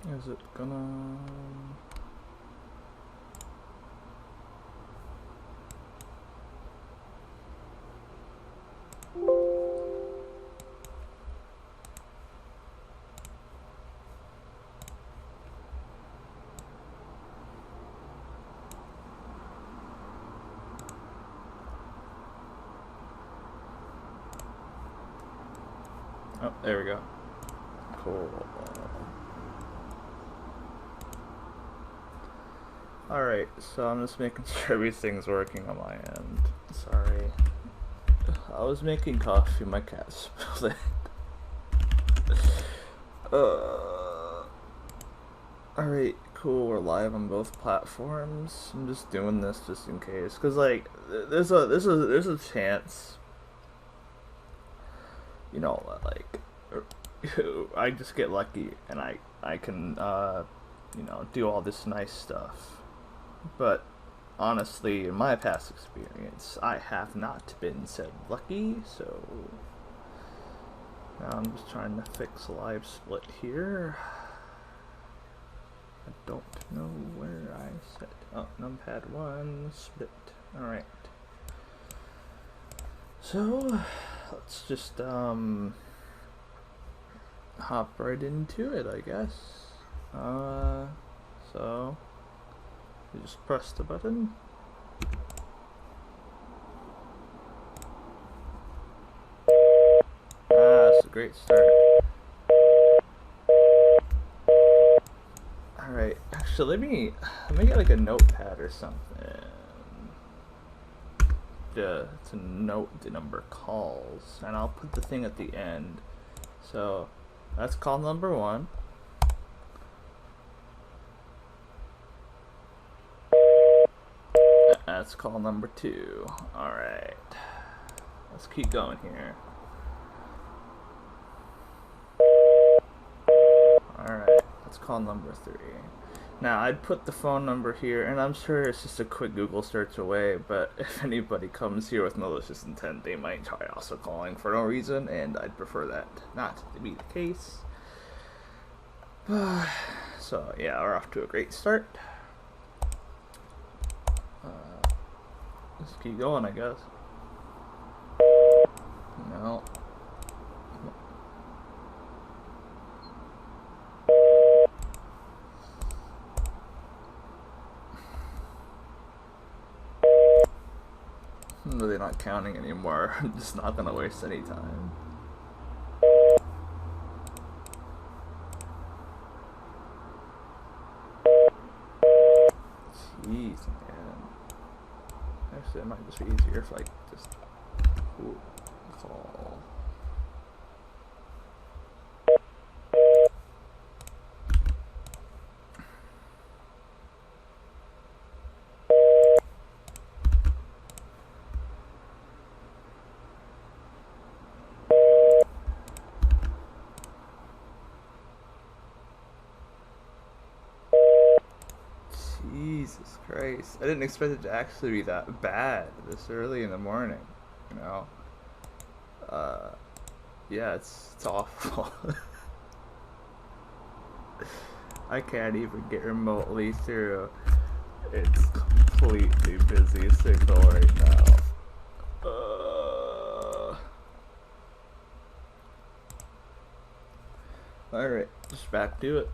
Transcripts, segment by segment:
Is it gonna... Oh, there we go. Cool. Alright, so I'm just making sure everything's working on my end. Sorry. I was making coffee, my cat spilled it. Alright, cool, we're live on both platforms. I'm just doing this just in case. Cause like, there's a chance, you know, like, I just get lucky and I can, you know, do all this nice stuff. But honestly, in my past experience, I have not been so lucky, so now I'm just trying to fix live split here. I don't know where I set up numpad 1 split. Alright. So let's just hop right into it, I guess. So you just press the button. That's a great start. Alright, actually let me get like a notepad or something. To note the number of calls, and I'll put the thing at the end. So that's call number 1. That's call number 2. Alright. Let's keep going here. Alright, that's call number 3. Now, I'd put the phone number here, and I'm sure it's just a quick Google search away, but if anybody comes here with malicious intent, they might try also calling for no reason, and I'd prefer that not to be the case. So, yeah, we're off to a great start. Let's keep going, I guess. No. I'm really not counting anymore. I'm just not gonna waste any time. Jeez, man. Actually, it might just be easier if I just call. Jesus Christ. I didn't expect it to actually be that bad this early in the morning, you know? Yeah, it's awful. I can't even get remotely through. It's completely busy signal right now. Alright, just back to it.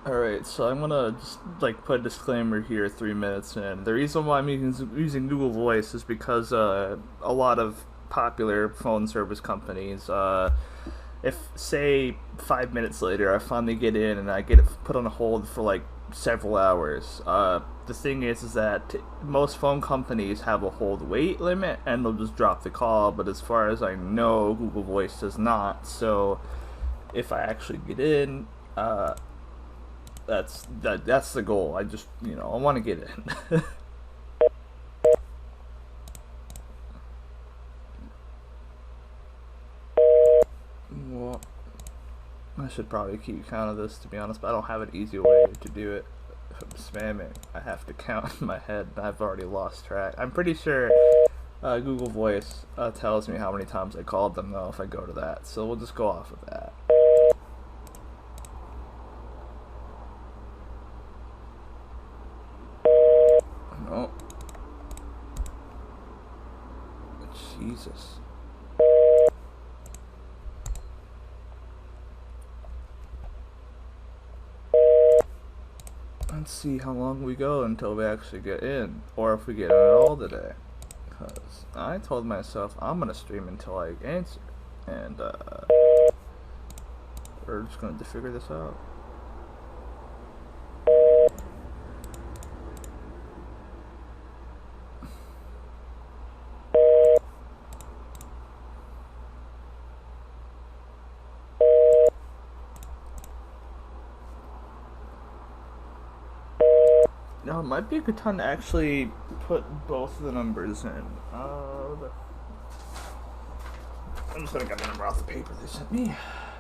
Alright, so I'm gonna just like put a disclaimer here 3 minutes in. The reason why I'm using Google Voice is because a lot of popular phone service companies, if say 5 minutes later I finally get in and I get it put on hold for like several hours, the thing is that most phone companies have a hold wait limit and they'll just drop the call, but as far as I know, Google Voice does not. So if I actually get in, That's the goal. I just I want to get in. Well, I should probably keep count of this, to be honest, but I don't have an easy way to do it. If I'm spamming, I have to count in my head, and I've already lost track. I'm pretty sure Google Voice tells me how many times I called them, though, if I go to that. So we'll just go off of that. No. Jesus. Let's see how long we go until we actually get in, or if we get in at all today. Because I told myself I'm gonna stream until I answer, and we're just gonna figure this out. No, it might be a good time to actually put both of the numbers in. I'm just gonna get the number off the paper they sent me.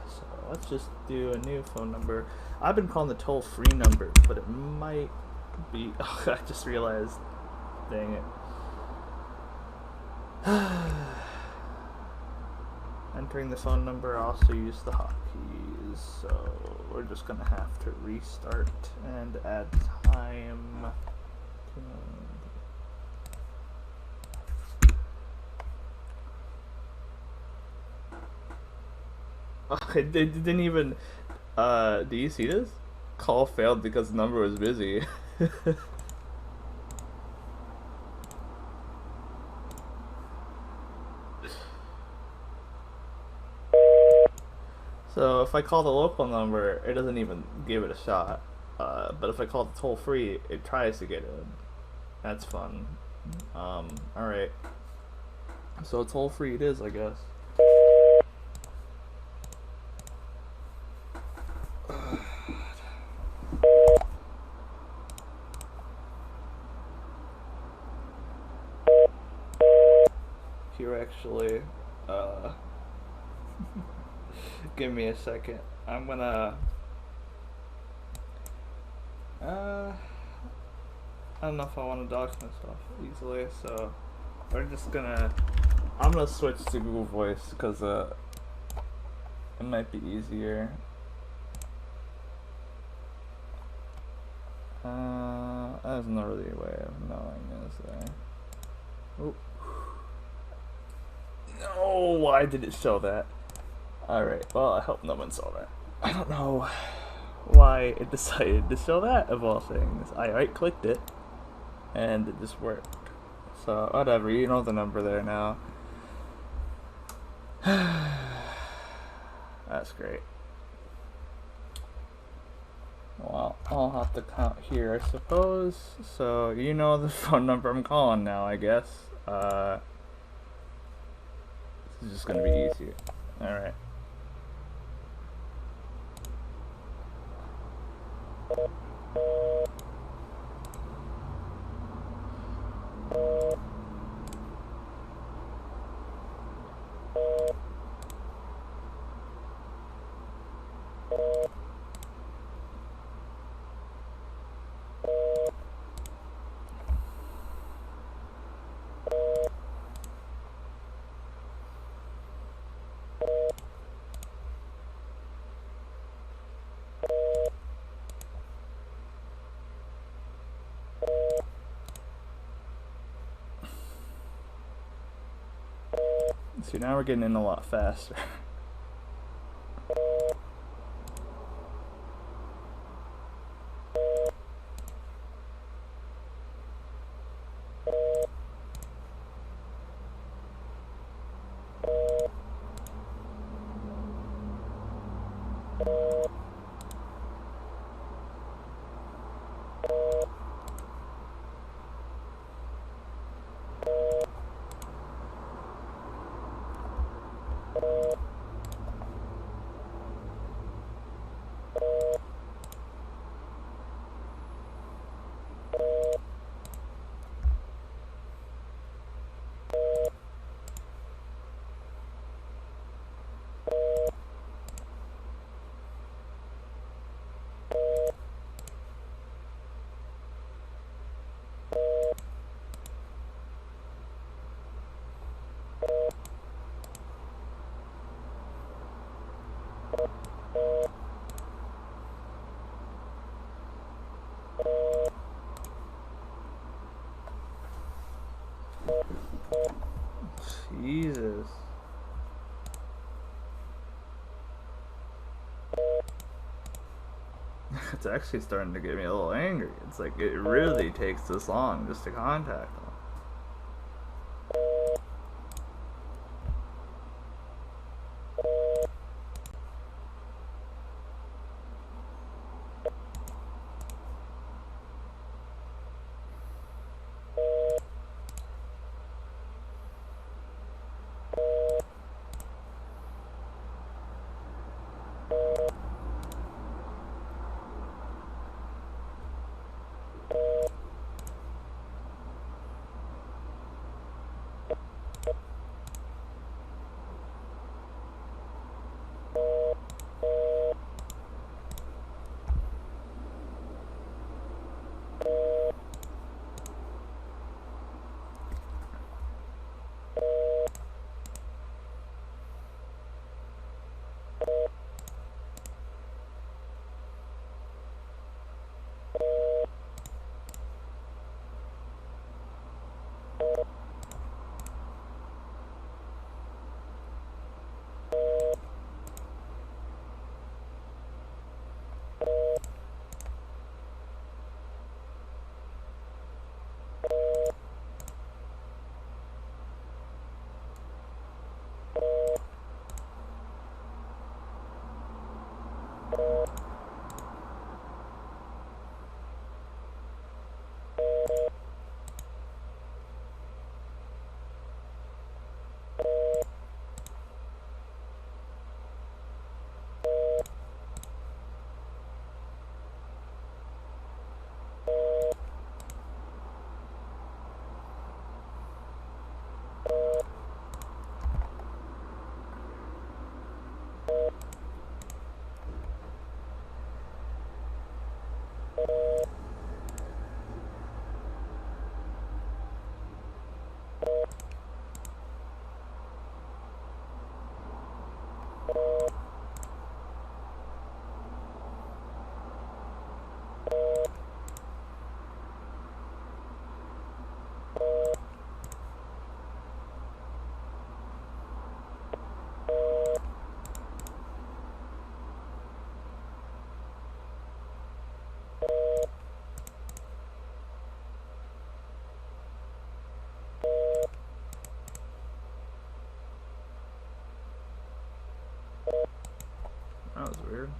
So let's just do a new phone number. I've been calling the toll-free number, but it might be. Oh, I just realized. Dang it. Entering the phone number, also use the hotkeys, so we're just gonna have to restart and add time. Okay, they didn't even. Do you see this? Call failed because the number was busy. So if I call the local number, it doesn't even give it a shot. But if I call the toll free, it tries to get in. That's fun. Alright. So toll free it is, I guess. Here actually, give me a second. I'm gonna I don't know if I want to dox myself easily, so I'm gonna switch to Google Voice because it might be easier. There's no really way of knowing, is there? Oh. No, why did it show that? Alright, well, I hope no one saw that. I don't know why it decided to show that, of all things. I right-clicked it, and it just worked. So, whatever, you know the number there now. That's great. Well, I'll have to count here, I suppose. So, you know the phone number I'm calling now, I guess. This is just gonna be easier. Alright. See, now we're getting in a lot faster. Jesus. It's actually starting to get me a little angry. It's like it really takes this long just to contact them. That was weird.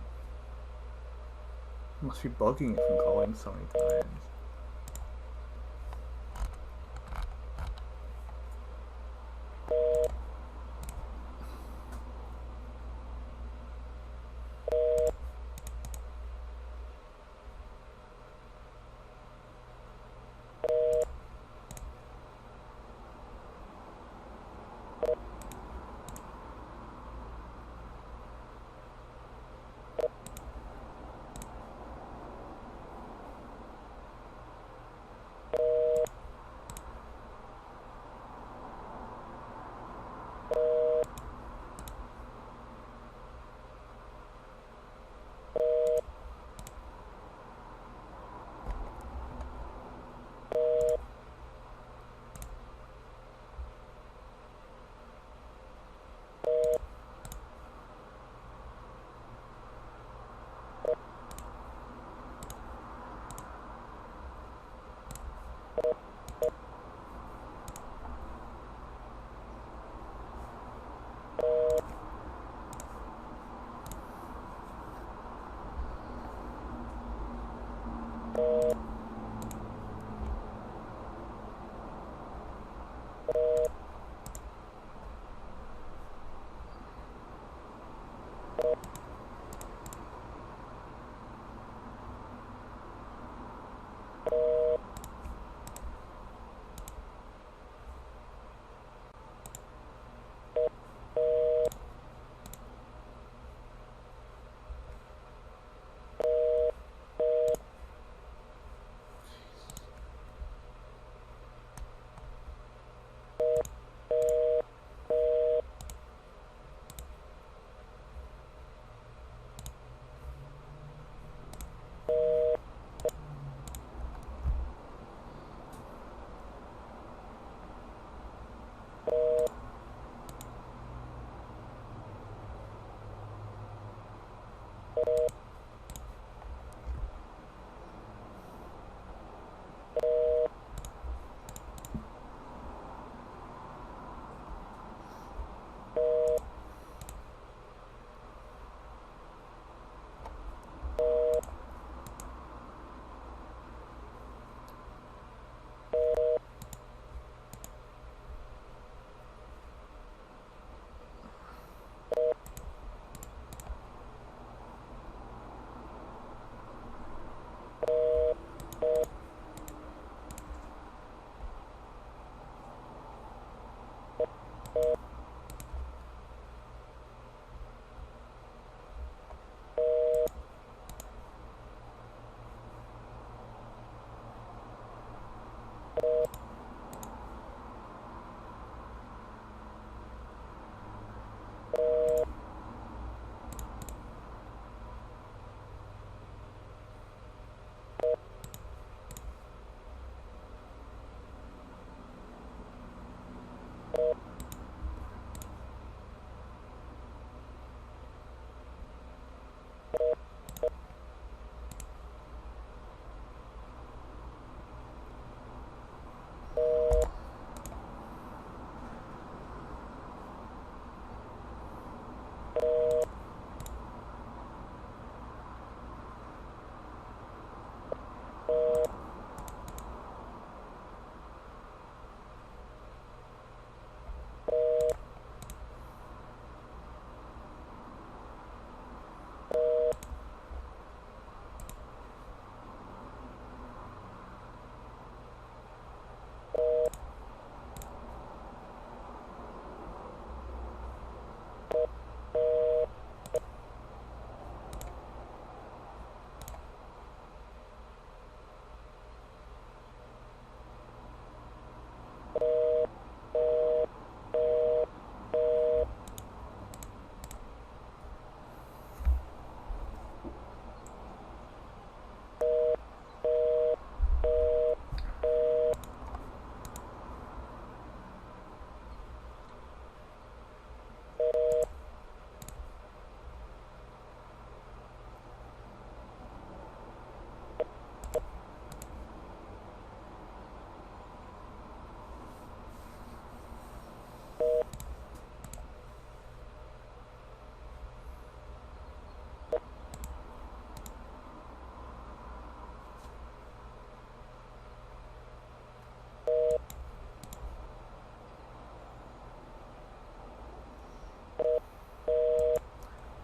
Must be bugging it from calling so many times.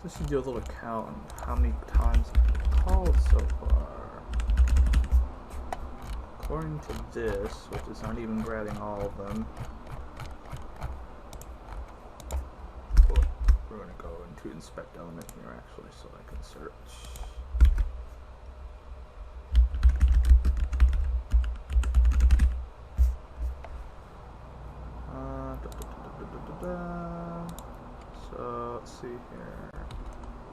Just to do a little count on how many times I've called so far. According to this, which is not even grabbing all of them, we're going to go into inspect element here actually so I can search. So let's see here.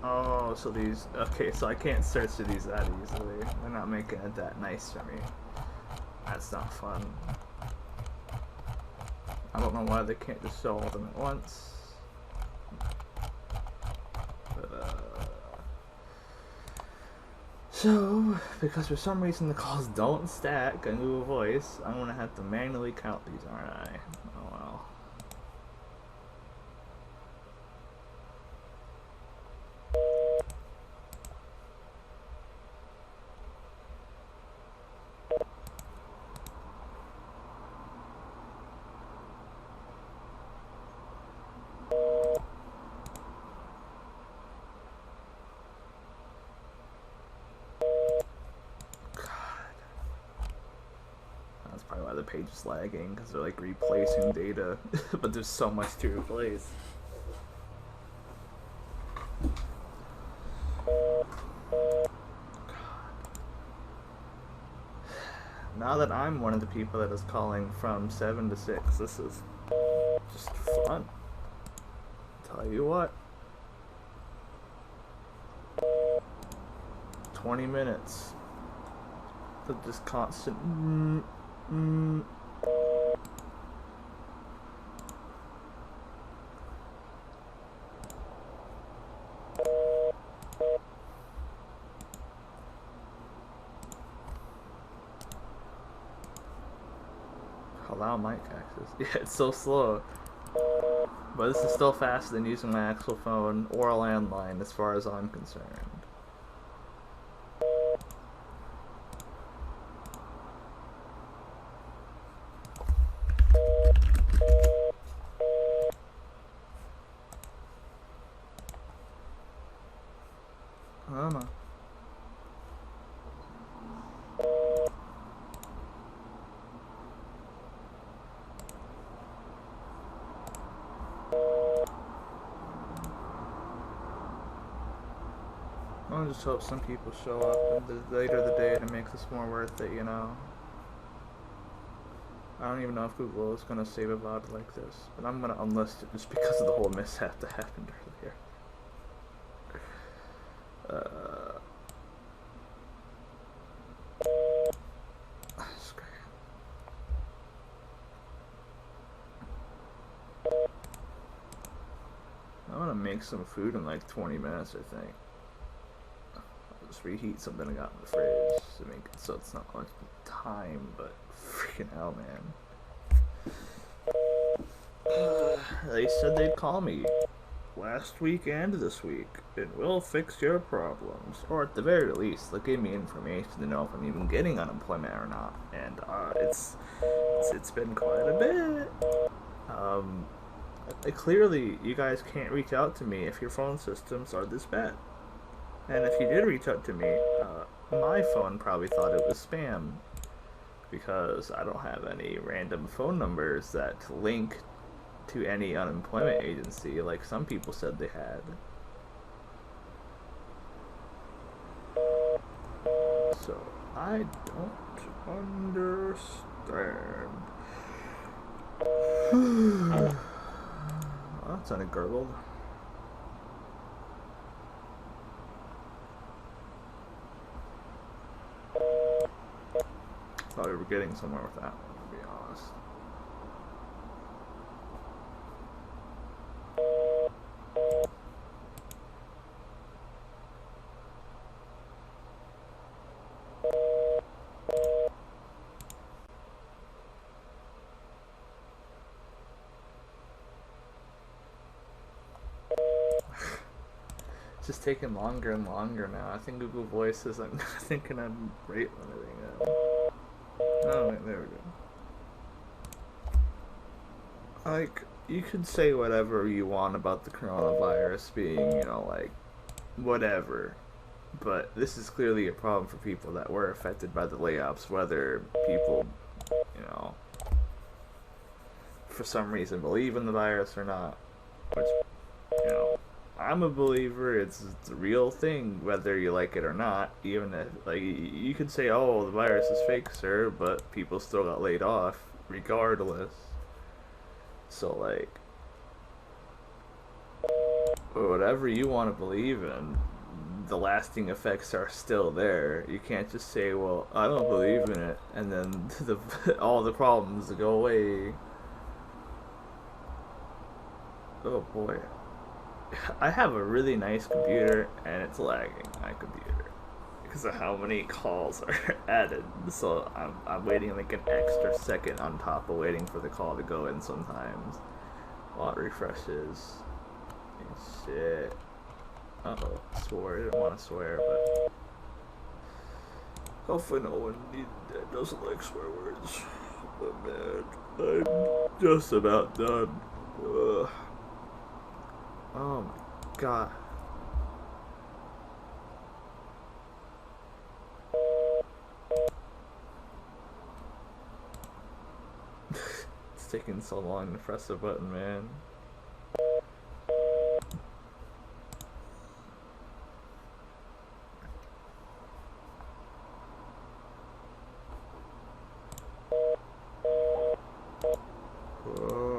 Oh, so these, okay, so I can't search through these that easily. They're not making it that nice for me. That's not fun. I don't know why they can't just show all of them at once. But, so, because for some reason the calls don't stack on Google Voice, I'm gonna have to manually count these, aren't I? Oh well. Probably why the page is lagging, because they're like replacing data, but there's so much to replace. Now that I'm one of the people that is calling from 7 to 6, this is just fun. Tell you what. 20 minutes. Of just constant allow mic access. Yeah, it's so slow. But this is still faster than using my actual phone or a landline as far as I'm concerned. I don't know. I just hope some people show up later the day and it makes this more worth it, you know. I don't even know if Google is going to save about it like this, but I'm going to unlist it just because of the whole mishap that happened earlier. I'm going to make some food in like 20 minutes, I think. I'll just reheat something I got in the fridge to make it so it's not much time, but freaking hell, man. They said they'd call me last week and this week, and we'll fix your problems. Or at the very least, they'll give me information to know if I'm even getting unemployment or not. And it's been quite a bit. Clearly, you guys can't reach out to me if your phone systems are this bad. And if you did reach out to me, my phone probably thought it was spam, because I don't have any random phone numbers that link to any unemployment agency like some people said they had. So, I don't understand. Oh, that sounded gurgled. Thought we were getting somewhere with that one, to be honest. It's just taking longer and longer now. I think Google Voice is, I'm thinking I'm rate limiting it. Oh, wait, there we go. Like, you could say whatever you want about the coronavirus being, like whatever. But this is clearly a problem for people that were affected by the layoffs, whether people, you know, for some reason believe in the virus or not. Which, you know, I'm a believer. It's a real thing, whether you like it or not. Even if, like, you could say, "Oh, the virus is fake, sir," but people still got laid off regardless. So, like, whatever you want to believe in, the lasting effects are still there. You can't just say, "Well, I don't believe in it," and then all the problems go away. Oh boy. I have a really nice computer and it's lagging, my computer, because of how many calls are added. So I'm waiting like an extra second on top of waiting for the call to go in sometimes while it refreshes. Shit. Uh oh, swore. I didn't want to swear, but hopefully no one doesn't like swear words. But man, I'm just about done. Ugh. Oh my god. It's taking so long to press the button, man. Ugh.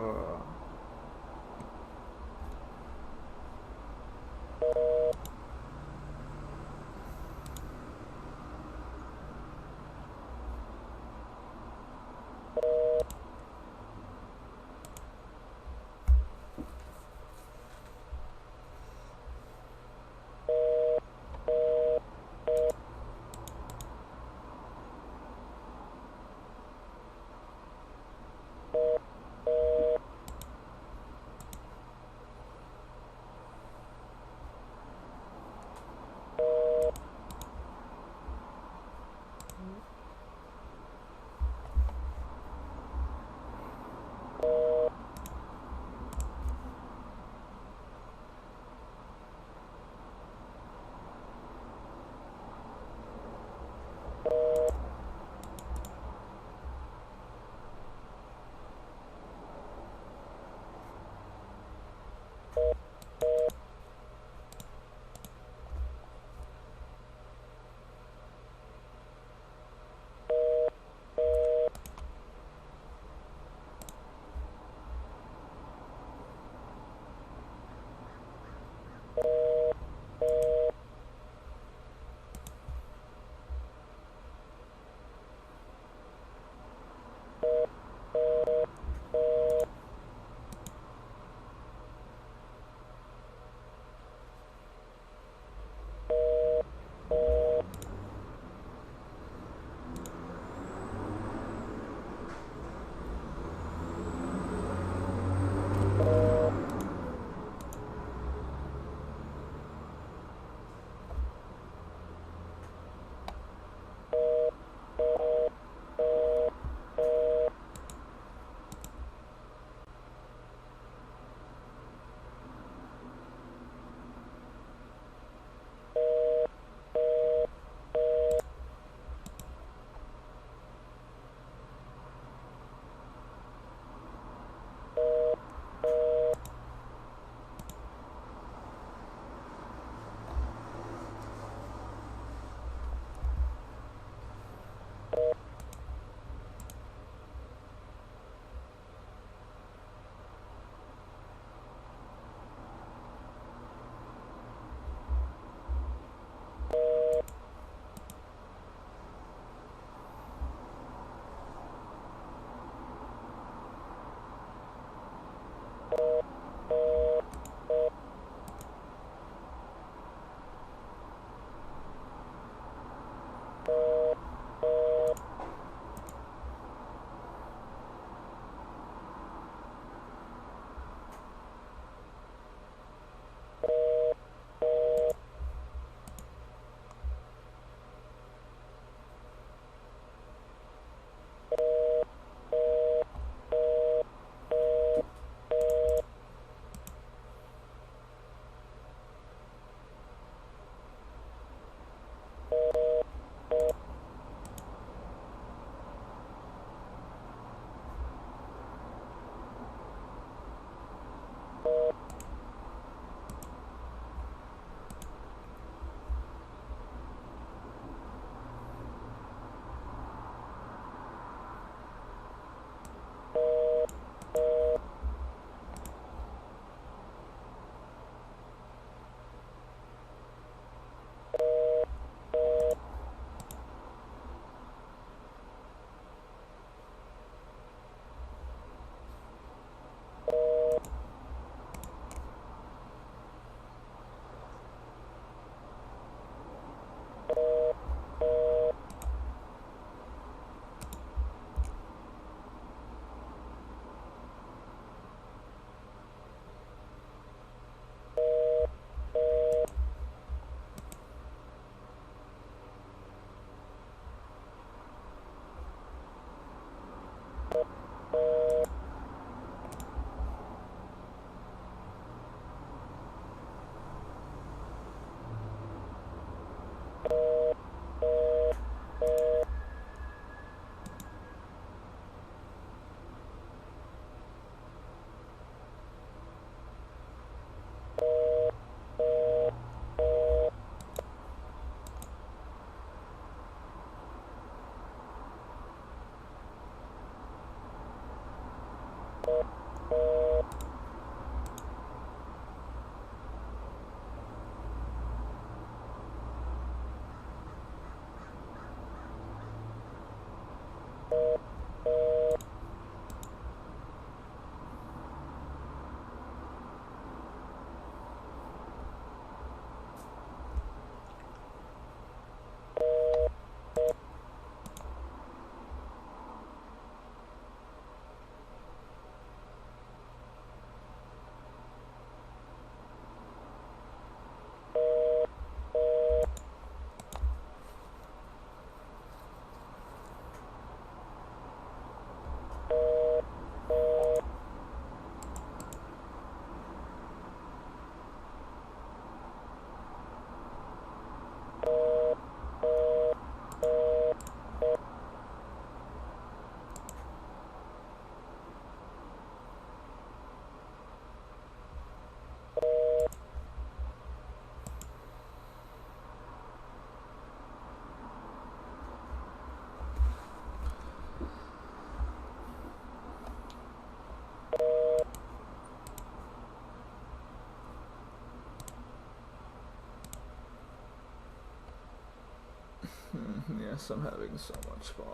Yes, I'm having so much fun.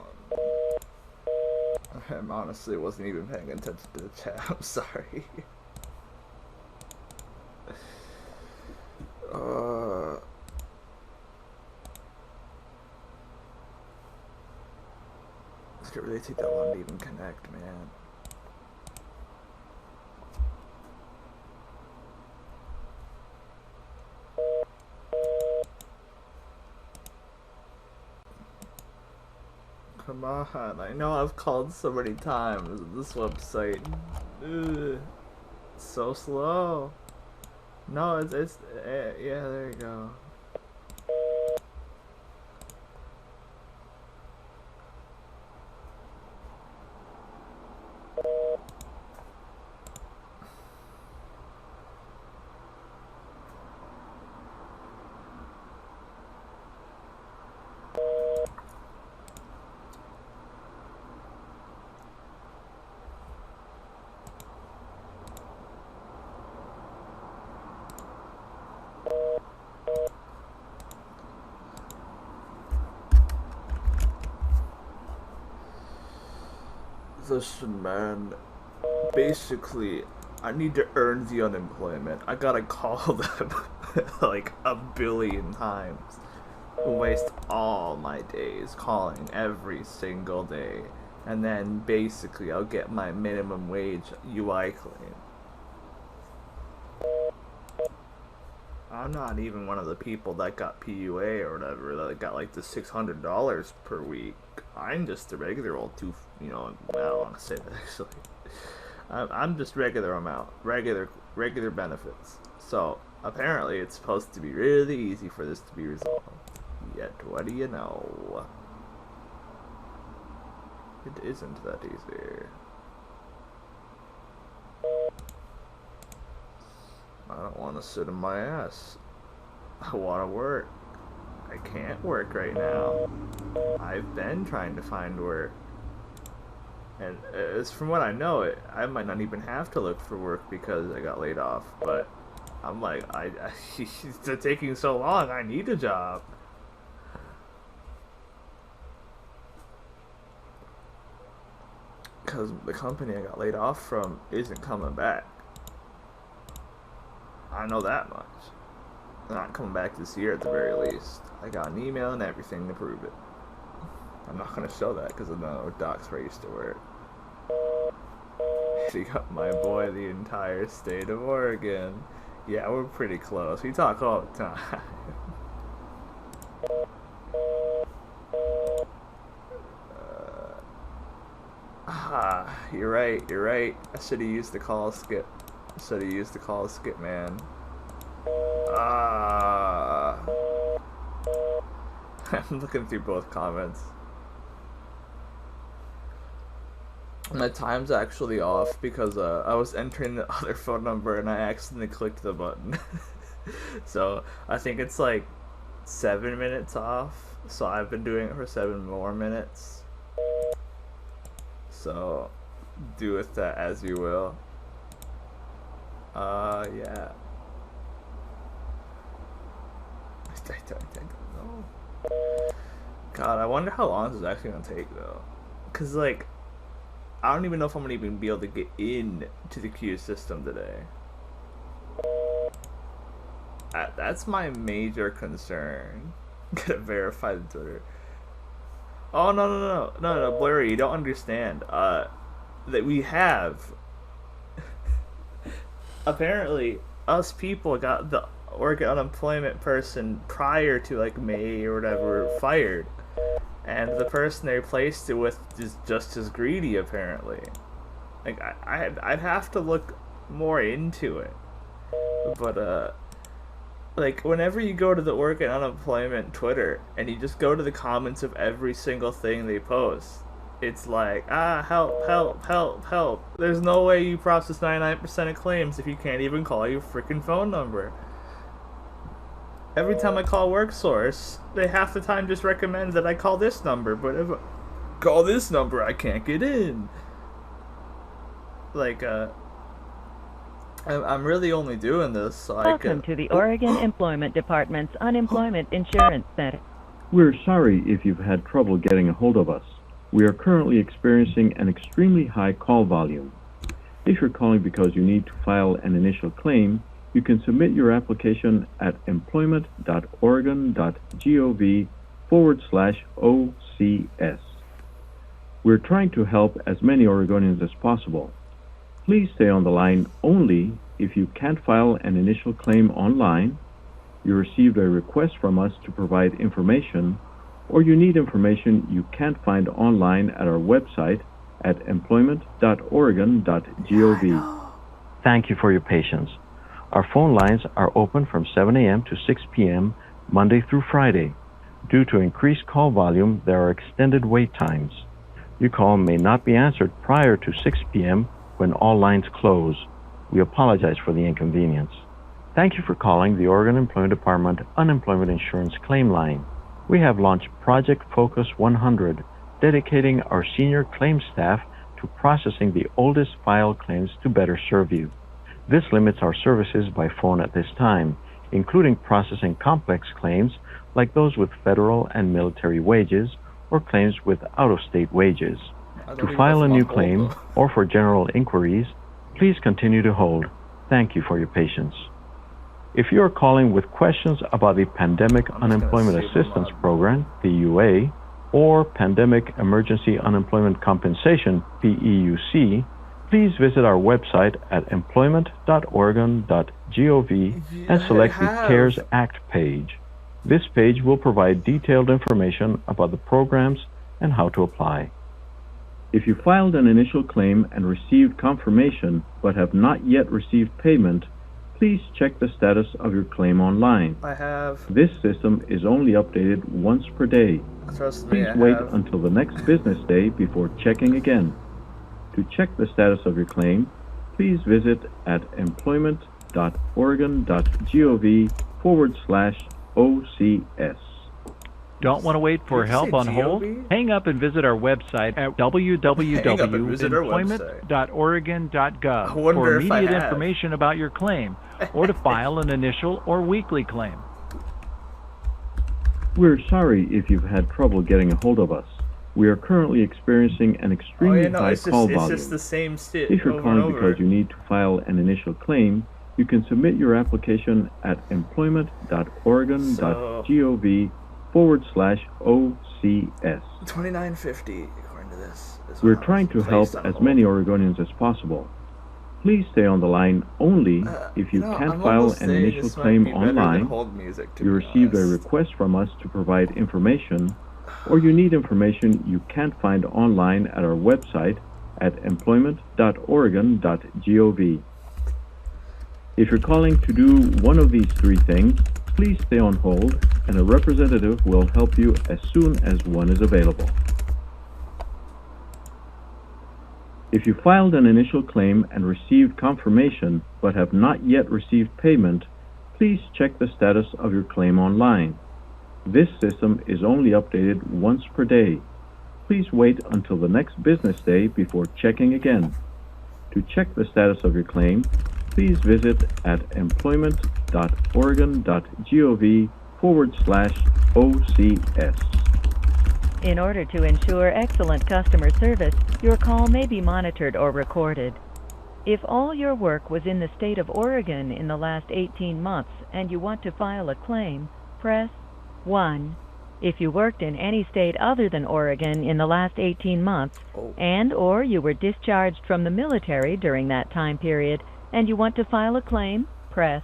I honestly wasn't even paying attention to the chat. I'm sorry. It's gonna really take that long to even connect, man. Come on, I know I've called so many times. This website, ugh, so slow. No, yeah, there you go. Listen, man. Basically, I need to earn the unemployment. I gotta call them like a billion times. Waste all my days calling every single day. And then basically I'll get my minimum wage UI claim. I'm not even one of the people that got PUA or whatever that got like the $600 per week. I'm just a regular old I don't want to say that actually. I'm just regular amount, regular benefits. So apparently it's supposed to be really easy for this to be resolved. Yet what do you know? It isn't that easy. I don't want to sit in my ass. I want to work. I can't work right now. I've been trying to find work. And as from what I know, I might not even have to look for work because I got laid off. But I'm like, it's taking so long. I need a job. Because the company I got laid off from isn't coming back. I know that much. They're not coming back this year at the very least. I got an email and everything to prove it. I'm not going to show that because I know Doc's where I used to work. He got my boy the entire state of Oregon. Yeah, we're pretty close. We talk all the time. Ah, you're right, you're right. I should have used the call skip. Man. Ah. I'm looking through both comments. My time's actually off because I was entering the other phone number and I accidentally clicked the button. So I think it's like 7 minutes off. So I've been doing it for 7 more minutes. So do with that as you will. Yeah. I don't know. God, I wonder how long this is actually gonna take though. Cause like, I don't even know if I'm gonna even be able to get in to the queue system today. That's my major concern. Gotta verify the Twitter. Oh no, Blurry, you don't understand. That we have apparently us people got the Oregon unemployment person prior to like May or whatever fired, and the person they replaced it with is just as greedy apparently. Like I'd have to look more into it, but like whenever you go to the Oregon unemployment Twitter and you just go to the comments of every single thing they post, it's like, help. There's no way you process 99% of claims if you can't even call your freaking phone number. Every time I call WorkSource, they half the time just recommend that I call this number, but if I call this number, I can't get in. Like, I'm really only doing this so Welcome to the Oregon Employment Department's Unemployment Insurance Center. We're sorry if you've had trouble getting a hold of us. We are currently experiencing an extremely high call volume. If you're calling because you need to file an initial claim, you can submit your application at employment.oregon.gov/OCS. We're trying to help as many Oregonians as possible. Please stay on the line only if you can't file an initial claim online, you received a request from us to provide information, or you need information you can't find online at our website at employment.oregon.gov. Thank you for your patience. Our phone lines are open from 7 a.m. to 6 p.m. Monday through Friday. Due to increased call volume, there are extended wait times. Your call may not be answered prior to 6 p.m. when all lines close. We apologize for the inconvenience. Thank you for calling the Oregon Employment Department Unemployment Insurance Claim Line. We have launched Project Focus 100, dedicating our senior claims staff to processing the oldest filed claims to better serve you. This limits our services by phone at this time, including processing complex claims like those with federal and military wages or claims with out-of-state wages. To file a new claim or for general inquiries, please continue to hold. Thank you for your patience. If you are calling with questions about the Pandemic Unemployment Assistance Program, PUA, or Pandemic Emergency Unemployment Compensation, PEUC, please visit our website at employment.oregon.gov and select the CARES Act page. This page will provide detailed information about the programs and how to apply. If you filed an initial claim and received confirmation but have not yet received payment, please check the status of your claim online. I have. This system is only updated once per day. Trust me, Please wait until the next business day before checking again. To check the status of your claim, please visit at employment.oregon.gov/OCS. Don't want to wait for help on hold? Hang up and visit our website at www.employment.oregon.gov for immediate information about your claim or to file an initial or weekly claim. We're sorry if you've had trouble getting a hold of us. We are currently experiencing an extremely high call volume. It's just the same shit if you're calling because you need to file an initial claim, you can submit your application at employment.oregon.gov/OCS. $29.50 according to this. We're trying to help as many Oregonians as possible. Please stay on the line only if you can't file an initial claim online, you received a request from us to provide information, or you need information you can't find online at our website at employment.oregon.gov. If you're calling to do one of these three things, please stay on hold and a representative will help you as soon as one is available. If you filed an initial claim and received confirmation but have not yet received payment, please check the status of your claim online. This system is only updated once per day. Please wait until the next business day before checking again. To check the status of your claim, please visit at employment.oregon.gov/OCS. In order to ensure excellent customer service, your call may be monitored or recorded. If all your work was in the state of Oregon in the last 18 months and you want to file a claim, press 1. If you worked in any state other than Oregon in the last 18 months and/or you were discharged from the military during that time period and you want to file a claim, press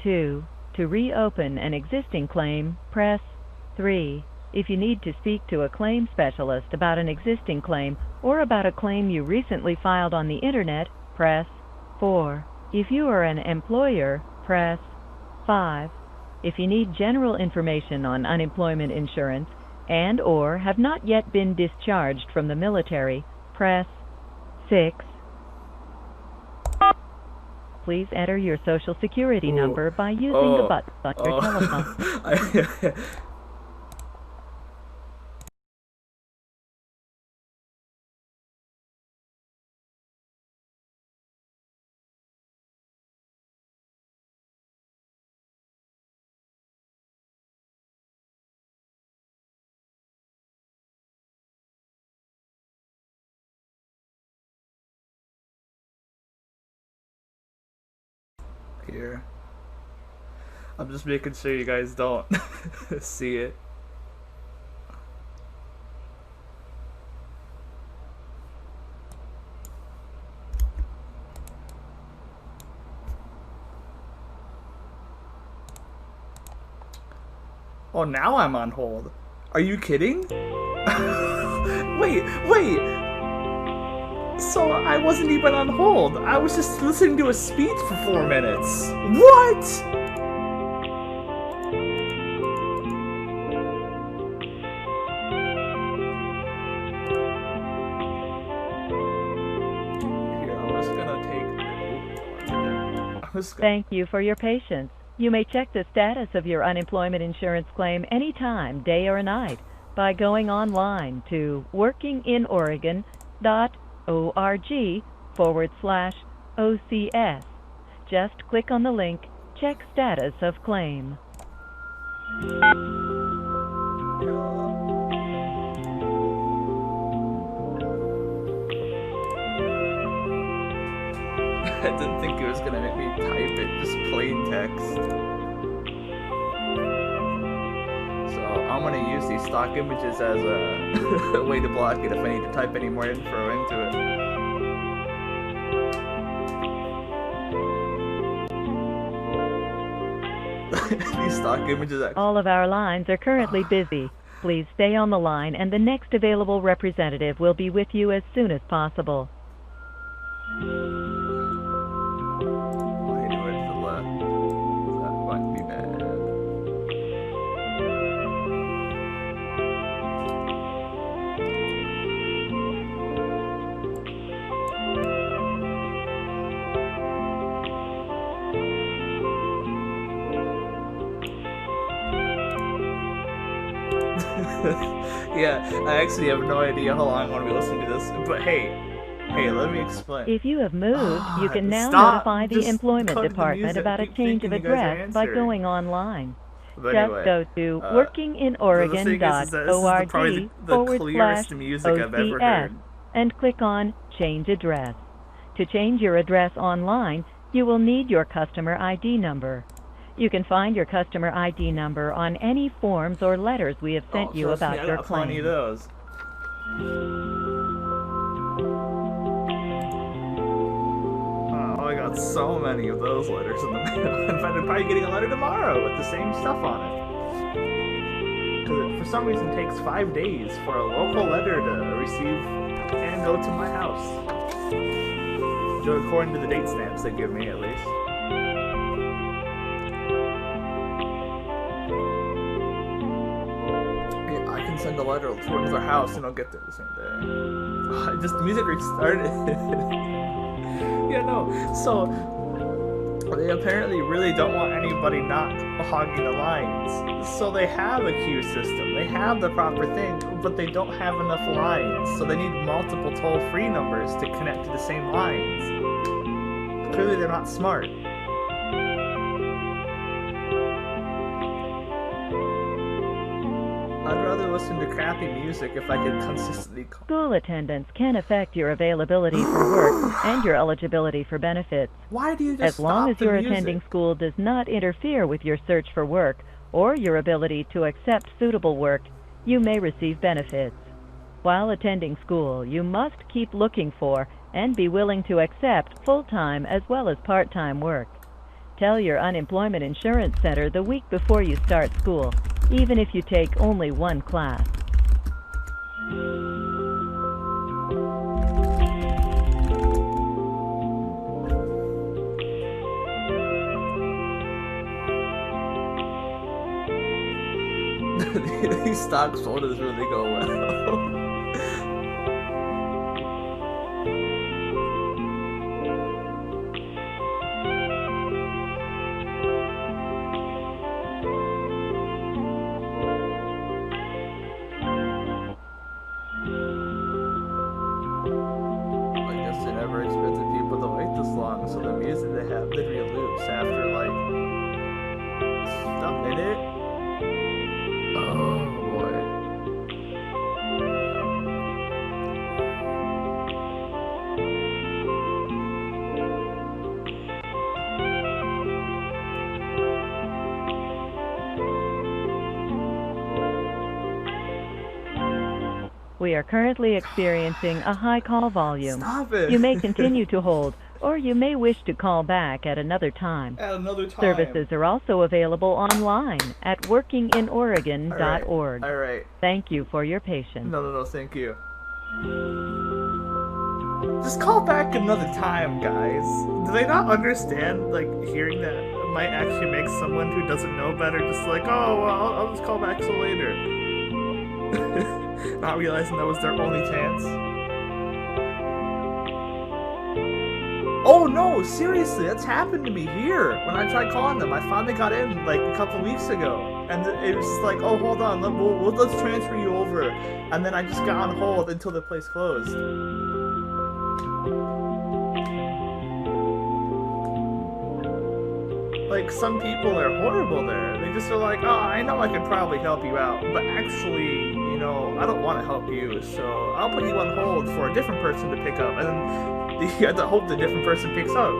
2. To reopen an existing claim, press 3. If you need to speak to a claim specialist about an existing claim or about a claim you recently filed on the Internet, press 4. If you are an employer, press 5. If you need general information on unemployment insurance and/or have not yet been discharged from the military, press 6. Please enter your Social Security number by using the buttons on your telephone. Here. I'm just making sure you guys don't see it. Oh, now I'm on hold. Are you kidding? Wait. So I wasn't even on hold. I was just listening to a speech for 4 minutes. What? Here, Thank you for your patience. You may check the status of your unemployment insurance claim anytime, day or night, by going online to workinginoregon.org/OCS. Just click on the link, Check Status of Claim. I didn't think it was gonna make me type it, just plain text. So I'm gonna use these stock images as a way to block it if I need to type any more info into it. These stock images actually. All of our lines are currently busy. Please stay on the line and the next available representative will be with you as soon as possible. Yeah, I actually have no idea how long I'm going to be listening to this, but hey, let me explain. If you have moved, you can now notify the employment department about a change of address by going online. Just go to workinginoregon.org/OCS and click on Change Address. To change your address online, you will need your customer ID number. You can find your customer ID number on any forms or letters we have sent you about your claim. Plenty of those. Oh, I got so many of those letters in the mail. In fact, I'm probably getting a letter tomorrow with the same stuff on it. Because it, for some reason, takes 5 days for a local letter to receive and and go to my house. According to the date stamps they give me, at least. Yeah, I can send a letter towards their house and I'll get there the same day. Just the music restarted. Yeah, no. So they apparently really don't want anybody not hogging the lines. So they have a queue system. They have the proper thing, but they don't have enough lines. So they need multiple toll-free numbers to connect to the same lines. Clearly they're not smart. I'd rather listen to crappy music if I could consistently call. School attendance can affect your availability for work and your eligibility for benefits. Why do you just As long stop as the your music? attending school does not interfere with your search for work or your ability to accept suitable work, you may receive benefits. While attending school, you must keep looking for and be willing to accept full-time as well as part-time work. Tell your unemployment insurance center the week before you start school, even if you take only one class. These stock photos really go well. I guess they never expected people to wait this long, so the music they have literally loops after like a minute. Oh boy. We are currently experiencing a high call volume. Stop it. You may continue to hold, or you may wish to call back at another time. At another time. Services are also available online at workinginoregon.org. All right. Thank you for your patience. No, thank you. Just call back another time, guys. Do they not understand, like, hearing that might actually make someone who doesn't know better just like, oh, well, I'll just call back so later. Not realizing that was their only chance. Oh no, seriously, that's happened to me here. When I tried calling them, I finally got in like a couple weeks ago. And it was just like, oh, hold on, let's transfer you over. And then I just got on hold until the place closed. Like, some people are horrible there. They just are like, oh, I know I could probably help you out, but actually, you know, I don't want to help you, so I'll put you on hold for a different person to pick up, and then you have to hope the different person picks up.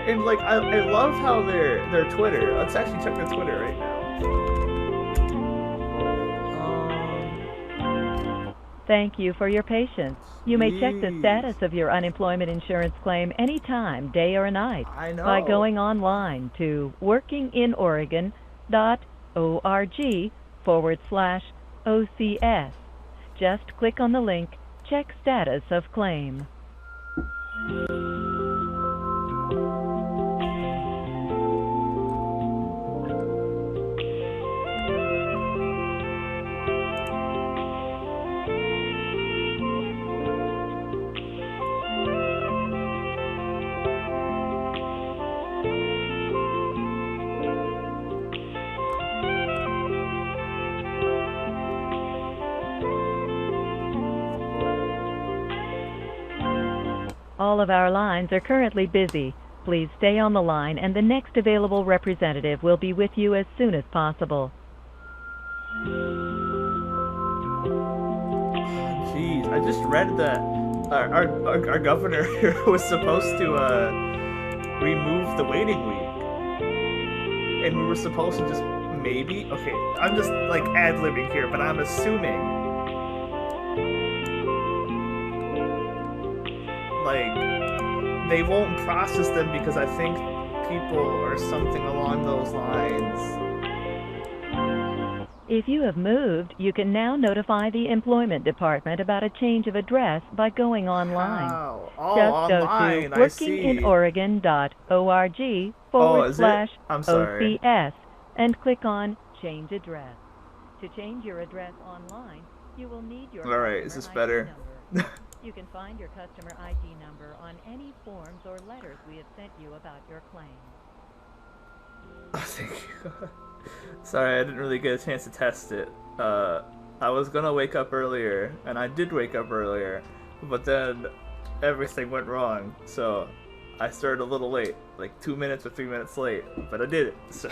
And, like, I love how their Twitter, let's actually check their Twitter right now. Thank you for your patience. You may check the status of your unemployment insurance claim anytime, day or night, I know. by going online to workinginoregon.org/OCS. Just click on the link, Check Status of Claim. All of our lines are currently busy. Please stay on the line and the next available representative will be with you as soon as possible. Jeez, I just read that our governor was supposed to remove the waiting week. And we were supposed to just maybe, okay, I'm just like ad-libbing here, but I'm assuming like they won't process them because I think people or something along those lines. If you have moved, you can now notify the employment department about a change of address by going online. How? Oh, Just go online, to I see. workinginoregon.org Oh, is it? /OCS I'm sorry. and click on Change Address. To change your address online, you will need your Alright, is customer this better? ID number. You can find your customer ID number on any forms or letters we have sent you about your claim. Oh, thank you. Sorry, I didn't really get a chance to test it. I was gonna wake up earlier, and I did wake up earlier, but then everything went wrong, so I started a little late, like 2 minutes or 3 minutes late, but I did it, so.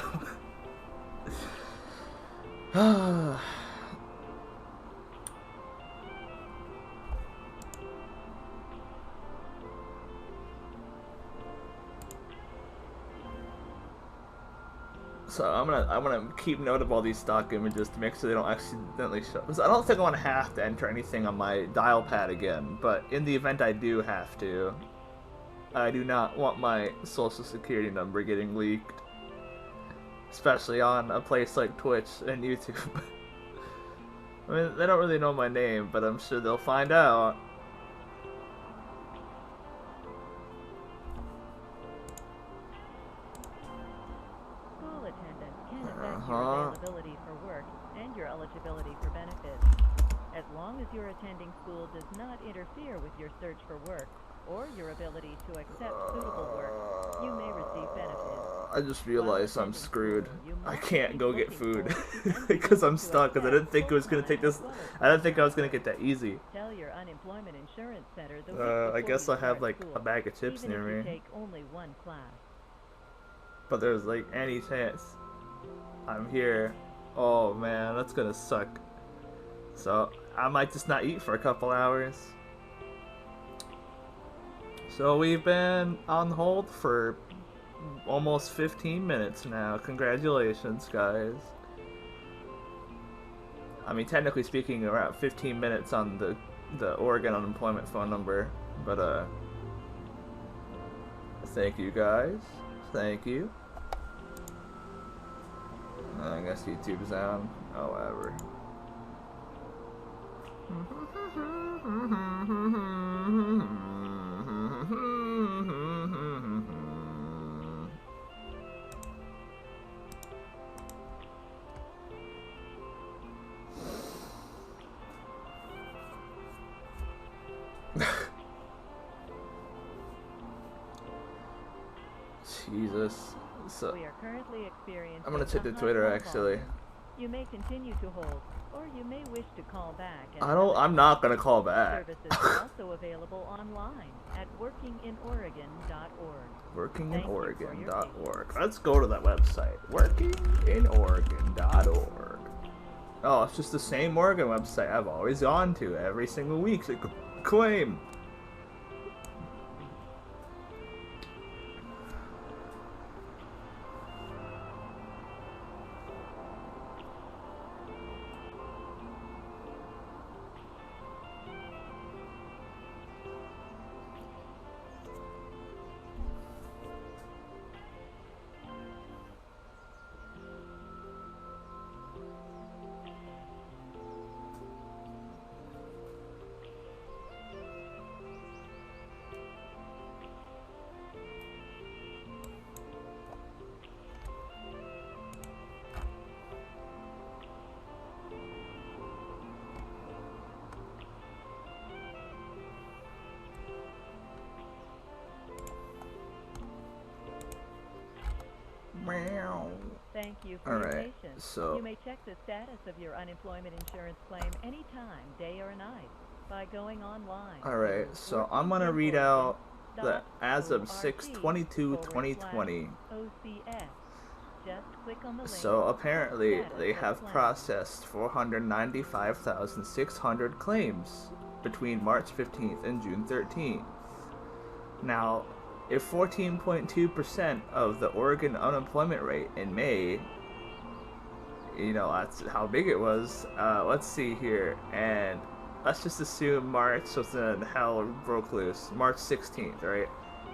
So I'm gonna keep note of all these stock images to make sure they don't accidentally show. Because I don't think I want to have to enter anything on my dial pad again. But in the event I do have to, I do not want my social security number getting leaked, especially on a place like Twitch and YouTube. I mean, they don't really know my name, but I'm sure they'll find out. Your availability for work and your eligibility for benefits. As long as your attending school does not interfere with your search for work or your ability to accept suitable work, you may receive benefits. I just realized I'm screwed. I can't go get food because I'm stuck. Because I didn't think it was gonna take this. I didn't think I was gonna get that easy. Tell your unemployment insurance center the week I guess before I you have start like school, a bag of chips even near if you me. take only one class. But there's like any chance I'm here. Oh man, that's gonna suck. So I might just not eat for a couple hours. So we've been on hold for almost 15 minutes now. Congratulations, guys. I mean, technically speaking, around 15 minutes on the Oregon unemployment phone number. But thank you guys. Thank you. I guess YouTube's down. Oh, whatever. Jesus. So, We are currently experiencing I'm gonna check a the high Twitter call actually. volume. You may continue to hold, or you may wish to call back. I'm not gonna call back. Services are also available online at workinginoregon.org. Workinginoregon.org. Let's go to that website. Workinginoregon.org. Oh, it's just the same Oregon website I've always gone to every single week to claim. Thank you for your Alright, patience. so You may check the status of your unemployment insurance claim anytime, day or night, by going online. Alright, so I'm gonna read out the as of 6/22/2020. OCS. Just click on the link. So apparently Status they of have claim. processed 495,600 claims between March 15th and June 13th. Now, if 14.2% of the Oregon unemployment rate in May, you know, that's how big it was. Let's see here, and let's just assume March was when hell broke loose. March 16th, right?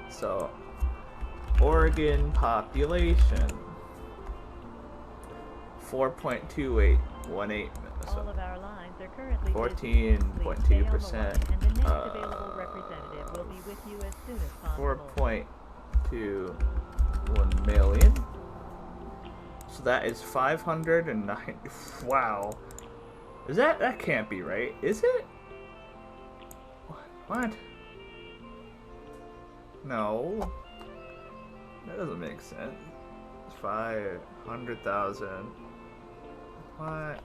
So, Oregon population 4.28 18. All of our lines are currently busy. Please stay on the line, 14.2%. and the next available representative will be with you as soon as possible. 4.21 million. So that is 509. Wow. Is that can't be right? Is it? What? No. That doesn't make sense. 500,000. What?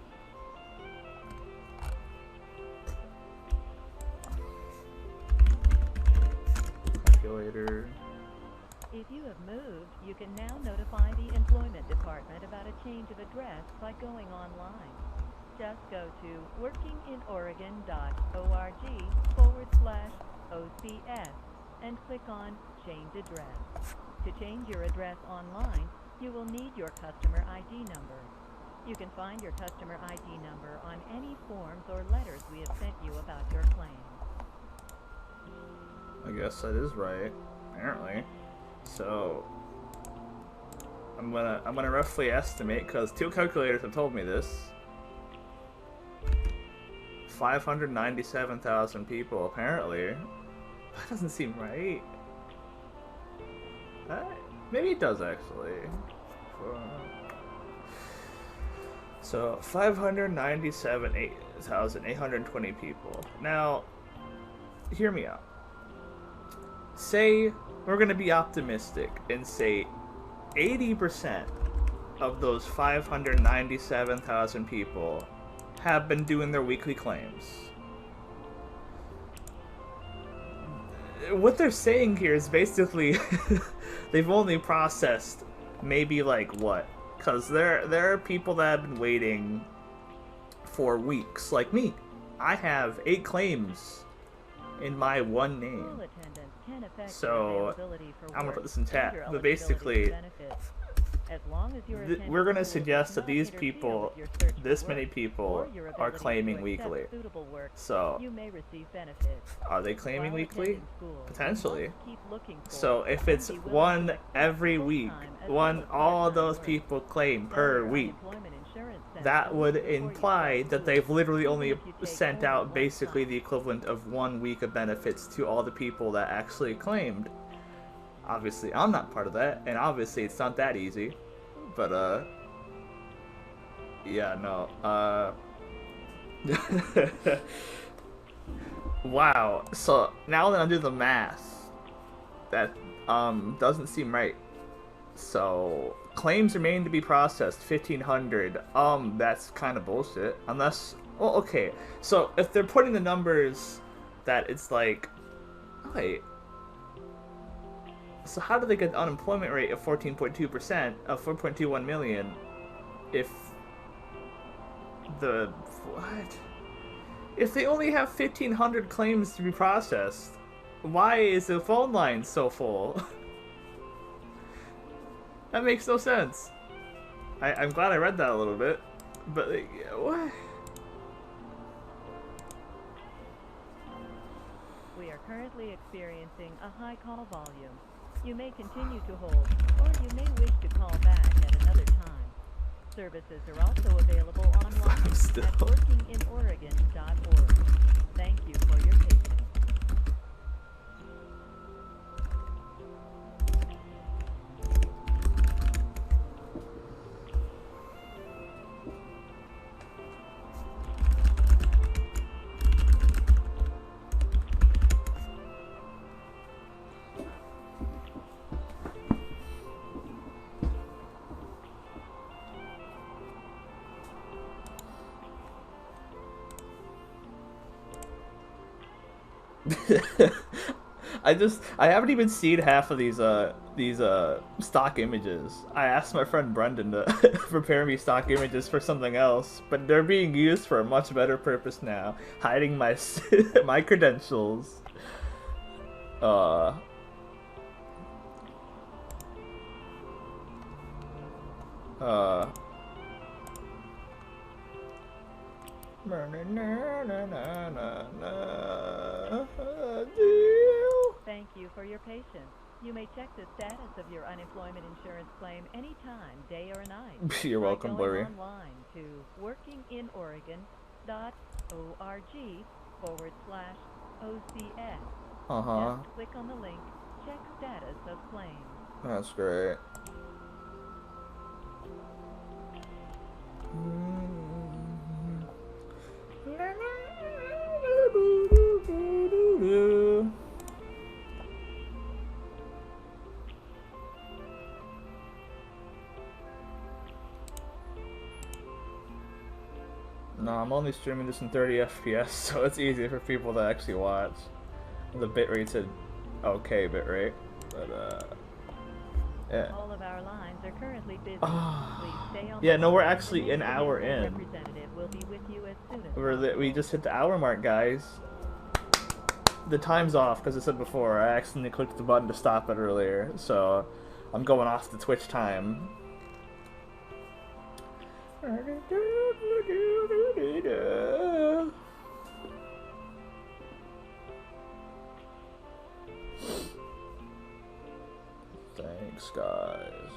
Calculator. If you have moved, you can now notify the employment department about a change of address by going online. Just go to workinginoregon.org/OCS and click on Change Address. To change your address online, you will need your customer ID number. You can find your customer ID number on any forms or letters we have sent you about your claim. I guess that is right, apparently. So I'm gonna roughly estimate, because 2 calculators have told me this. 597,000 people, apparently. That doesn't seem right. Maybe it does, actually. So 597,820 people. Now, hear me out. Say we're gonna be optimistic and say 80% of those 597,000 people have been doing their weekly claims. What they're saying here is basically they've only processed maybe like what? Because there are people that have been waiting for weeks, like me. I have 8 claims in my one name. So I'm gonna put this in chat, but basically we're gonna suggest that these people, this many people, are claiming weekly. So are they claiming weekly? Potentially. So if it's one every week, all those people claim per week, that would imply that they've literally only sent out basically the equivalent of 1 week of benefits to all the people that actually claimed. Obviously, I'm not part of that, and obviously it's not that easy. But, yeah, no, wow. So, now that I do the math, that, doesn't seem right. So, claims remain to be processed, 1,500. That's kind of bullshit. Unless, well, okay. So, if they're putting the numbers that it's like, wait. So how do they get an unemployment rate of 14.2% of 4.21 million if the, what? If they only have 1,500 claims to be processed, why is the phone line so full? That makes no sense. I'm glad I read that a little bit, but like, what? We are currently experiencing a high call volume. You may continue to hold, or you may wish to call back at another time. Services are also available online at workinginoregon.org. Thank you for your patience. I haven't even seen half of these stock images. I asked my friend Brendan to prepare me stock images for something else, but they're being used for a much better purpose now, hiding my my credentials. Thank you for your patience. You may check the status of your unemployment insurance claim anytime, day or night. You're by welcome, going Blurry. online to workinginoregon.org/OCS. Uh-huh. Just click on the link, check status of claim. That's great. No, I'm only streaming this in 30 FPS, so it's easy for people to actually watch. The bitrate's an okay bitrate, but yeah. All of our lines are currently busy. Please stay on Yeah, the no, we're line. actually an hour in. Representative will be with you as soon as We just hit the hour mark, guys. The time's off, because I said before, I accidentally clicked the button to stop it earlier, so I'm going off the Twitch time. Thanks, guys.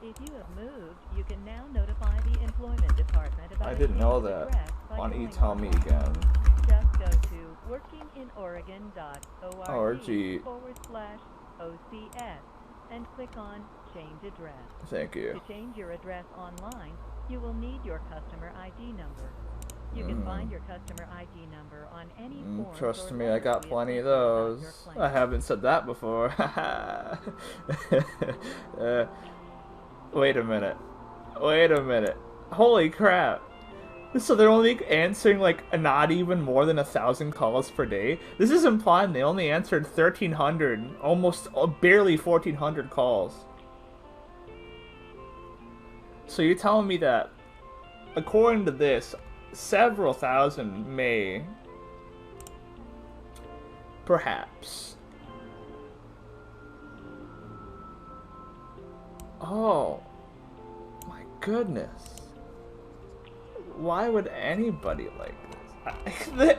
If you have moved, you can now notify the employment department about I a didn't know changed that. address by Why don't you going tell me online. again? Just go to workinginoregon.org/OCS and click on Change Address. Thank you. To change your address online, you will need your customer ID number. You can find your customer ID number on any form. Trust me, I got plenty of those. I haven't said that before. Wait a minute. Wait a minute. Holy crap. So they're only answering like not even more than 1,000 calls per day? This is implying they only answered 1,300, almost barely 1,400 calls. So you're telling me that, according to this, several thousand may, perhaps. Oh, my goodness. Why would anybody like this?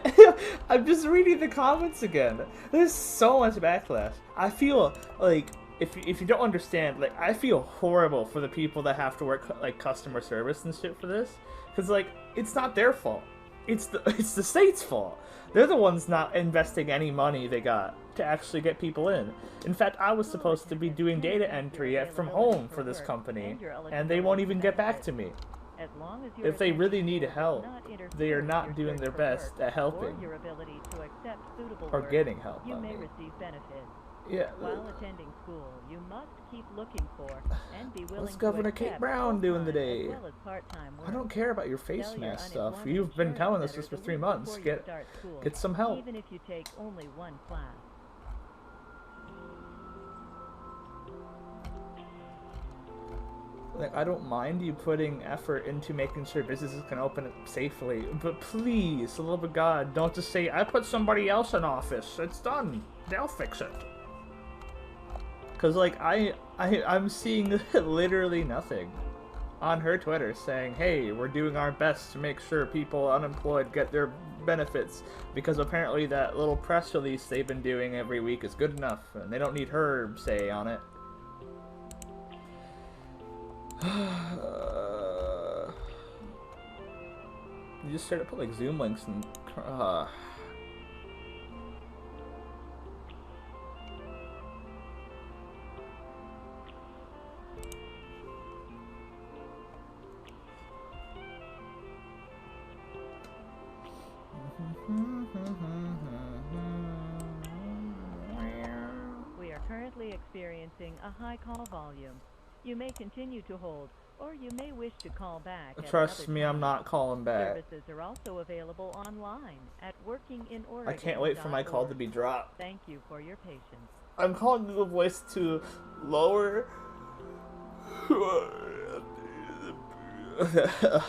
I'm just reading the comments again. There's so much backlash. I feel like, if you don't understand, like, I feel horrible for the people that have to work like customer service and shit for this, because like it's not their fault. It's the state's fault. They're the ones not investing any money they got to actually get people in. In fact, I was supposed to be doing data entry from home for this company, and they won't even get back to me. As long as your If they really need attention help, does not interfere they are with not your doing search their for best work at helping or your ability to accept suitable or work, getting help. you I may mean. receive benefits. Yeah. While attending school, you must keep looking for and be willing What's to Governor accept Kate Brown doing full-time today? as well as part-time work. I don't care about your face Tell your mask stuff. unemployment You've been insurance telling us center this for the 3 week months. before you Get start school, some help. even if you take only one class. Like, I don't mind you putting effort into making sure businesses can open it safely, but please, the love of God, don't just say, I put somebody else in office. It's done. They'll fix it. Because, like, I'm seeing literally nothing on her Twitter saying, hey, we're doing our best to make sure people unemployed get their benefits, because apparently that little press release they've been doing every week is good enough, and they don't need her say on it. You just started to put like Zoom links and We are currently experiencing a high call volume. You may continue to hold, or you may wish to call back at trust another me, time. I'm not calling back. Services are also available online at workinginoregon.org. I can't wait for my call to be dropped. Thank you for your patience. I'm calling Google Voice to lower.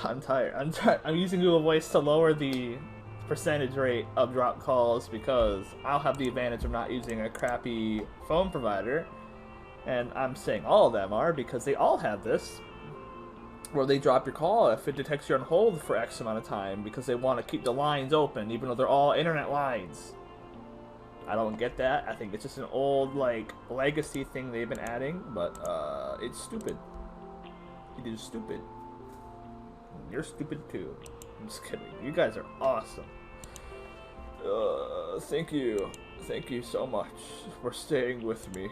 I'm tired. I'm using Google Voice to lower the percentage rate of drop calls because I'll have the advantage of not using a crappy phone provider. And I'm saying all of them are because they all have this. Or they drop your call if it detects you're on hold for X amount of time because they want to keep the lines open, even though they're all internet lines. I don't get that. I think it's just an old, like, legacy thing they've been adding, but, it's stupid. It is stupid. You're stupid, too. I'm just kidding. You guys are awesome. Thank you. Thank you so much for staying with me.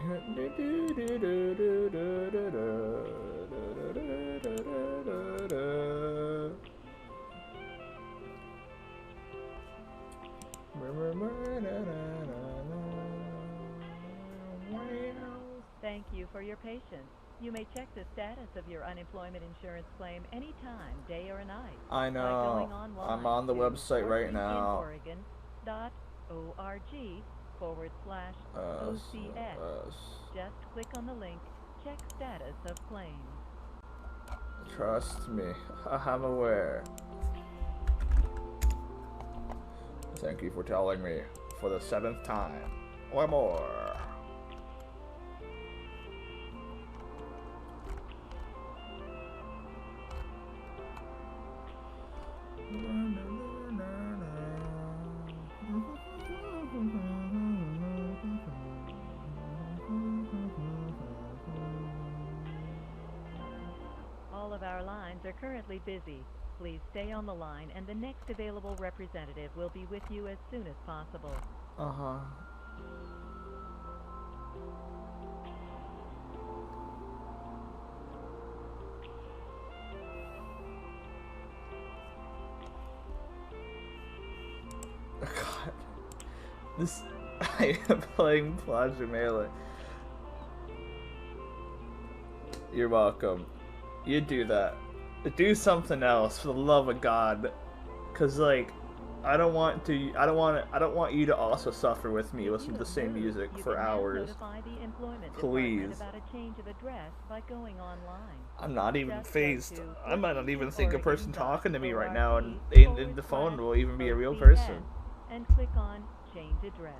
Thank you for your patience. You may check the status of your unemployment insurance claim anytime, day or night. I know. By going online I'm on the website right now. Oregon.org/OCS. Just click on the link, check status of claims. Trust me, I'm aware. Thank you for telling me for the 7th time or more. All of our lines are currently busy. Please stay on the line, and the next available representative will be with you as soon as possible. Uh-huh. God. This... I am playing Plaza Melee. You're welcome. You do that. Do something else, for the love of God. Cause like, I don't want you to also suffer with me, listen to the same music for hours. Please. I'm not even phased. I might not even think a person talking to me right now, and the phone will even be a real person. And click on Change Address.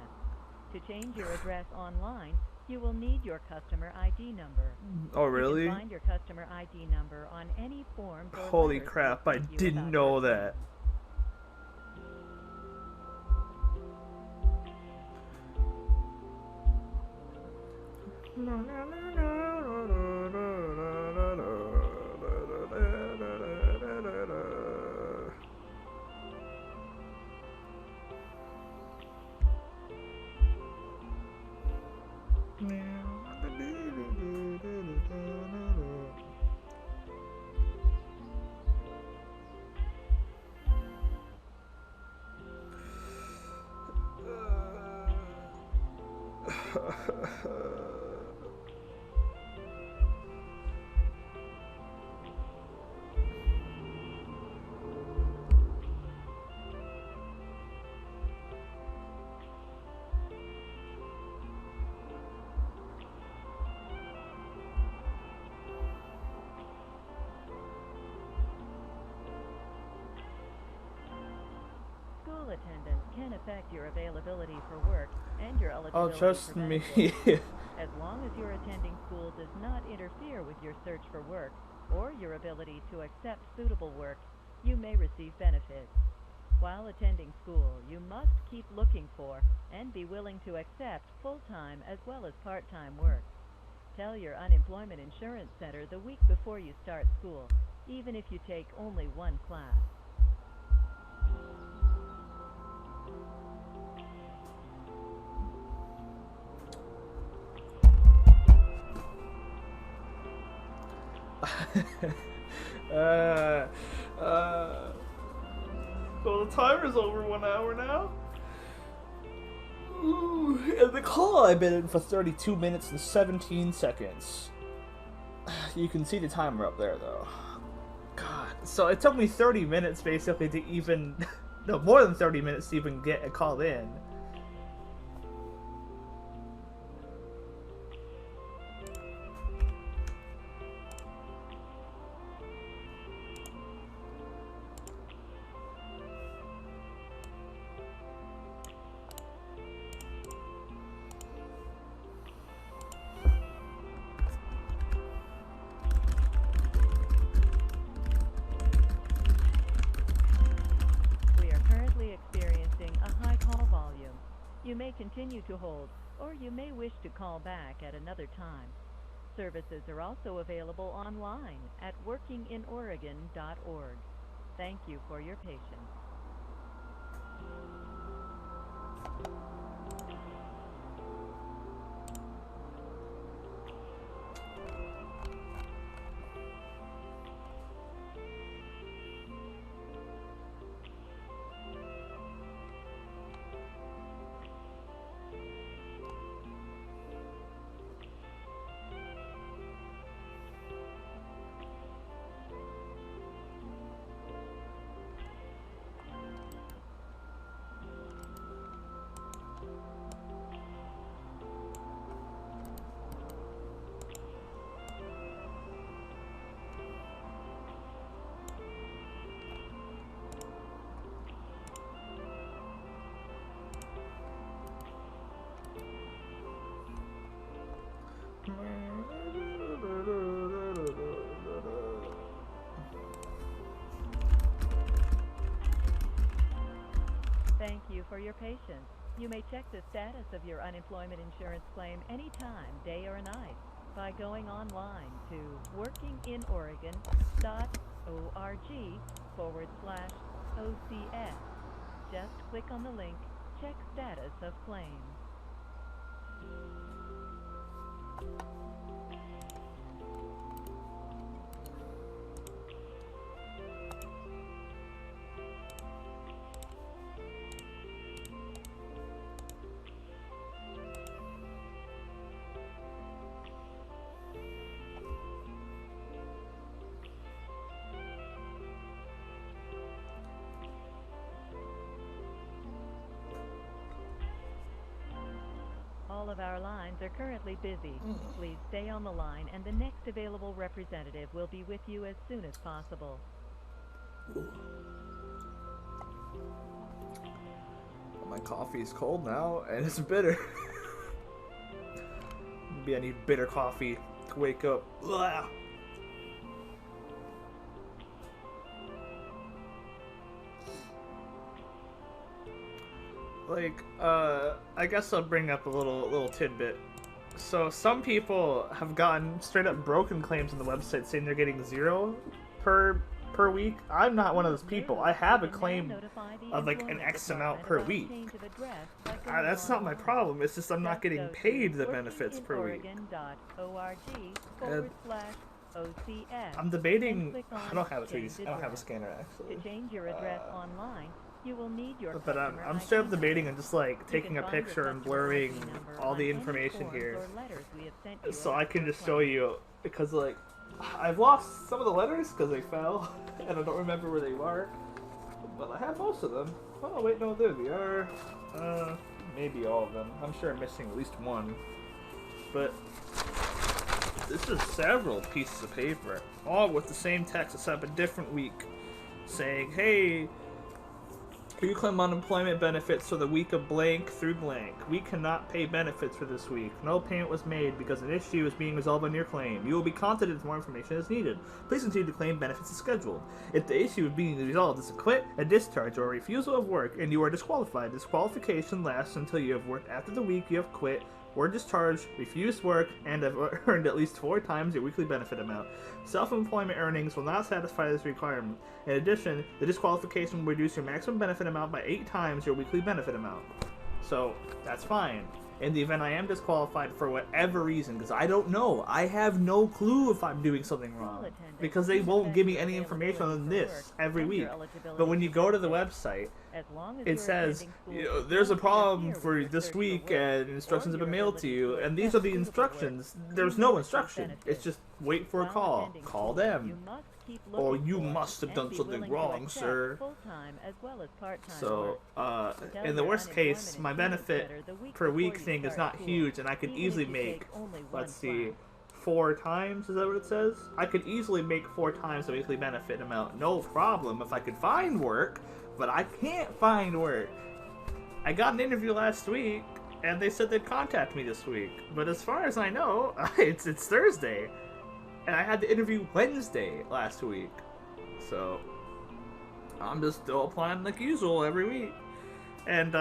To change your address online, you will need your customer ID number. Oh, really? You can find your customer ID number on any form. Holy crap, I didn't know that. School attendance can affect your availability for work and your eligibility Oh, trust for me. benefits. As long as your attending school does not interfere with your search for work or your ability to accept suitable work, you may receive benefits. While attending school, you must keep looking for and be willing to accept full-time as well as part-time work. Tell your unemployment insurance center the week before you start school, even if you take only one class. Well, the timer's over 1 hour now. Ooh, and the call I've been in for 32 minutes and 17 seconds. You can see the timer up there, though. God. So it took me 30 minutes, basically, to even... no, more than 30 minutes to even get a call in. continue to hold, or you may wish to call back at another time. Services are also available online at workinginoregon.org. Thank you for your patience. Thank you for your patience. You may check the status of your unemployment insurance claim anytime, day or night, by going online to workinginoregon.org/OCS. Just click on the link, Check Status of Claim. All of our lines are currently busy. Please stay on the line, and the next available representative will be with you as soon as possible. My coffee is cold now, and it's bitter. Maybe I need bitter coffee to wake up. Blah. I guess I'll bring up a little tidbit. So some people have gotten straight up broken claims on the website saying they're getting 0 per week. I'm not one of those people. I have a claim of like an X amount per week. That's not my problem. It's just I'm not getting paid the benefits per week. And I'm debating. I don't have a scanner actually. To change your address online, you will need your but I'm straight up debating and just like taking a picture and blurring all the information here, so I can just show you, because like I've lost some of the letters because they fell and I don't remember where they are, but I have most of them. Oh wait, no, there they are. Maybe all of them. I'm sure I'm missing at least one, but this is several pieces of paper, all with the same text except a different week, saying, hey, you claim unemployment benefits for the week of blank through blank. We cannot pay benefits for this week. No payment was made because an issue is being resolved on your claim. You will be contacted if more information is needed. Please continue to claim benefits as scheduled. If the issue is being resolved is a quit, a discharge, or a refusal of work, and you are disqualified, disqualification lasts until you have worked after the week you have quit, were discharged, refused work, and have earned at least 4 times your weekly benefit amount. Self-employment earnings will not satisfy this requirement. In addition, the disqualification will reduce your maximum benefit amount by 8 times your weekly benefit amount. So, that's fine. In the event I am disqualified for whatever reason, because I don't know, I have no clue if I'm doing something wrong, because they won't give me any information other than this every week. But when you go to the website, it says, there's a problem for this week and instructions have been mailed to you, and these are the instructions. There's no instruction. It's just wait for a call. Call them. Or you must have done something wrong, sir. So, in the worst case, my benefit per week thing is not huge, and I could easily make, let's see, 4 times, is that what it says? I could easily make 4 times the weekly benefit amount, no problem, if I could find work, but I can't find work. I got an interview last week, and they said they'd contact me this week, but as far as I know, it's Thursday. And I had the interview Wednesday last week. So, I'm just still applying like usual every week. And,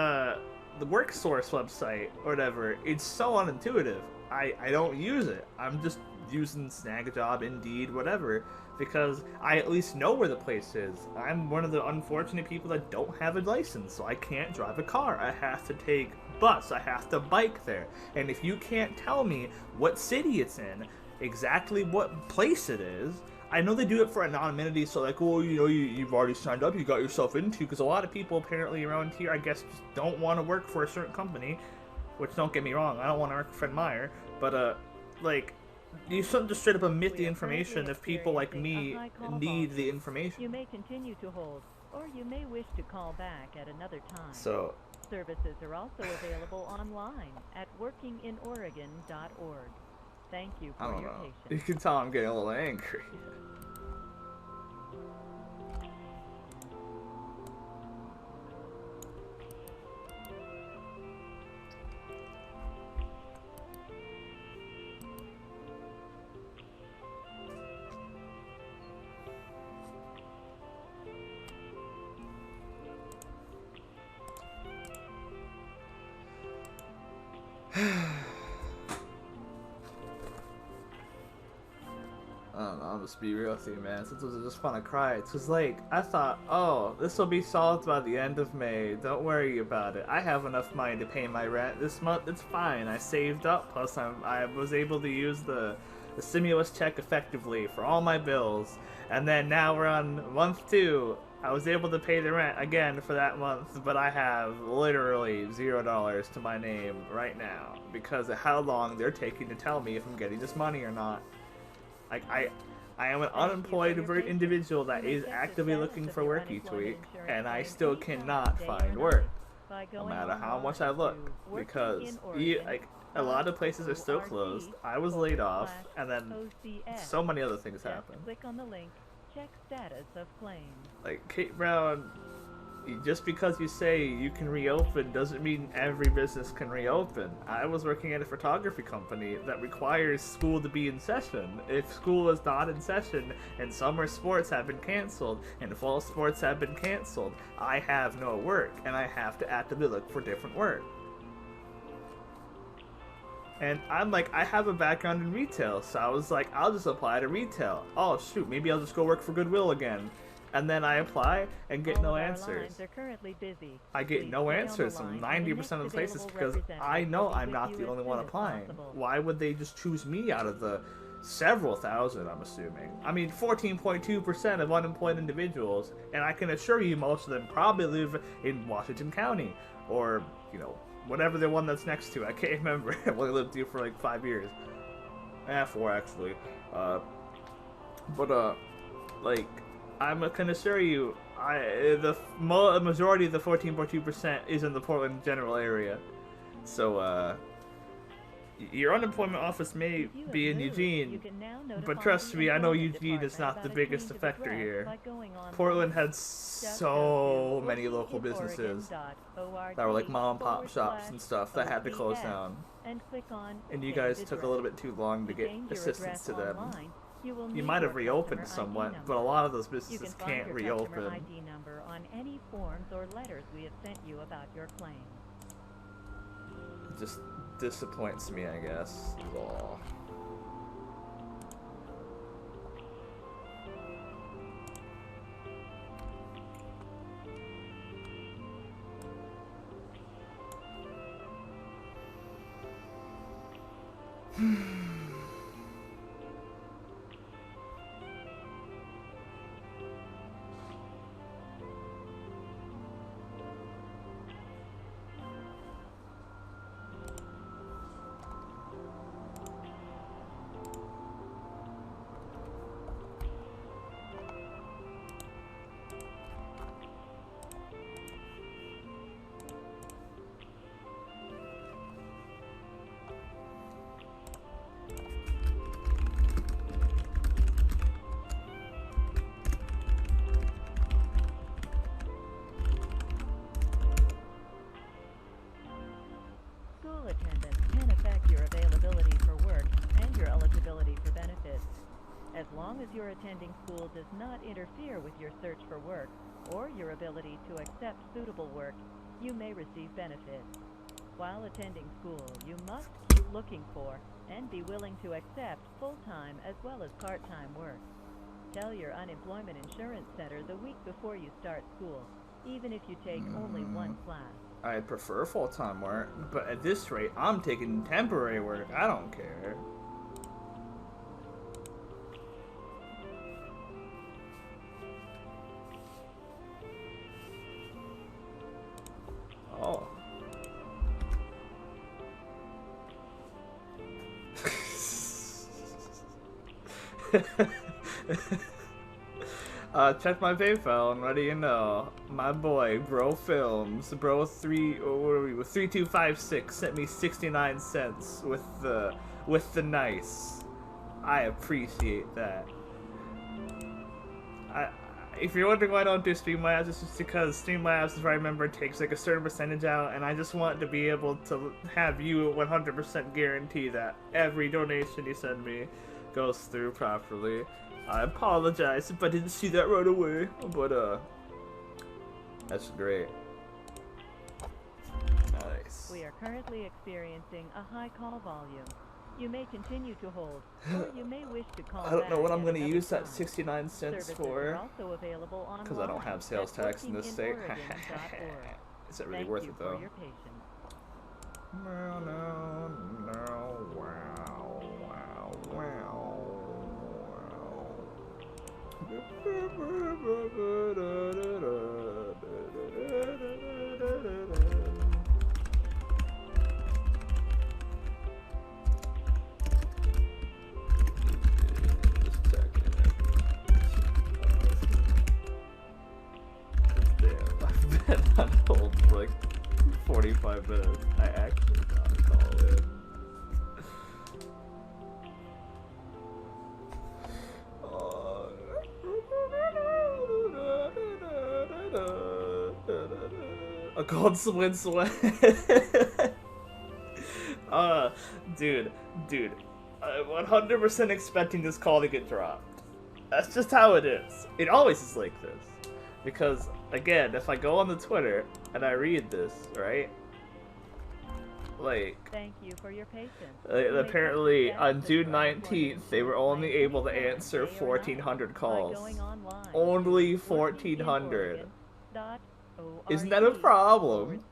the work source website or whatever, it's so unintuitive. I don't use it. I'm just using Snagajob, Indeed, whatever, because I at least know where the place is. I'm one of the unfortunate people that don't have a license, so I can't drive a car. I have to take bus. I have to bike there. And if you can't tell me what city it's in, exactly what place it is, I know they do it for anonymity, so like, oh, you know, you've already signed up, you got yourself into, because a lot of people apparently around here, I guess, just don't want to work for a certain company, which, don't get me wrong, I don't want to work for Fred Meyer, but, like, you shouldn't just straight up omit the information if people like me need the information. You may continue to hold, or you may wish to call back at another time. So, Services are also available online at workinginoregon.org. Thank you I for don't your know. patience. You can tell I'm getting a little angry. I don't know, I'll just be real with you, man. Sometimes I just want to cry. It's just like, I thought, oh, this will be solved by the end of May. Don't worry about it. I have enough money to pay my rent this month. It's fine. I saved up. Plus, I was able to use the stimulus check effectively for all my bills. And then now we're on month 2. I was able to pay the rent again for that month, but I have literally $0 to my name right now because of how long they're taking to tell me if I'm getting this money or not. Like, I am an unemployed individual that is actively looking for work each week, and I still cannot find work, no matter how much I look, because like, a lot of places are still closed. I was laid off, and then so many other things happened. Click on the link. Check status of claim. Like, Kate Brown, just because you say you can reopen doesn't mean every business can reopen. I was working at a photography company that requires school to be in session. If school is not in session and summer sports have been canceled and fall sports have been canceled, I have no work and I have to actively look for different work. And I'm like, I have a background in retail, so I was like, I'll just apply to retail. Oh shoot, maybe I'll just go work for Goodwill again. And then I apply and get no answers. I get no answers from 90% of the places because I know I'm not the only one applying. Why would they just choose me out of the several thousand, I'm assuming? I mean, 14.2% of unemployed individuals, and I can assure you most of them probably live in Washington County, or, you know, whatever the one that's next to. I can't remember. I've only lived here for like 5 years. 4 actually. Like, I can assure you, the majority of the 14.2% is in the Portland general area. So, your unemployment office may be in Eugene, but trust me, I know Eugene is not the biggest affector here. Portland had so many local businesses that were like mom and pop shops and stuff that had to close down. And you guys took a little bit too long to get assistance to them. You might have reopened somewhat, but a lot of those businesses can't reopen. ID number on any forms or letters we have sent you about your claim. It just disappoints me, I guess. Ugh. School attendance can affect your availability for work and your eligibility for benefits. As long as your attending school does not interfere with your search for work or your ability to accept suitable work, you may receive benefits. While attending school, you must keep looking for and be willing to accept full-time as well as part-time work. Tell your unemployment insurance center the week before you start school, even if you take only one class. I prefer full-time work, but at this rate, I'm taking temporary work. I don't care. Oh. Check my PayPal and what do you know? My boy, Bro Films, Bro 3256 sent me 69 cents with the nice. I appreciate that. If you're wondering why I don't do Streamlabs, it's just because Streamlabs, if I remember, takes like a certain percentage out, and I just want to be able to have you 100% guarantee that every donation you send me goes through properly. I apologize if I didn't see that right away, but that's great. Nice. We are currently experiencing a high call volume. You may continue to hold, or you may wish to call I don't know back what I'm at going to another use that time. 69 cents Services for, are also available online because I don't have sales at tax in this state. workinginoregon.org. Is it really Thank worth you it for though? your patience. No, wow, wow. Damn, I've been on hold for like 45 minutes. I actually gotta call in. A cold swin sweat. Dude, I'm 100% expecting this call to get dropped. That's just how it is. It always is like this. Because, again, if I go on the Twitter and I read this, right? Like, Thank you for your patience. apparently on June 19th, they were only able to answer 1,400 calls. Only 1,400. Isn't that a problem?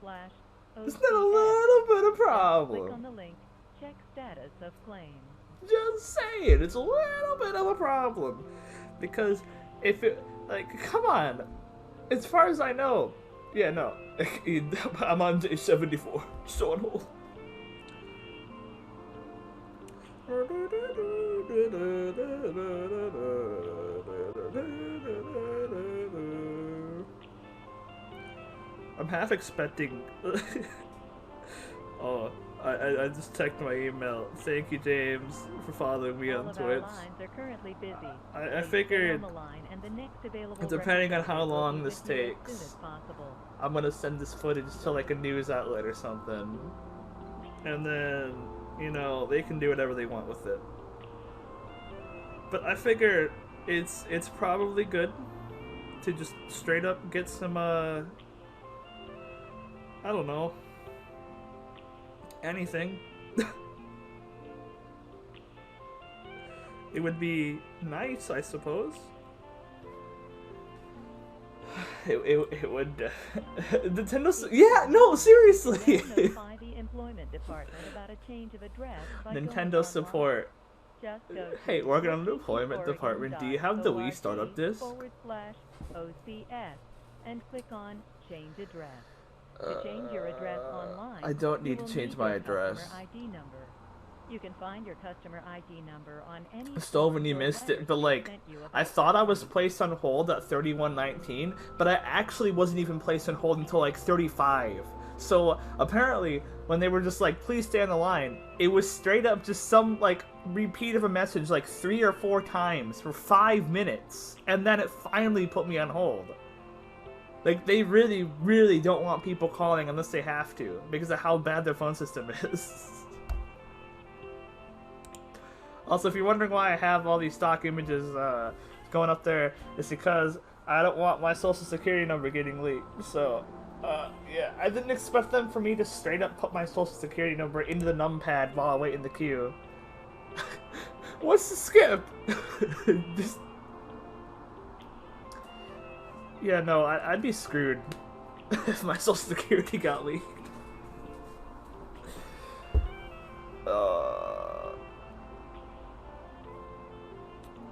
Isn't that a little bit of problem? Click on the link. Check status of claim. Just saying, it's a little bit of a problem. Because if it, like, come on. As far as I know, yeah, no. I'm on day 74. Still on hold. I'm half expecting. Oh, I just checked my email. Thank you, James, for following me on Twitch. Lines are currently busy. I figured, depending on how long this takes, I'm gonna send this footage to like a news outlet or something, and then, you know, they can do whatever they want with it. But I figure it's probably good to just straight up get some I don't know, anything. It would be nice, I suppose. It would. Nintendo. Yeah, no, seriously. Notify the employment department about a change of address by Nintendo support. Just go to Hey, working on the employment department. Do you have the Wii startup disc? /OCS and click on Change Address. To change your address online, I don't need you to will change need my your address. customer ID number. You can find your customer ID number on any Stole when you missed it, but like, I thought I was placed on hold at 3119, but I actually wasn't even placed on hold until like 35. So apparently, when they were just like, please stay on the line, it was straight up just some like repeat of a message like 3 or 4 times for 5 minutes, and then it finally put me on hold. Like, they really, really don't want people calling unless they have to, because of how bad their phone system is. Also, if you're wondering why I have all these stock images going up there, it's because I don't want my social security number getting leaked. So, Yeah, I didn't expect them for me to straight up put my social security number into the numpad while I wait in the queue. What's the skip? Just... Yeah, no, I'd be screwed if my social security got leaked.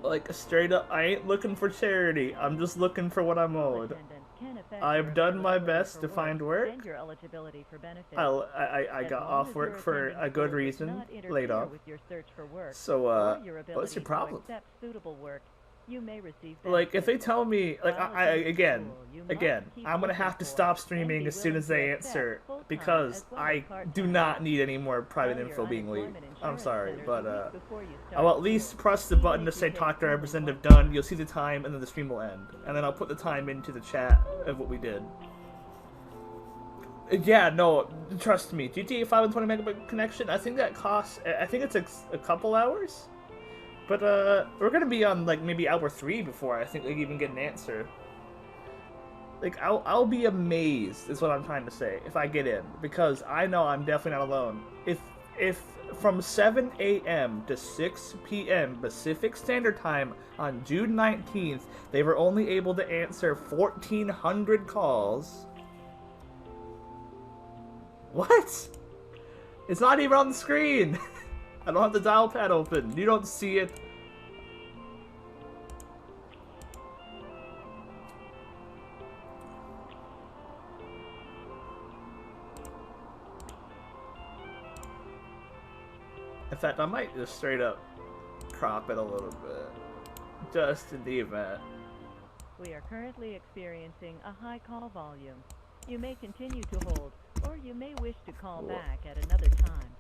Like, straight up, I ain't looking for charity. I'm just looking for what I'm owed. I've done my best to find work. I got off work for a good reason, laid off. So, what's your problem? Like, if they tell me, like, again, I'm gonna have to stop streaming as soon as they answer, because I do not need any more private info being leaked. I'm sorry, but, I'll at least press the button to say talk to representative done, you'll see the time, and then the stream will end. And then I'll put the time into the chat of what we did. Yeah, no, trust me, GTA 5 and 20 megabit connection, I think that costs, I think it's a couple hours? But, we're gonna be on, like, maybe hour 3 before I think they even get an answer. Like, I'll be amazed, is what I'm trying to say, if I get in. Because I know I'm definitely not alone. If from 7 a.m. to 6 p.m. Pacific Standard Time on June 19th, they were only able to answer 1,400 calls... What? It's not even on the screen! I don't have the dial pad open. You don't see it. In fact, I might just straight up crop it a little bit. Just in the event. We are currently experiencing a high call volume. You may continue to hold, or you may wish to call back at another time.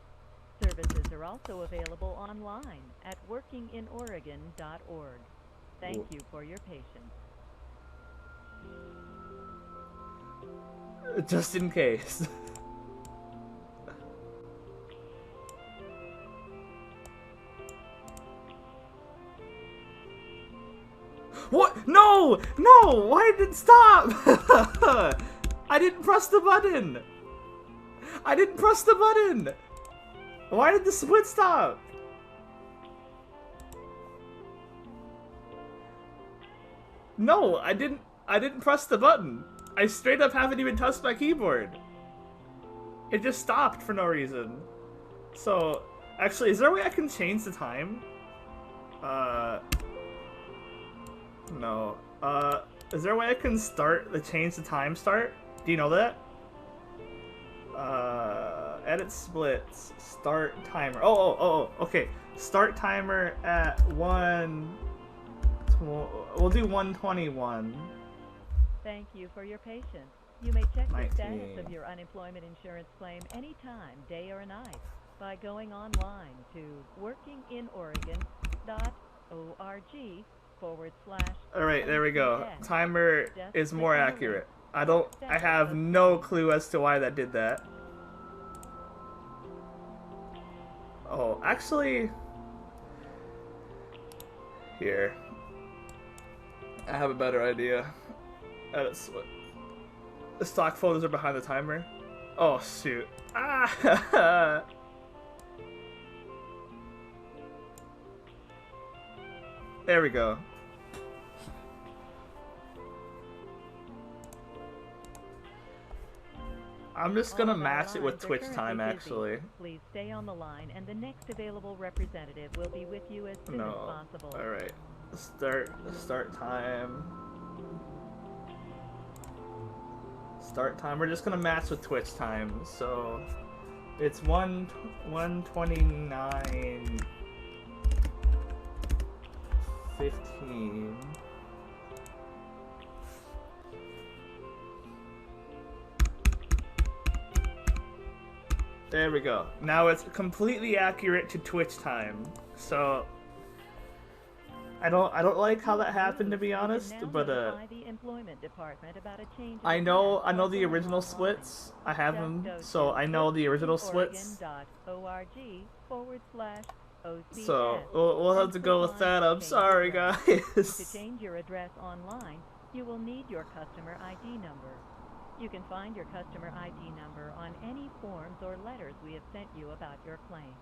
Services are also available online at workinginoregon.org. Thank you for your patience. Just in case. What? No! No! Why did it stop? I didn't press the button! I didn't press the button! Why did the split stop? No, I didn't press the button. I straight up haven't even touched my keyboard. It just stopped for no reason. So, actually, is there a way I can change the time? No. Is there a way I can change the time start? Do you know that? Edit splits. Start timer. Oh, okay. Start timer at 1... We'll do 121. Thank you for your patience. You may check the status of your unemployment insurance claim anytime, day or night, by going online to workinginoregon.org/. Alright, there we go. Timer is more accurate. I have no clue as to why that did that. Oh, actually... Here. I have a better idea. The stock photos are behind the timer. Oh, shoot. Ah! There we go. I'm just gonna match it with Twitch time, actually. Please stay on the line, and the next available representative will be with you as soon as possible. Alright. Start time. Start time. We're just gonna match with Twitch time. So it's 1:29:15. There we go. Now it's completely accurate to Twitch time. So I don't like how that happened, to be honest, but I know the original splits. I have them, so I know the original splits. So we'll have to go with that. I'm sorry, guys. To change your address online, you will need your customer ID number. You can find your customer ID number on any forms or letters we have sent you about your claim.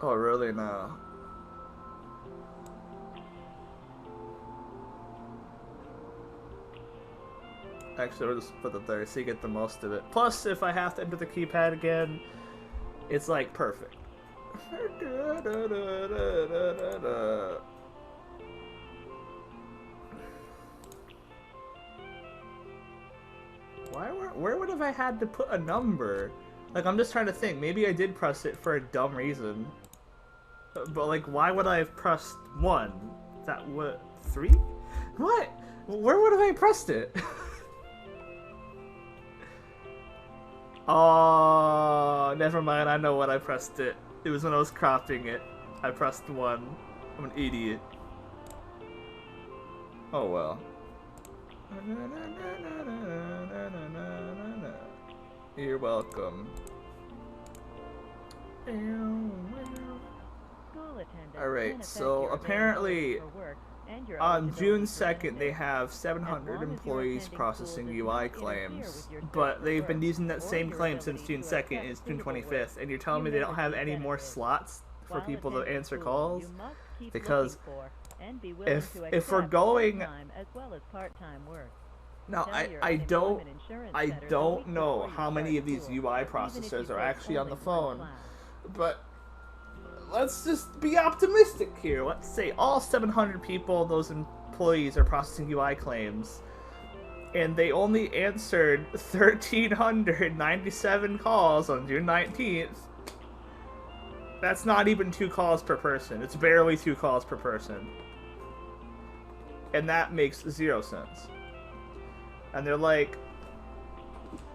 Oh, really now? Actually, we'll just put it there so you get the most of it. Plus, if I have to enter the keypad again, it's like perfect. Where would have I had to put a number? Like, I'm just trying to think. Maybe I did press it for a dumb reason. But, like, why would I have pressed 1? That what 3? What? Where would have I pressed it? Oh, never mind. I know when I pressed it. It was when I was cropping it. I pressed 1. I'm an idiot. Oh well. You're welcome. Alright, so apparently on June 2nd they have 700 employees processing UI claims, but they've been using that same claim since June 2nd and it's June 25th, and you're telling me they don't have any more slots for people to answer calls? Because if we're going... No, I don't know how many of these UI processors are actually on the phone, but let's just be optimistic here. Let's say all 700 people, those employees, are processing UI claims, and they only answered 1,397 calls on June 19th. That's not even 2 calls per person. It's barely 2 calls per person. And that makes 0 sense. And they're like,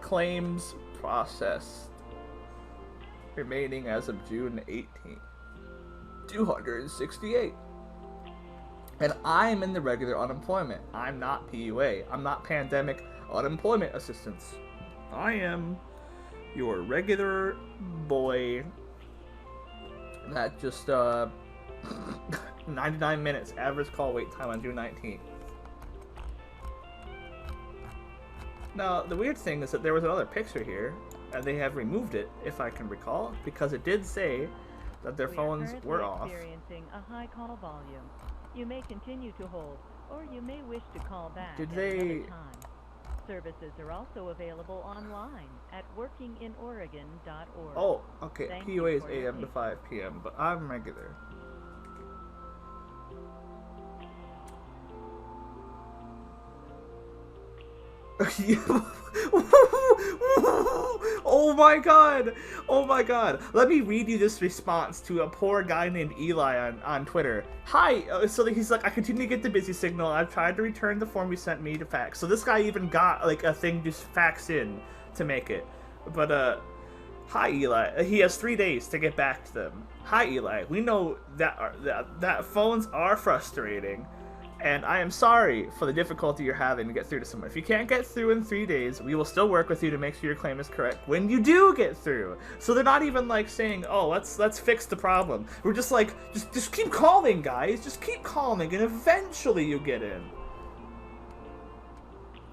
claims processed remaining as of June 18th. 268. And I'm in the regular unemployment. I'm not PUA. I'm not pandemic unemployment assistance. I am your regular boy that just 99 minutes average call wait time on June 19th. Now, the weird thing is that there was another picture here, and they have removed it, if I can recall, because it did say that their phones were off. Experiencing a high call volume. You may continue to hold, or you may wish to call back Did at they... another time. Services are also available online at workinginoregon.org. Oh, okay. Thank PUA you is for your AM to 5 p.m., but I'm regular. Oh my god! Oh my god! Let me read you this response to a poor guy named Eli on Twitter. Hi! So he's like, I continue to get the busy signal. I've tried to return the form you sent me to fax. So this guy even got like a thing just fax in to make it. But hi Eli. He has 3 days to get back to them. Hi Eli. We know that phones are frustrating. And I am sorry for the difficulty you're having to get through to someone. If you can't get through in 3 days, we will still work with you to make sure your claim is correct when you do get through. So they're not even like saying, oh, let's fix the problem. We're just like, just keep calling, guys. Just keep calling, and eventually you get in.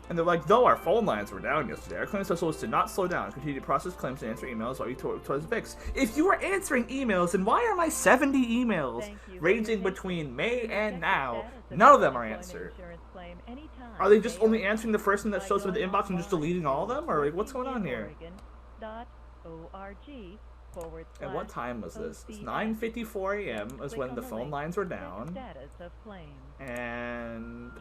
And they're like, though our phone lines were down yesterday, our claim specialist did not slow down. Continue to process claims and answer emails while you towards fix. If you are answering emails, then why are my 70 emails ranging between May and now? None of them are answered. Are they just only answering the first one that shows up in the inbox and just deleting all of them? Or like, what's going on here? And what time was this? It's 9:54 a.m. was when the phone lines were down. And...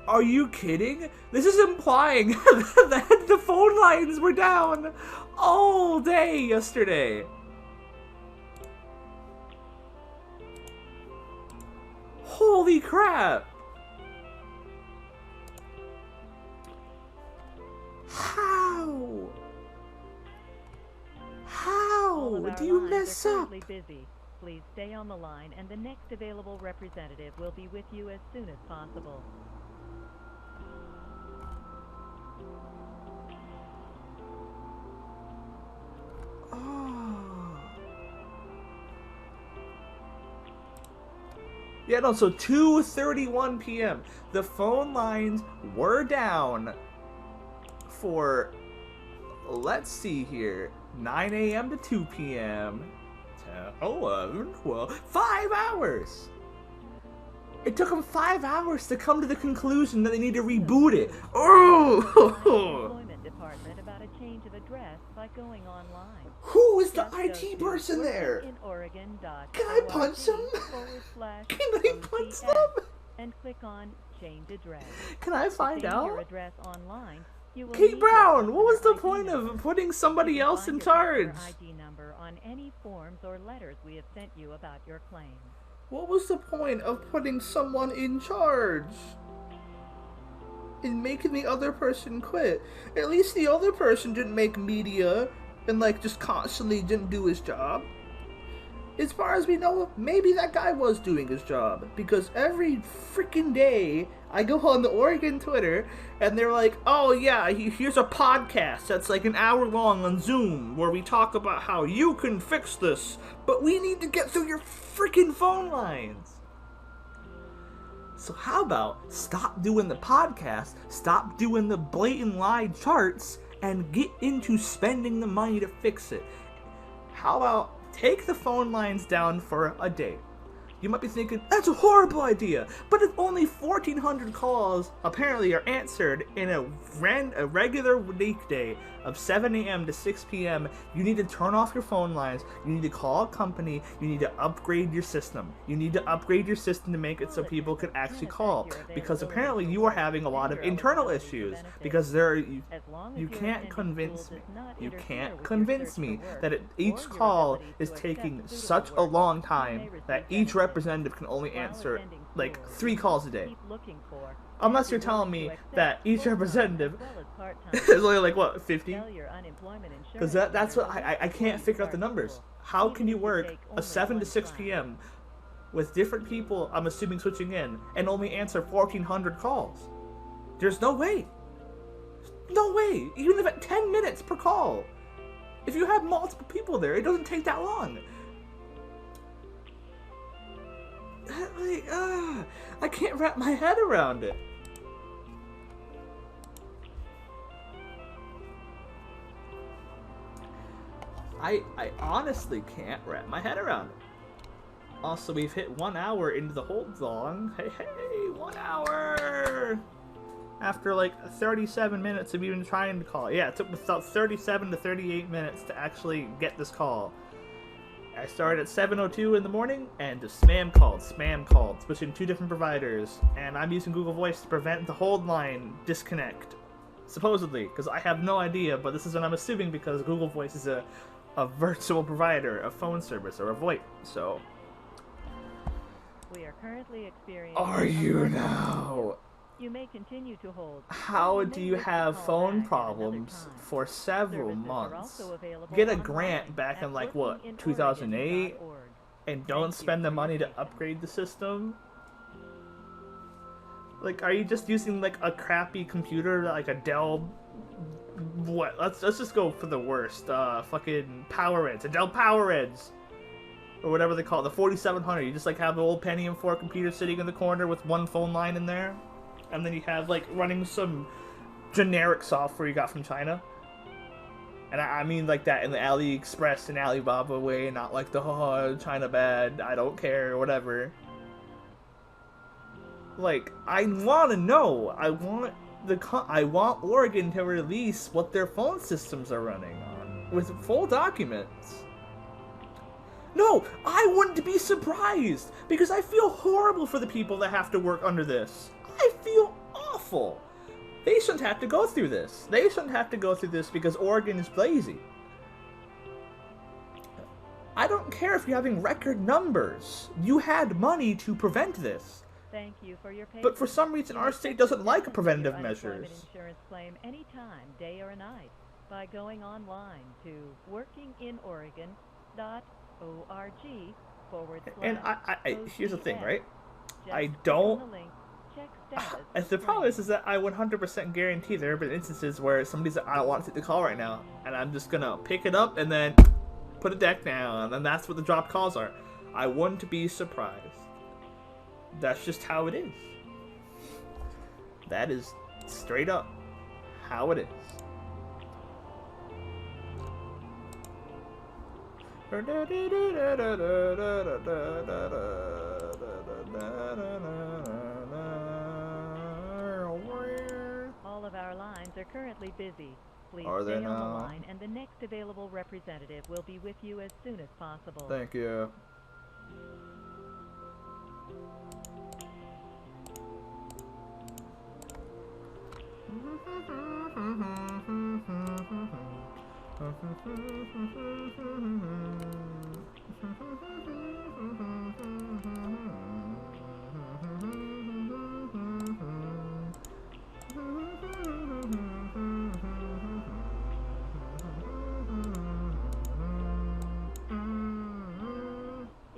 are you kidding? This is implying that the phone lines were down all day yesterday. Holy crap! How? How do you mess up? Busy. Please stay on the line, and the next available representative will be with you as soon as possible. Yeah, no, so 2:31 p.m. The phone lines were down for, let's see here, 9 a.m. to 2 p.m. 10, 11, 12, 5 hours! It took them 5 hours to come to the conclusion that they need to reboot it. Oh! Employment department about a change of address by going online. Who is the Just go IT to person there? workingoregon.org Can I punch them? Can I punch /OTS them? and click on Change Address. Can I To find change your out? address online, you will Kate need Brown, your what was the customer point ID number. of putting somebody else in Find your charge? customer ID number on any forms or letters we have sent you about your claim. What was the point of putting someone in charge? And making the other person quit? At least the other person didn't make media and like just constantly didn't do his job. As far as we know, maybe that guy was doing his job, because every freaking day I go on the Oregon Twitter and they're like, oh yeah, here's a podcast that's like an hour long on Zoom where we talk about how you can fix this, but we need to get through your freaking phone lines. So how about stop doing the podcast, stop doing the blatant lie charts, and get into spending the money to fix it? How about take the phone lines down for a day? You might be thinking, that's a horrible idea, but if only 1,400 calls apparently are answered in a regular weekday of 7 a.m. to 6 p.m., you need to turn off your phone lines, you need to call a company, you need to upgrade your system. You need to upgrade your system to make it so people can actually call, because apparently you are having a lot of internal issues, because you can't convince me. You can't convince me that each call is taking such a long time that each representative can only answer like 3 calls a day. Unless you're telling me that each representative is only like, what, 50? Because that's what I can't figure out the numbers. How can you work a 7 to 6 p.m. with different people, I'm assuming switching in, and only answer 1,400 calls? There's no way. No way. Even if at 10 minutes per call. If you have multiple people there, it doesn't take that long. I can't wrap my head around it. I honestly can't wrap my head around it. Also, we've hit 1 hour into the hold long. Hey, 1 hour! After like 37 minutes of even trying to call. Yeah, it took about 37 to 38 minutes to actually get this call. I started at 7:02 in the morning and just spam called, switching 2 different providers, and I'm using Google Voice to prevent the hold line disconnect. Supposedly, because I have no idea, but this is what I'm assuming because Google Voice is a virtual provider of phone service, or a VoIP, so... We are currently experiencing... Are you now? You may continue to hold. How do you have phone problems for several months? Get a grant back in like what, 2008, and don't spend the money to upgrade the system? Like, are you just using like a crappy computer, like a Dell? What? Let's just go for the worst. Fucking PowerEdge, a Dell PowerEdge, or whatever they call it, the 4700. You just like have the old Pentium 4 computer sitting in the corner with 1 phone line in there. And then you have, like, running some generic software you got from China. And I mean, like, that in the AliExpress and Alibaba way, not like the, oh, China bad, I don't care, or whatever. Like, I want to know. I want Oregon to release what their phone systems are running on, with full documents. No, I wouldn't be surprised, because I feel horrible for the people that have to work under this. I feel awful. They shouldn't have to go through this. They shouldn't have to go through this because Oregon is lazy. I don't care if you're having record numbers. You had money to prevent this. Thank you for your patience. But for some reason, our state doesn't like preventative measures. Insurance claim anytime, day or night, by going online to workinginoregon.org/. And here's the thing, right? I don't... The problem is that I 100% guarantee there have been instances where somebody's like, I don't want to take the call right now, and I'm just gonna pick it up and then put it back down, and that's what the dropped calls are. I wouldn't be surprised. That's just how it is. That is straight up how it is. All of our lines are currently busy. Please Are they stay on the now? line, and the next available representative will be with you as soon as possible. Thank you.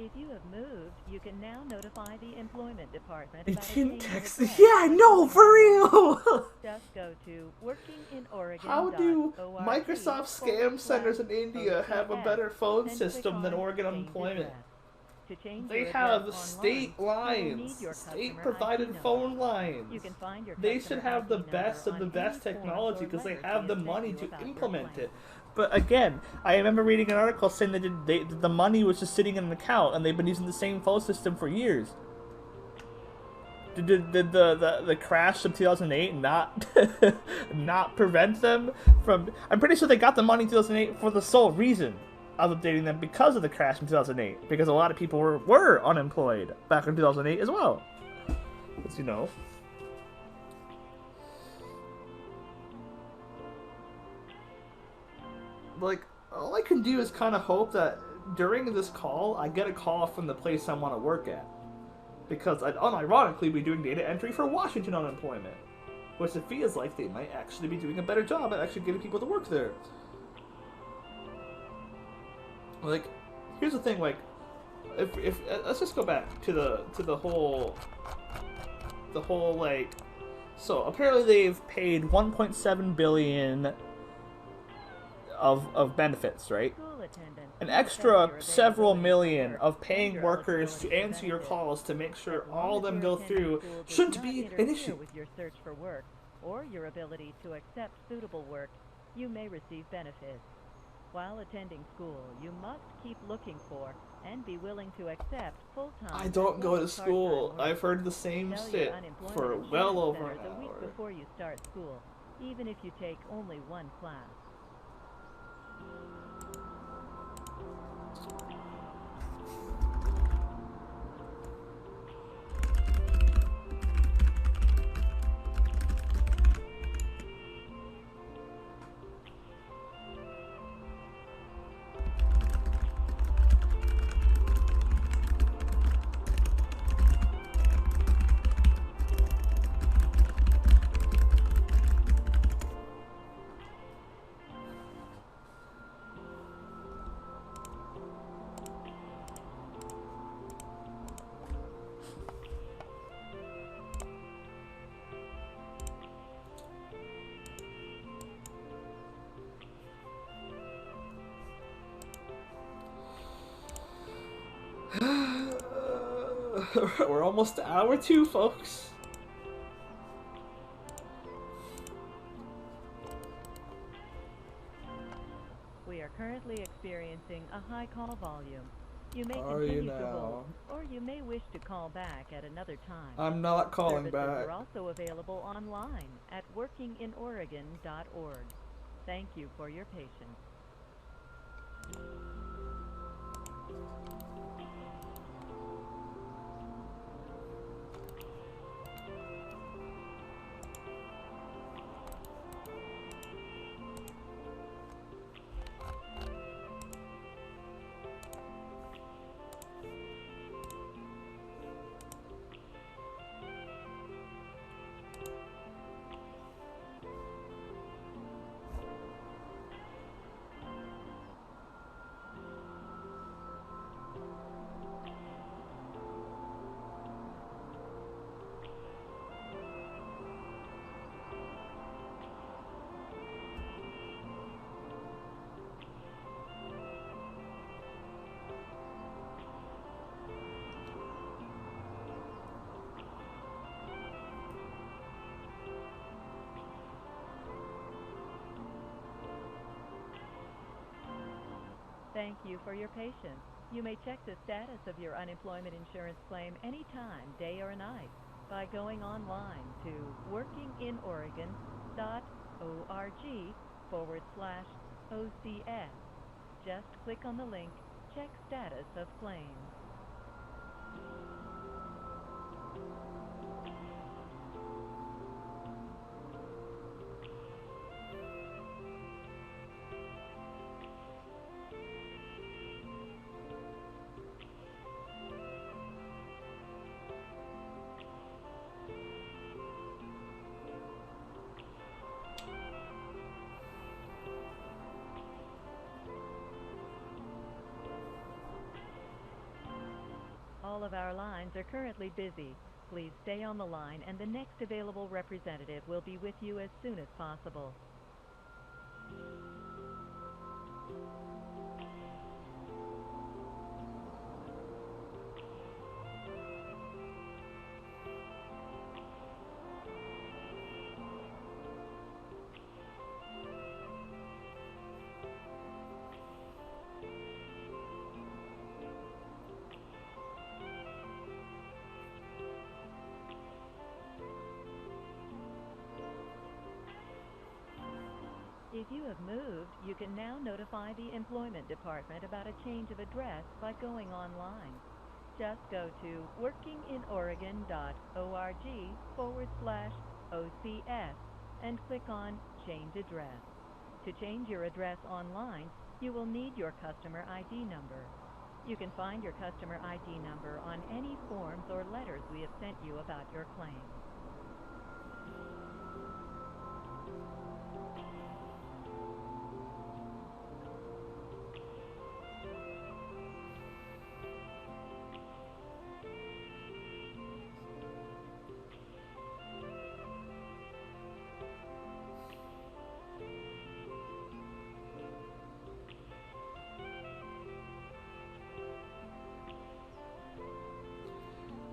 If you have moved, you can now notify the employment department You about a didn't change of text. address. Yeah, I know, for real. Just go to workinginoregon.org. How do Microsoft scam centers in India have a better phone system than Oregon Unemployment? To change They your have address state online, you will lines, need your customer state-provided ID phone number. lines. You can find your They customer should have the ID best of number the on best any forms technology or because they letters have we the have sent money you to about your implement plan. it. But again, I remember reading an article saying that the money was just sitting in an account and they've been using the same phone system for years. Did the crash of 2008 not not prevent them from? I'm pretty sure they got the money in 2008 for the sole reason of updating them because of the crash in 2008. Because a lot of people were unemployed back in 2008 as well. As you know. Like, all I can do is kind of hope that during this call, I get a call from the place I want to work at. Because I'd unironically be doing data entry for Washington unemployment. Which it feels like they might actually be doing a better job at actually getting people to work there. Like, here's the thing, like, if let's just go back to the whole like, so apparently they've paid 1.7 billion of benefits, right? An extra several million of paying workers to answer your calls to make sure all of them go through shouldn't be an issue. With your search for work or your ability to accept suitable work, you may receive benefits. While attending school, you must keep looking for and be willing to accept full-time. I don't go to part-time school. work. I've heard the same Tell your shit unemployment for insurance well over centers an a week hour. before you start school, even if you take only one class. We're almost to hour 2, folks. We are currently experiencing a high call volume. You may Are you continue to now? hold, or you may wish to call back at another time. I'm not calling Services back. are also available online at workinginoregon.org. Thank you for your patience. Thank you for your patience. You may check the status of your unemployment insurance claim anytime, day or night, by going online to workinginorg.org/OCS. Just click on the link, Check Status of Claims. All of our lines are currently busy. Please stay on the line and the next available representative will be with you as soon as possible. If you have moved, you can now notify the Employment Department about a change of address by going online. Just go to workinginorg.org/OCS and click on Change Address. To change your address online, you will need your customer ID number. You can find your customer ID number on any forms or letters we have sent you about your claim.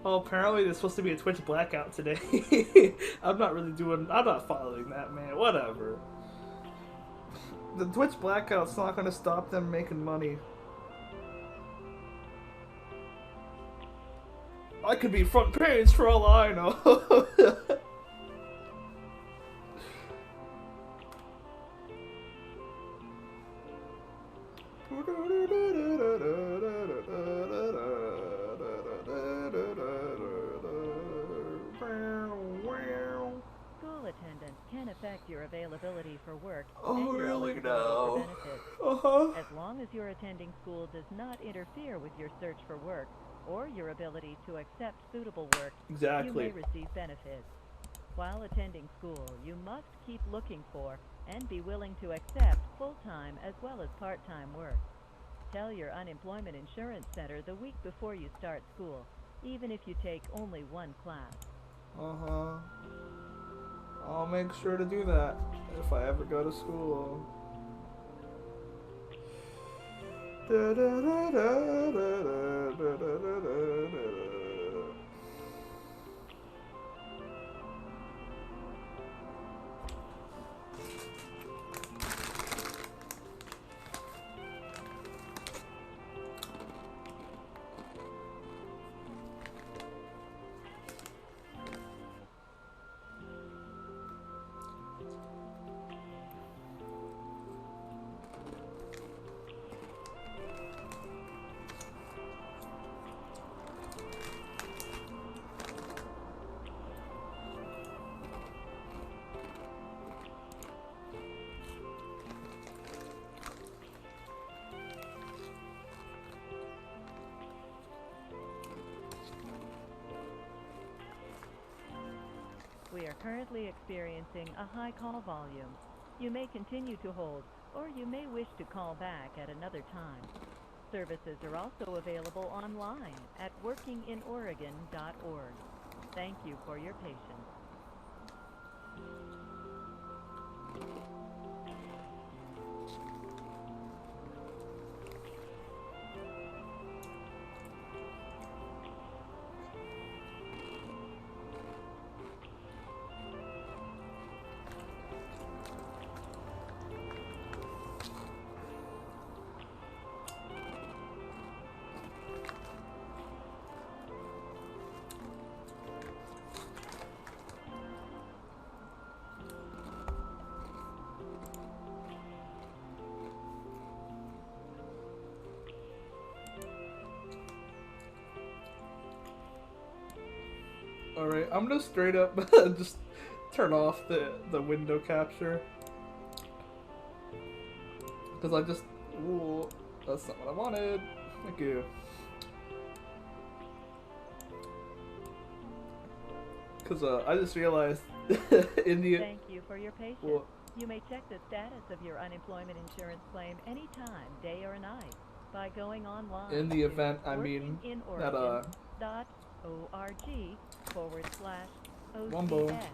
Oh, apparently there's supposed to be a Twitch blackout today. I'm not following that, man. Whatever. The Twitch blackout's not gonna stop them making money. I could be front page for all I know. School attendance can affect your availability for work Oh, and your really eligibility now? for benefits. Uh-huh. As long as your attending school does not interfere with your search for work or your ability to accept suitable work, Exactly. you may receive benefits. While attending school, you must keep looking for and be willing to accept full-time as well as part-time work. Tell your unemployment insurance center the week before you start school, even if you take only one class. Uh-huh. I'll make sure to do that if I ever go to school. We are currently experiencing a high call volume. You may continue to hold, or you may wish to call back at another time. Services are also available online at workinginorg.org. Thank you for your patience. Alright, I'm gonna straight up just turn off the window capture. Because I just... Ooh, that's not what I wanted. Thank you. Because I just realized in the... Thank you for your patience. Well, you may check the status of your unemployment insurance claim anytime, day or night, by going online in the event, to I mean, that Wumbo. workinginorgan.org/OCS.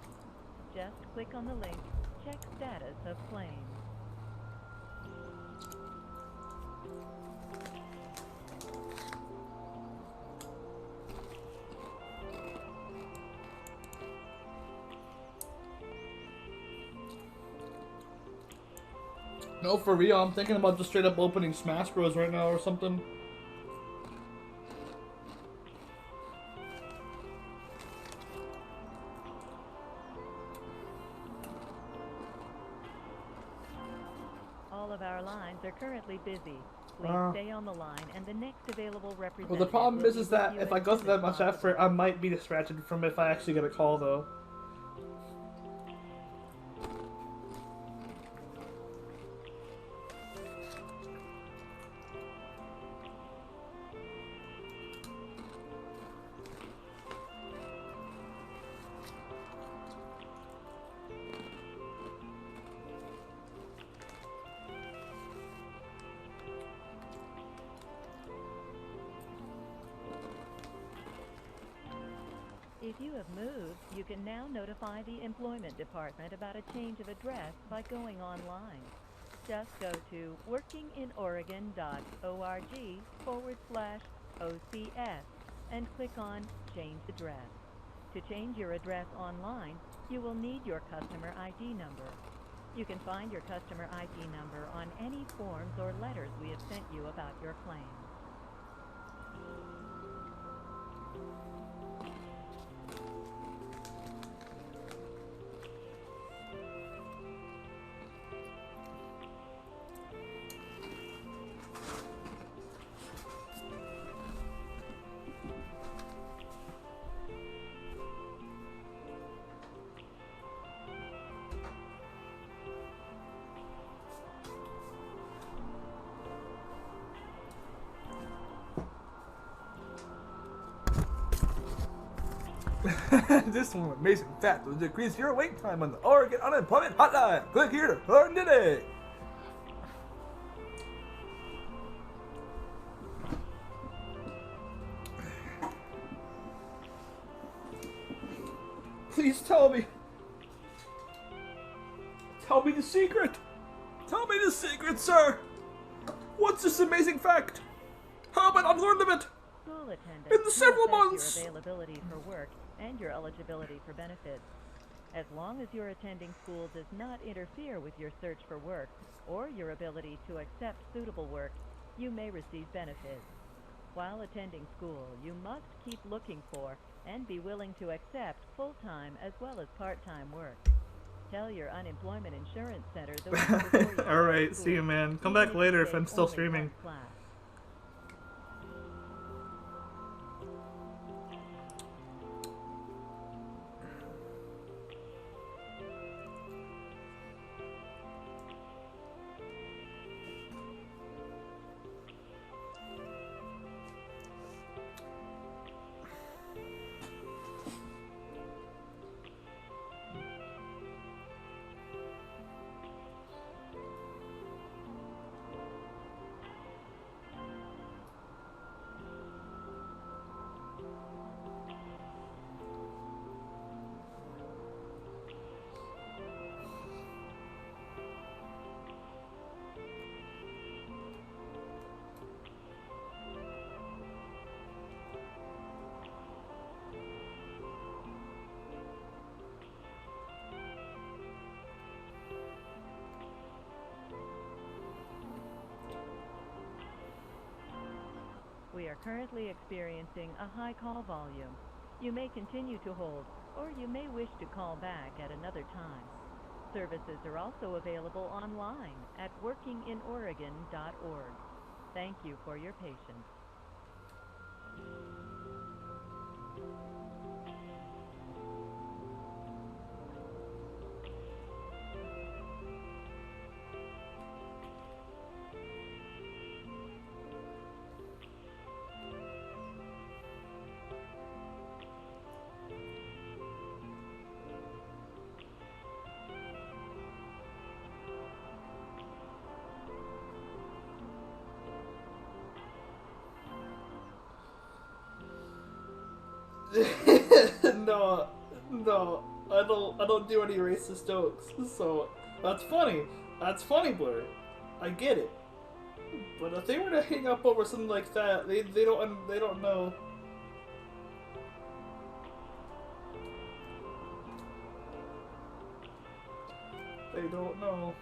Just click on the link, check status of claim. No, for real, I'm thinking about just straight up opening Smash Bros right now or something. All of our lines are currently busy. Please stay on the line, and the next available representative. Well, the problem is that if I go through that much effort, I might be distracted from if I actually get a call, though. If you have moved, you can now notify the Employment Department about a change of address by going online. Just go to workinginoregon.org/OCS and click on Change Address. To change your address online, you will need your customer ID number. You can find your customer ID number on any forms or letters we have sent you about your claim. This one amazing fact will decrease your wait time on the Oregon Unemployment Hotline. Click here to learn today. Please tell me. Tell me the secret. Tell me the secret, sir. What's this amazing fact? How have I not learned of it? School attendance In the several months. Your availability for work and your eligibility for benefits. As long as your attending school does not interfere with your search for work or your ability to accept suitable work, you may receive benefits. While attending school, you must keep looking for and be willing to accept full-time as well as part-time work. Tell your unemployment insurance center the week before you Alright, see you, man. Come back later if I'm still only streaming. one class. We are currently experiencing a high call volume. You may continue to hold, or you may wish to call back at another time. Services are also available online at workinginoregon.org. Thank you for your patience. No, no, I don't do any racist jokes. So that's funny. That's funny, Blur. I get it. But if they were to hang up over something like that, they don't know. They don't know.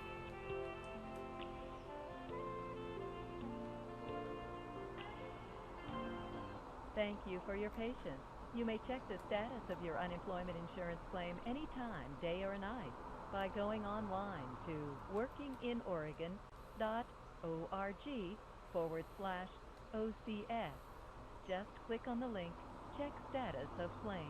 Thank you for your patience. You may check the status of your unemployment insurance claim anytime, day or night, by going online to workinginoregon.org/OCS. Just click on the link, Check Status of Claims.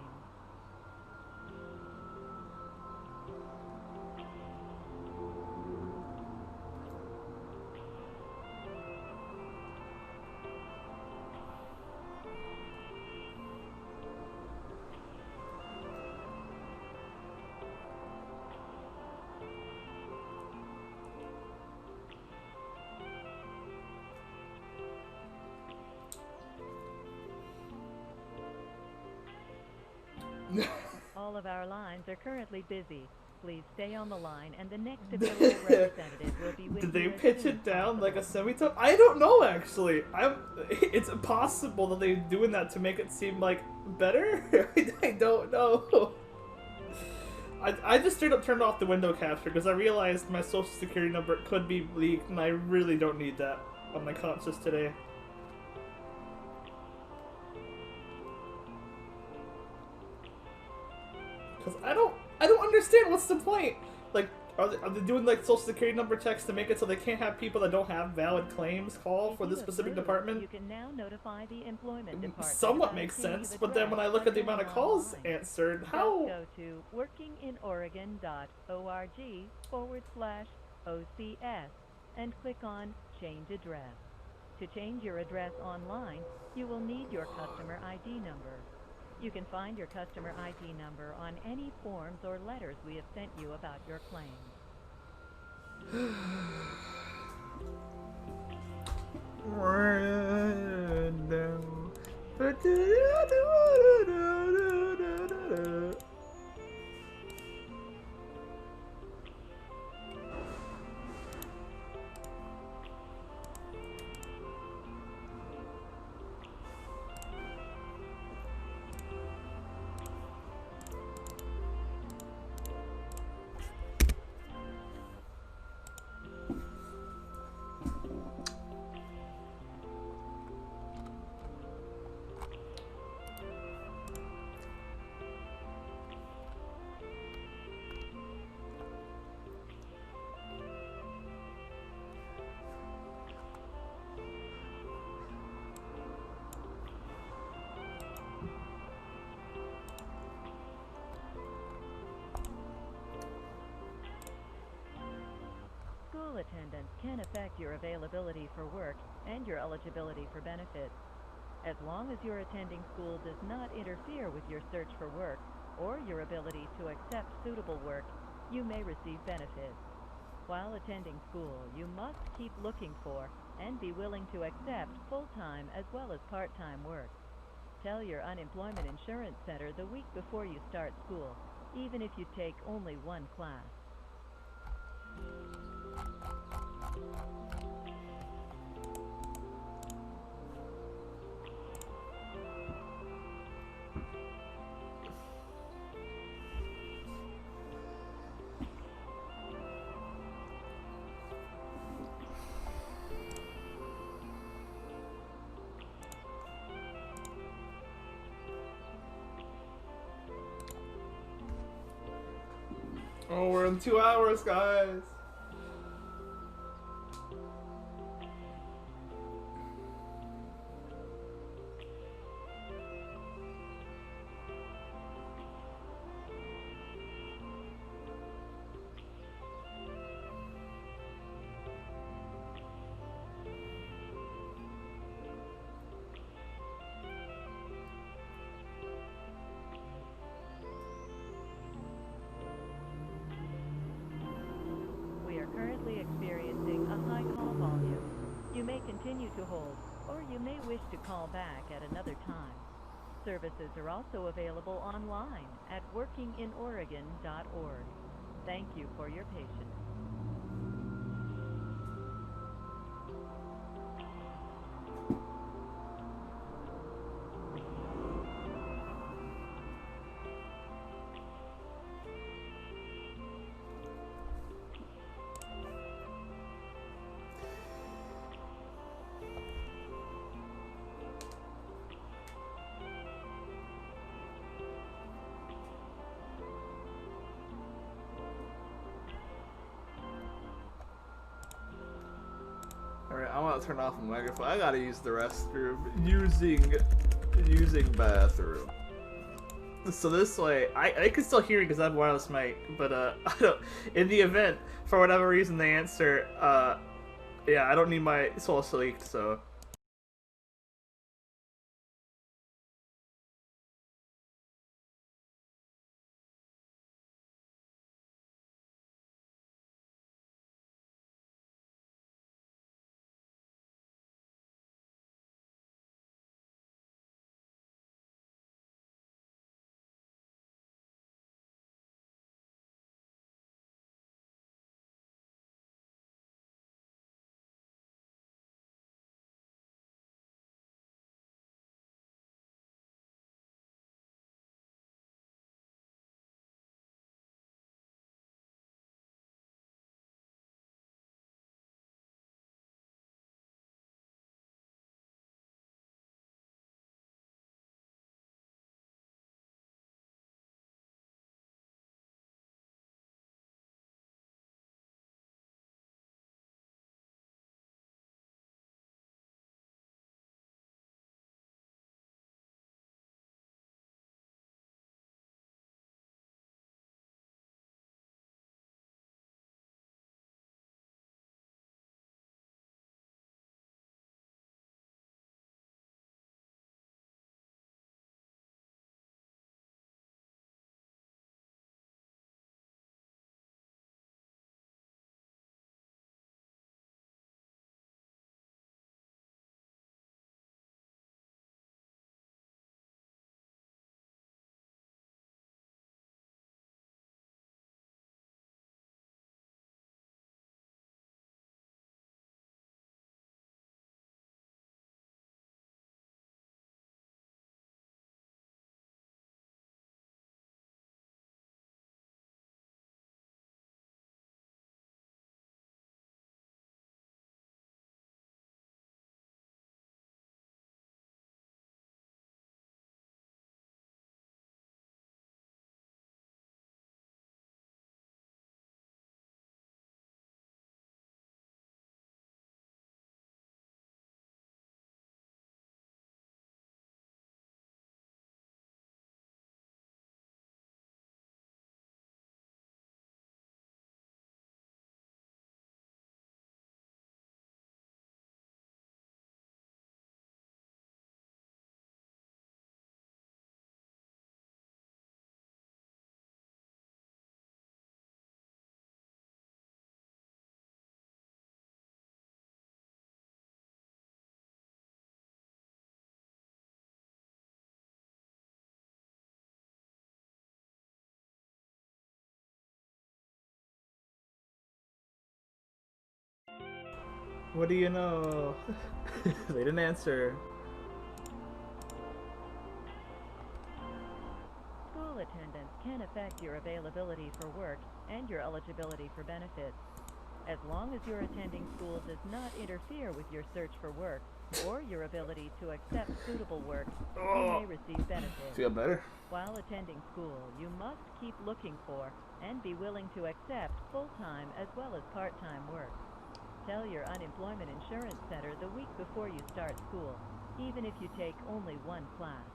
All of our lines are currently busy. Please stay on the line, and the next available representative will be with you. Did they as pitch soon it as down like a possible. semitone? I don't know, actually. It's possible that they're doing that to make it seem like better. I don't know. I just straight up turned off the window capture because I realized my social security number could be leaked, and I really don't need that on my conscience today. Because I don't understand what's the point. Like, are they doing like social security number checks to make it so they can't have people that don't have valid claims call for If this you specific approve, department? You can now notify the employment department. Somewhat by makes a change sense, of but then when I address look at the by amount of going calls online. answered, Just how? go to workinginoregon.org/OCS and click on Change Address. To change your address online, you will need your customer ID number. You can find your customer ID number on any forms or letters we have sent you about your claim. School attendance can affect your availability for work and your eligibility for benefits. As long as your attending school does not interfere with your search for work or your ability to accept suitable work, you may receive benefits. While attending school, you must keep looking for and be willing to accept full-time as well as part-time work. Tell your unemployment insurance center the week before you start school, even if you take only one class. Oh, we're in 2 hours, guys. We are currently experiencing a high call volume. You may continue to hold, or you may wish to call back at another time. services are also available online at workinginoregon.org. Thank you for your patience. Alright, I want to turn off the microphone. I gotta use the restroom. Using bathroom. So this way, I can still hear you because I have wireless mic, but I don't. In the event, for whatever reason, they answer, yeah, I don't need my soul leaked, so. What do you know? They didn't answer. School attendance can affect your availability for work and your eligibility for benefits. As long as your attending school does not interfere with your search for work or your ability to accept suitable work, you may receive benefits. Feel better? While attending school, you must keep looking for and be willing to accept full-time as well as part-time work. Tell your unemployment insurance center the week before you start school, even if you take only one class.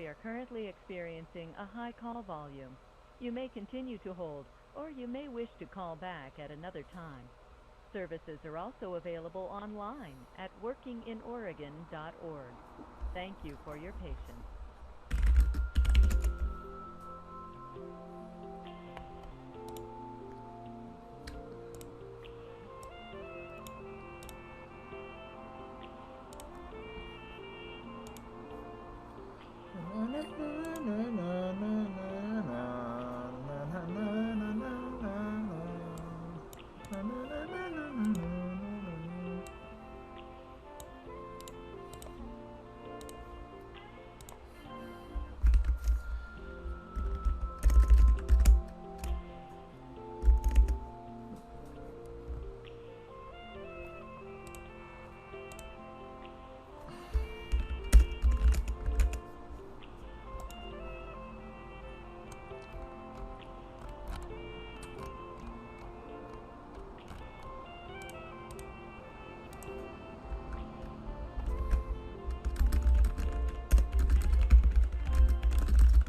are currently experiencing a high call volume. You may continue to hold, or you may wish to call back at another time. Services are also available online at workinginoregon.org. Thank you for your patience.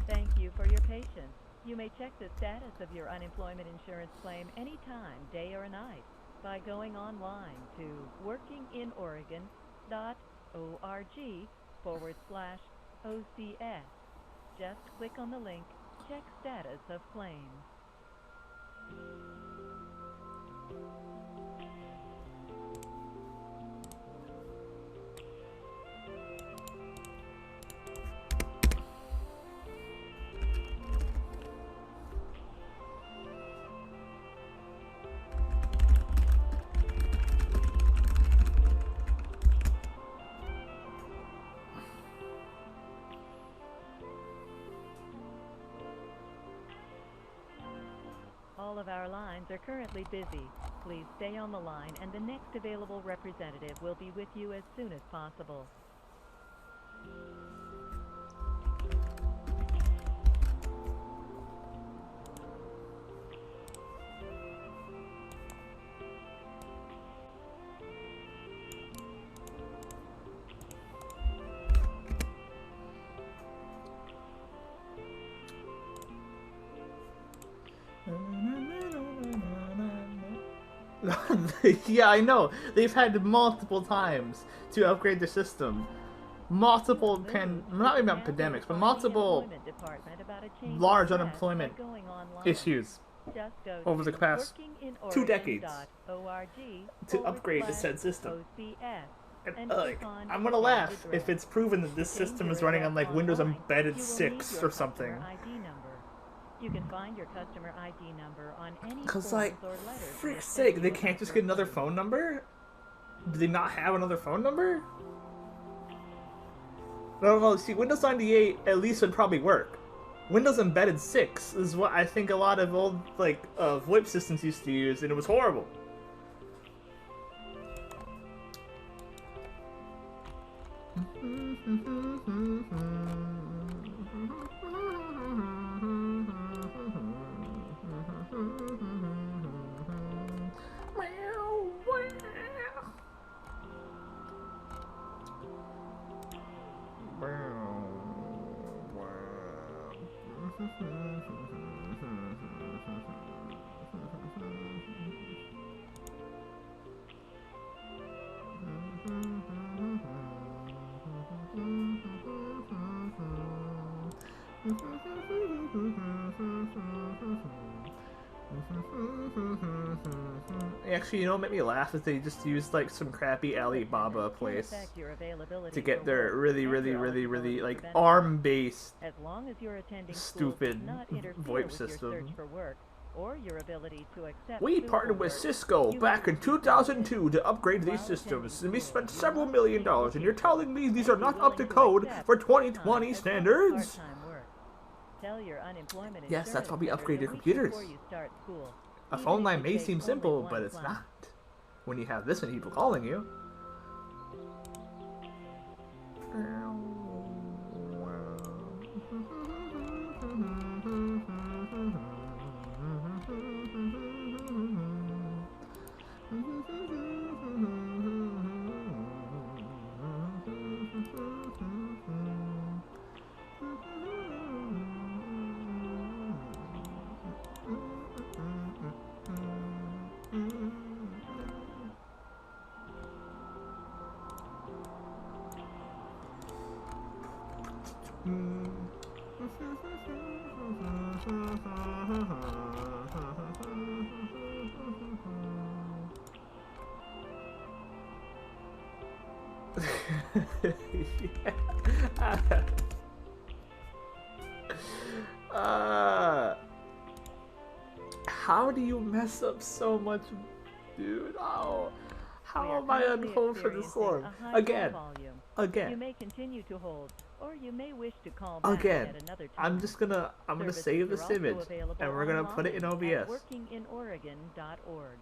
Thank you for your patience. You may check the status of your unemployment insurance claim anytime, day or night, by going online to workinginoregon.org/OCS. Just click on the link, Check Status of Claims. All of our lines are currently busy. Please stay on the line and the next available representative will be with you as soon as possible. Yeah, I know. They've had multiple times to upgrade the system. Multiple not even pandemics, but multiple large unemployment issues over the past 2 decades to upgrade the said system. And, I'm gonna laugh if it's proven that this system is running on like Windows Embedded 6 or something. You can find your customer ID number on any Cause forms like, or letters. frick's sake, they can't just get another phone number? Do they not have another phone number? No, see, Windows 98 at least would probably work. Windows Embedded 6 is what I think a lot of old, like, VoIP systems used to use, and it was horrible. Actually, you know what made me laugh is they just used like some crappy Alibaba place to get their really like ARM-based stupid VoIP system. We partnered with Cisco back in 2002 to upgrade these systems, and we spent several $1 million, and you're telling me these are not up to code for 2020 standards? Yes, that's why we upgrade your computers. A phone line may seem simple, but it's not. When you have this many people calling you. How do you mess up so much, dude? Oh, We how are am I on currently hold for this experiencing long? a high Again, call volume. You again, may continue to hold, or you may wish to call back again. at another time. I'm gonna Services save are this also image, available and we're gonna put it in online at OBS. workinginoregon.org.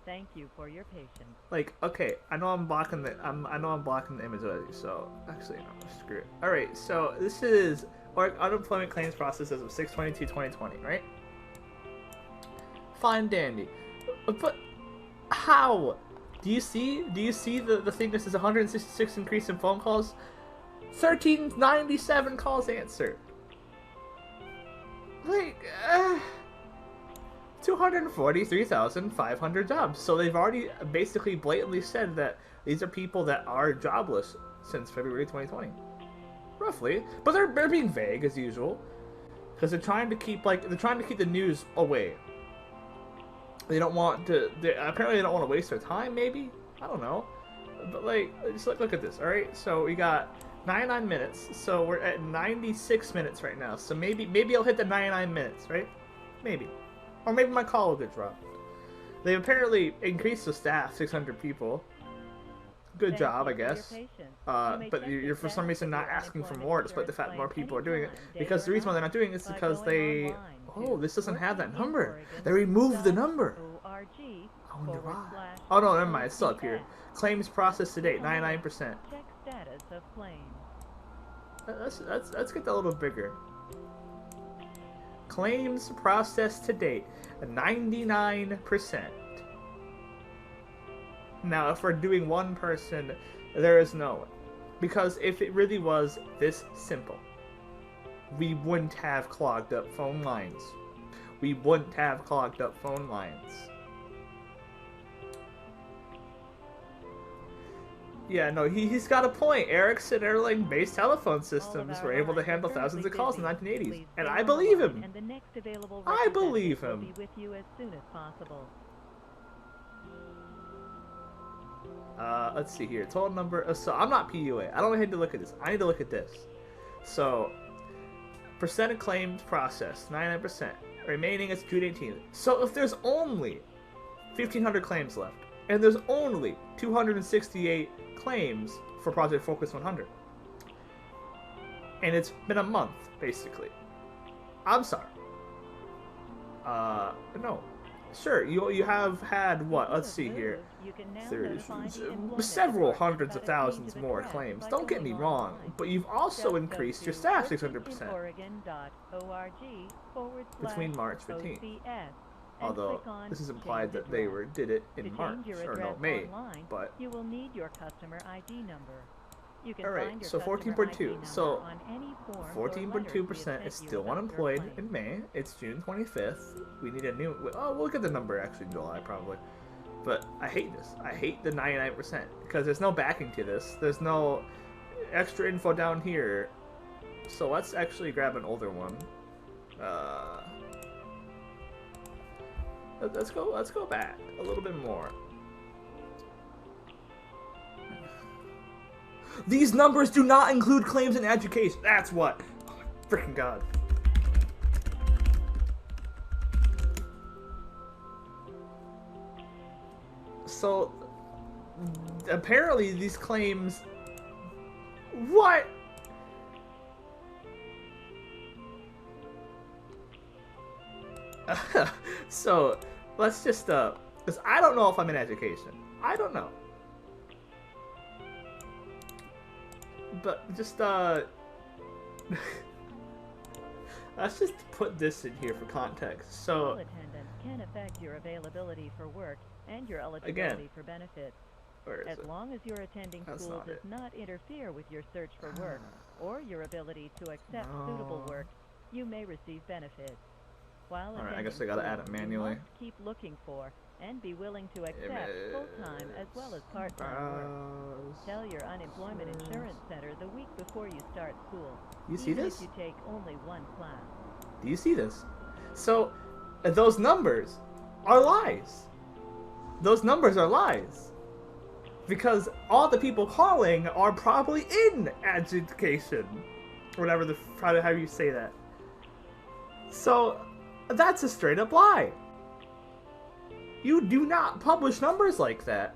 Thank you for your patience. Like, okay, I know I'm blocking the image already. So actually, no, screw it. All right, so this is unemployment claims process as of 6/22/2020, right? Fine, dandy. But how? Do you see the thing that says 166 increase in phone calls? 1397 calls answered. Like, 243,500 jobs. So they've already basically blatantly said that these are people that are jobless since February 2020, roughly. But they're being vague as usual, because they're trying to keep the news away. They don't want to. Apparently, they don't want to waste their time. Maybe, I don't know. But like, just look at this. All right, so we got 99 minutes. So we're at 96 minutes right now. So maybe I'll hit the 99 minutes, right? Maybe. Or maybe my call will get dropped. They apparently increased the staff, 600 people. Good job, I guess. But you're for some reason not asking for more, despite the fact more people are doing it. Because the reason why they're not doing it is because they... Oh, this doesn't have that number. They removed the number. I wonder why. Oh no, never mind. It's still up here. Claims processed to date, 99%. Check status of claim. Let's get that a little bigger. Claims processed to date, 99%. Now, if we're doing one person, there is no way. Because if it really was this simple, we wouldn't have clogged up phone lines. We wouldn't have clogged up phone lines. Yeah, no, he's got a point. Ericsson airline-based telephone systems were able to handle thousands of calls in the 1980s. And I believe him. And the next available I believe representative will him. be with you as soon as possible. Let's see here. Total number. So I'm not PUA. I don't need to look at this. I need to look at this. So, percent of claims processed, 99%. Remaining is June 18th. So if there's only 1,500 claims left, and there's only 268 claims for Project Focus 100, and it's been a month, basically. I'm sorry. No. Sure, you have had, what, let's see here, there's several hundreds of thousands more claims. Don't get me wrong, but you've also increased your staff 600% between March 15th. Although, this is implied that they did it in March, or no, May, but... You will need your customer ID number. You can Alright, find your so customer 14.2. ID So, number on any form or letter we have 14.2% sent is you still about your unemployed claim. in May. It's June 25th. We need a new... Oh, we'll get the number actually in July, probably. But I hate this. I hate the 99%. Because there's no backing to this. There's no extra info down here. So let's actually grab an older one. Let's go back a little bit more. These numbers do not include claims in education. That's what. Oh my freaking god. So apparently these claims. What? So let's just because I don't know if I'm in education. I don't know. But just let's just put this in here for context. So School attendance can affect your availability for work and your eligibility Again, for benefits. where is As it? long as your attending That's school not does it. not interfere with your search for work or your ability to accept suitable No. work, you may receive benefits. While Alright, I attending guess I gotta add school, it manually. You must keep looking for and be willing to accept full-time as well as part-time work. Tell your unemployment insurance center the week before you start school. You see even this? if you take only one class. Do you see this? So, those numbers are lies. Those numbers are lies. Because all the people calling are probably in education. Whatever how you say that. So, that's a straight up lie. You do not publish numbers like that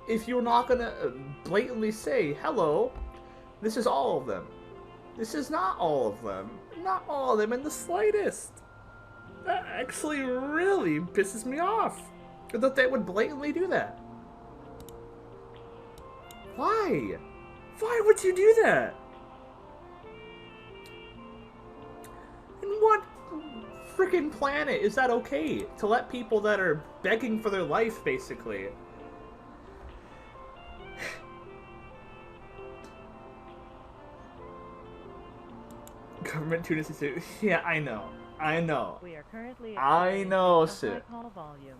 if you're not gonna blatantly say, hello, this is all of them. This is not all of them. Not all of them in the slightest. That actually really pisses me off. That they would blatantly do that. Why? Why would you do that? In what freaking planet is that okay? To let people that are begging for their life, basically. Government Tune Institute. Yeah, I know. I know. We are currently I know, high shit. call volume.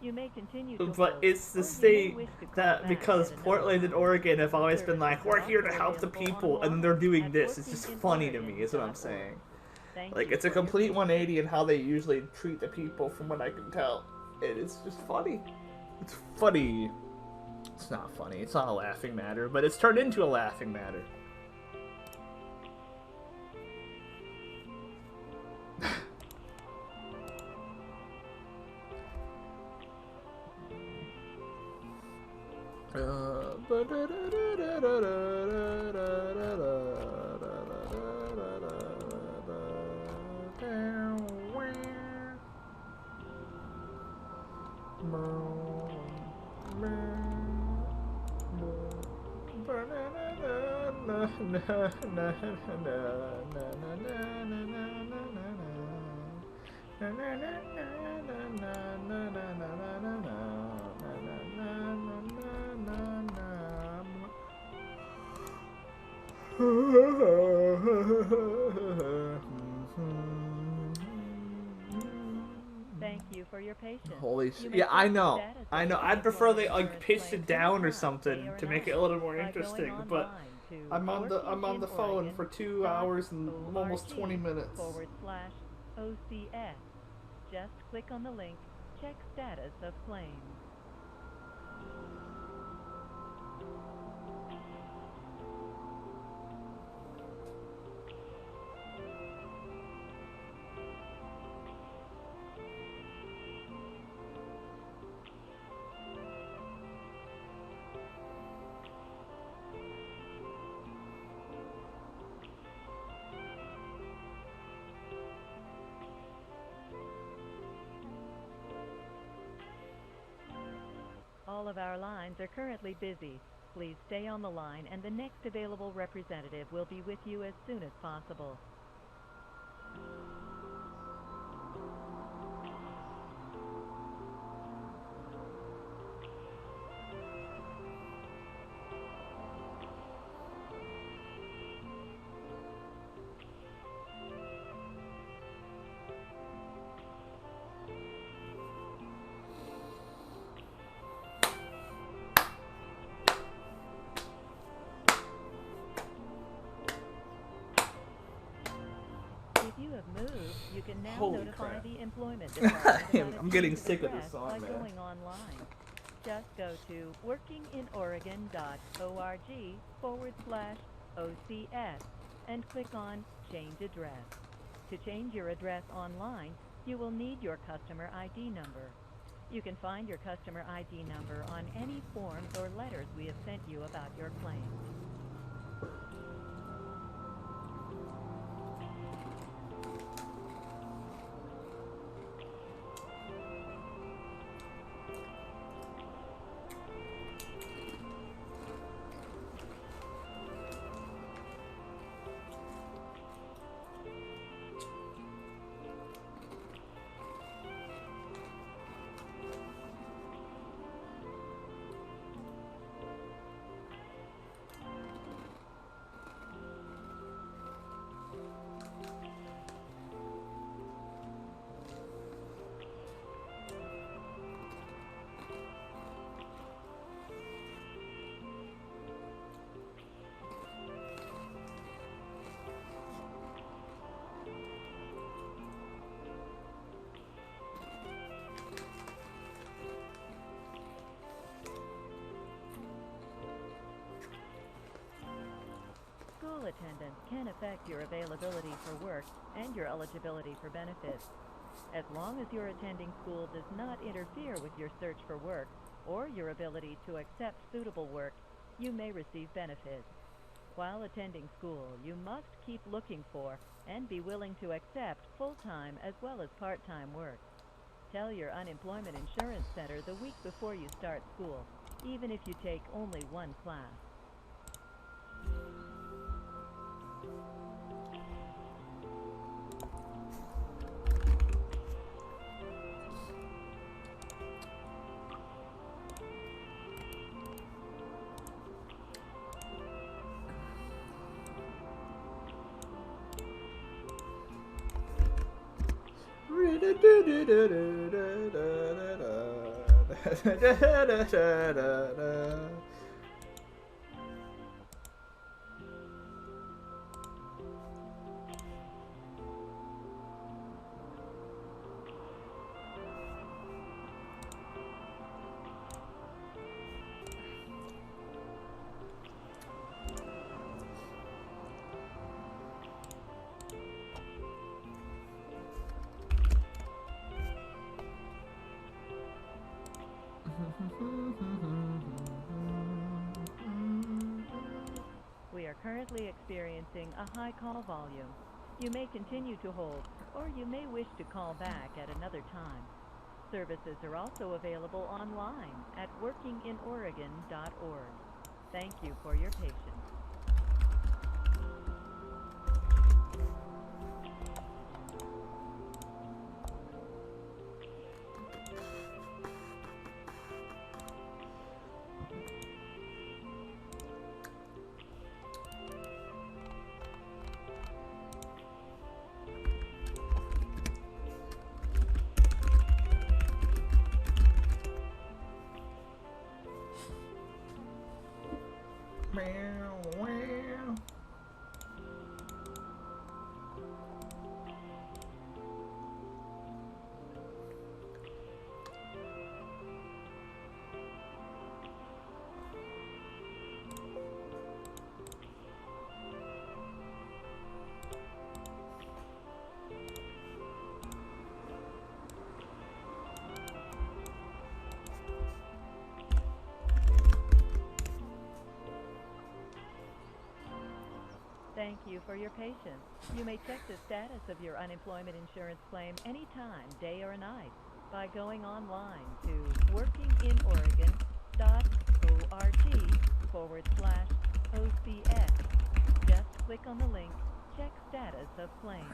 You may continue to But hold, it's the or you may state wish to call that, back because at another Portland and time. Oregon have always been like, we're Services here to are help the available people, and then they're doing online this. at It's just funny to me, is what I'm workinginorgan.org. saying. Thank Like, you it's a for your complete patience. 180 in how they usually treat the people, from what I can tell. And it's just funny. It's funny. It's not funny. It's not a laughing matter, but it's turned into a laughing matter. Thank you for your patience. Holy You shit. may Yeah, I check the know. status I of know. your I'd prefer they unemployment like pitched insurance it claim down or anytime, something day or to make it night, a little more by going interesting, but online to I'm on the phone for 2 hours and almost 20 minutes. workinginorgan.org/OCS. Just click on the link, check status of claim. All of our lines are currently busy. Please stay on the line and the next available representative will be with you as soon as possible. If you have moved, you can now Holy notify crap. the employment department about a I'm getting change of sick of this address song, by man. going online. Just go to workinginoregon.org/OCS and click on Change Address. To change your address online, you will need your customer ID number. You can find your customer ID number on any forms or letters we have sent you about your claim. appointments can affect your availability for work and your eligibility for benefits. As long as your attending school does not interfere with your search for work or your ability to accept suitable work, you may receive benefits. While attending school, you must keep looking for and be willing to accept full-time as well as part-time work. Tell your unemployment insurance center the week before you start school, even if you take only one class. We are currently experiencing a high call volume. You may continue to hold, or you may wish to call back at another time. Services are also available online at workinginoregon.org. Thank you for your patience. Thank you for your patience. You may check the status of your unemployment insurance claim anytime, day or night, by going online to workinginoregon.org/OCS. Just click on the link, Check Status of Claim.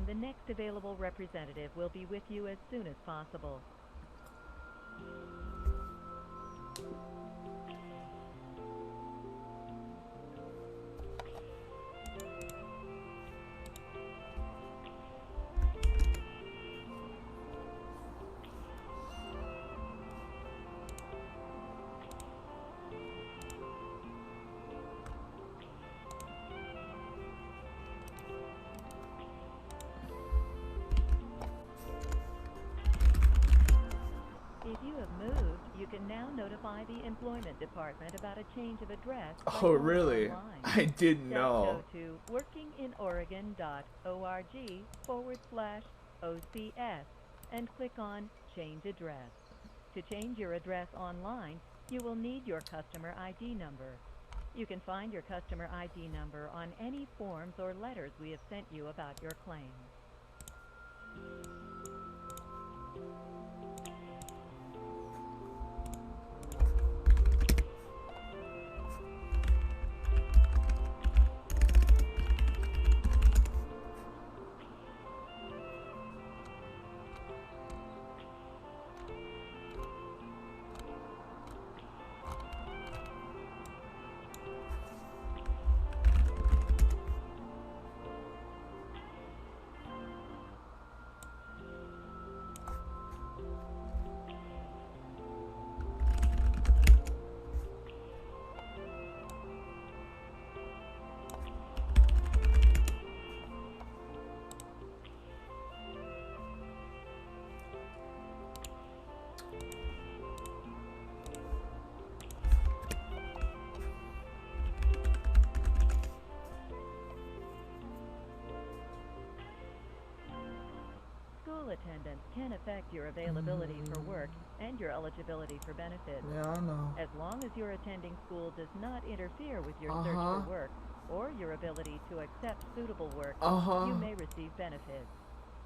The next available representative will be with you as soon as possible. If you have moved, you can now notify the employment department about a change of address. Oh, really? Online. I didn't know. Just go to workinginoregon.org/OCS and click on Change Address. To change your address online, you will need your customer ID number. You can find your customer ID number on any forms or letters we have sent you about your claim. attendance can affect your availability for work and your eligibility for benefits. Yeah, I know. As long as your attending school does not interfere with your search for work or your ability to accept suitable work, you may receive benefits.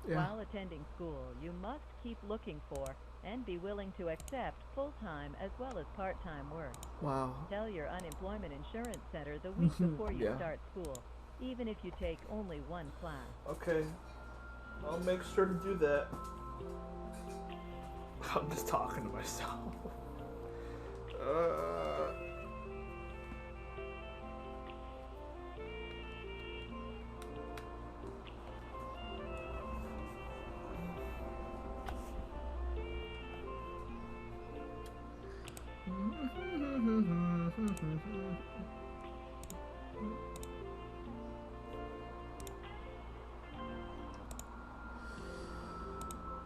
Yeah. While attending school, you must keep looking for and be willing to accept full-time as well as part-time work. Wow. Tell your unemployment insurance center the week before you Yeah. start school, even if you take only one class. Okay. I'll make sure to do that. I'm just talking to myself.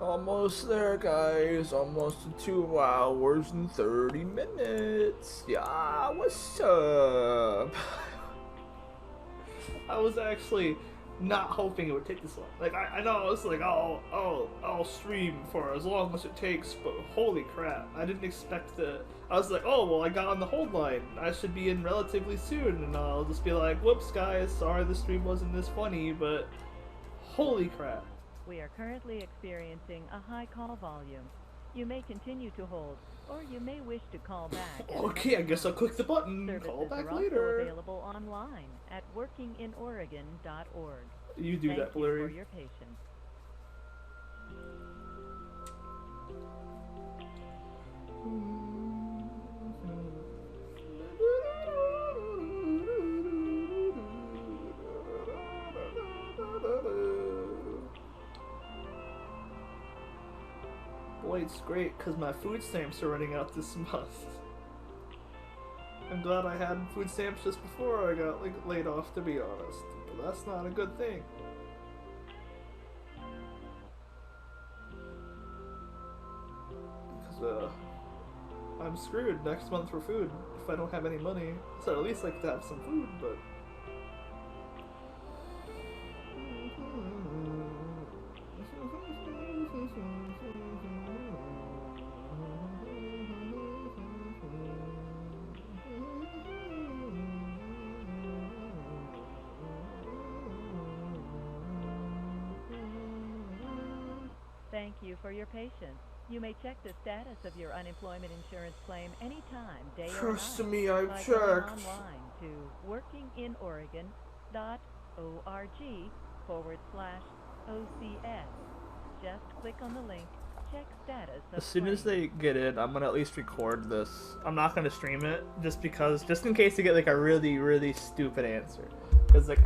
Almost there, guys. Almost to 2 hours and 30 minutes. Yeah, what's up? I was actually not hoping it would take this long. Like, I know I was like, I'll stream for as long as it takes, but holy crap, I didn't expect that. I was like, oh, well, I got on the hold line. I should be in relatively soon, and I'll just be like, whoops, guys, sorry the stream wasn't this funny, but holy crap. We are currently experiencing a high call volume. You may continue to hold, or you may wish to call back. Okay, I guess I'll click the button. Services Call back are also later. available online at workinginoregon.org. You do Thank that, Blurry. you for your patience. Boy, it's great because my food stamps are running out this month. I'm glad I had food stamps just before I got laid off, to be honest. But that's not a good thing. Because I'm screwed next month for food if I don't have any money. So at least I could have some food, but. Thank you for your patience. You may check the status of your unemployment insurance claim anytime, day or night. Trust me, I've by checked. going online to workinginoregon.org/OCS. Just click on the link, check status of As soon as claim. they get it, I'm gonna at least record this. I'm not gonna stream it, just in case they get like a really, really stupid answer. Cause like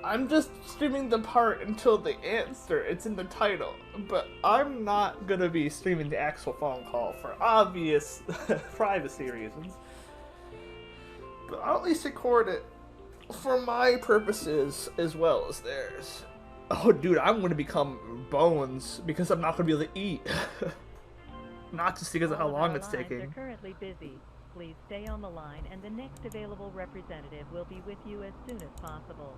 I'm just streaming the part until the answer. It's in the title, but I'm not gonna be streaming the actual phone call for obvious privacy reasons. But I'll at least record it for my purposes as well as theirs. Oh, dude, I'm gonna become bones because I'm not gonna be able to eat. Not just because of how All long our it's lines are taking. currently busy. Please stay on the line, and the next available representative will be with you as soon as possible.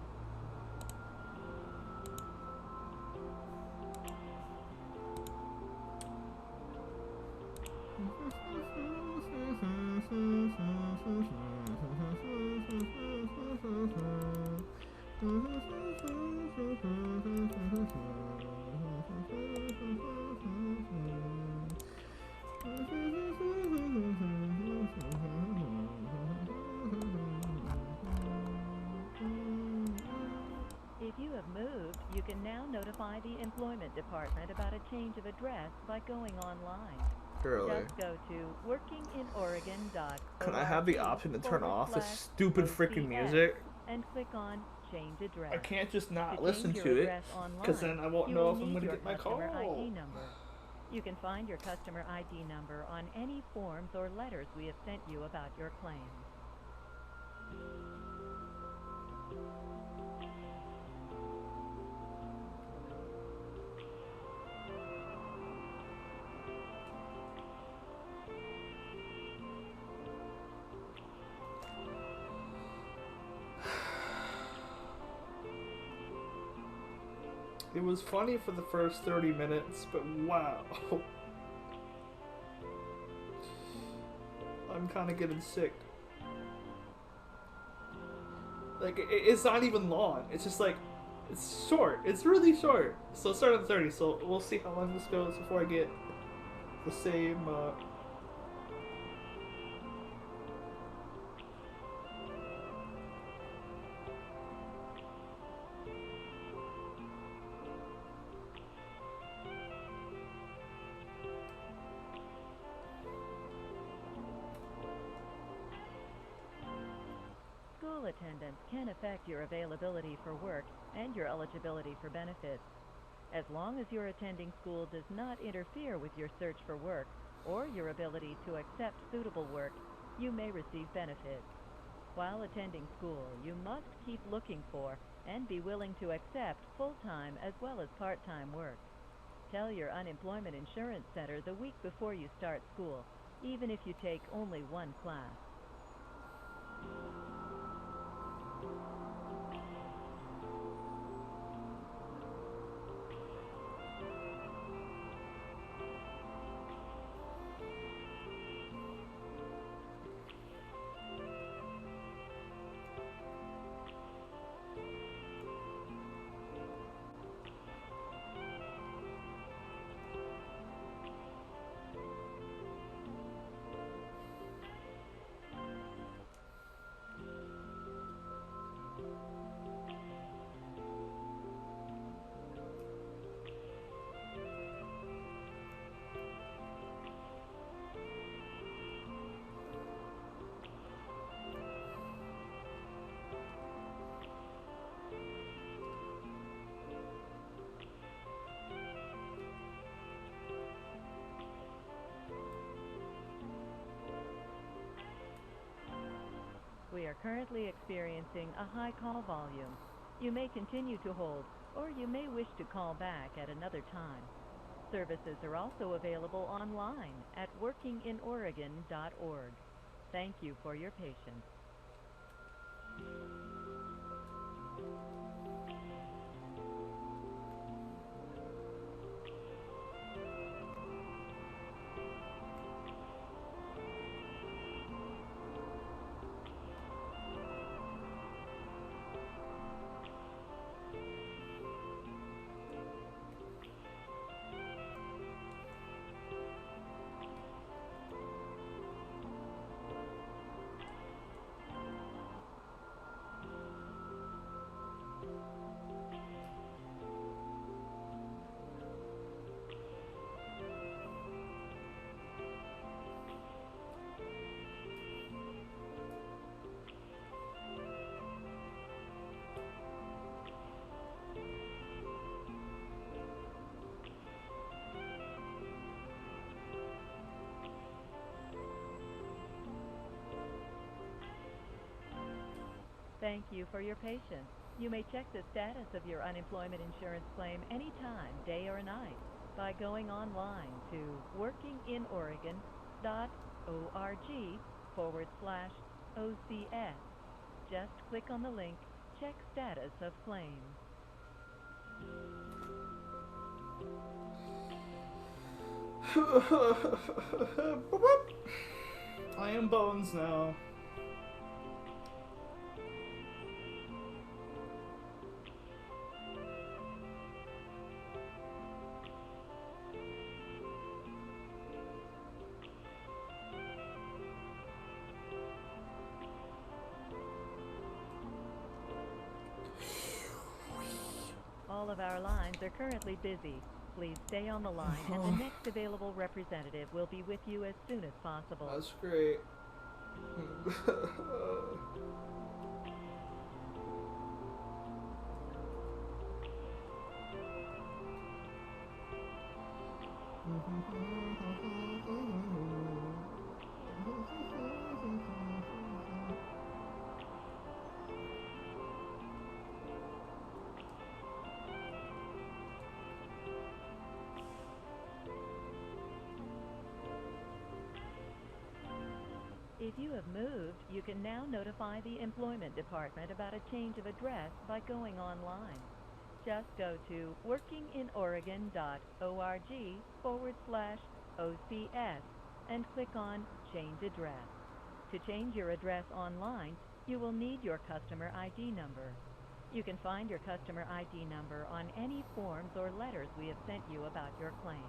If you have moved, you can now notify the employment department about a change of address by going online. Really? Just go to workinginoregon.org. Can I have the option to turn off this stupid freaking OCS music? and click on Change Address. I can't just not To listen change to your it, address online, because then I won't you know will if I'm need going to your get my call. customer ID number. You can find your customer ID number on any forms or letters we have sent you about your claim. It was funny for the first 30 minutes, but wow. I'm kind of getting sick. Like, it's not even long. It's just like, it's short. It's really short. So it started at 30, so we'll see how long this goes before I get the same, School attendance can affect your availability for work and your eligibility for benefits. As long as your attending school does not interfere with your search for work or your ability to accept suitable work, you may receive benefits. While attending school, you must keep looking for and be willing to accept full-time as well as part-time work. Tell your unemployment insurance center the week before you start school, even if you take only one class. We are currently experiencing a high call volume. You may continue to hold, or you may wish to call back at another time. Services are also available online at workinginoregon.org. Thank you for your patience. Thank you for your patience. You may check the status of your unemployment insurance claim anytime, day or night, by going online to workinginoregon.org/OCS. Just click on the link, Check Status of Claim. I am Bones now. All of our lines are currently busy. Please stay on the line, and the next available representative will be with you as soon as possible. That's great. If you have moved, you can now notify the Employment Department about a change of address by going online. Just go to workinginoregon.org/OCS and click on Change Address. To change your address online, you will need your customer ID number. You can find your customer ID number on any forms or letters we have sent you about your claim.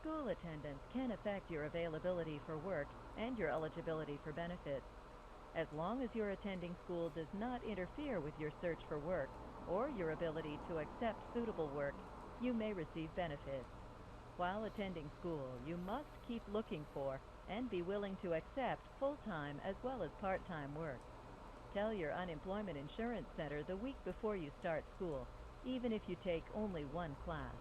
School attendance can affect your availability for work and your eligibility for benefits. As long as your attending school does not interfere with your search for work or your ability to accept suitable work, you may receive benefits. While attending school, you must keep looking for and be willing to accept full-time as well as part-time work. Tell your unemployment insurance center the week before you start school, even if you take only one class.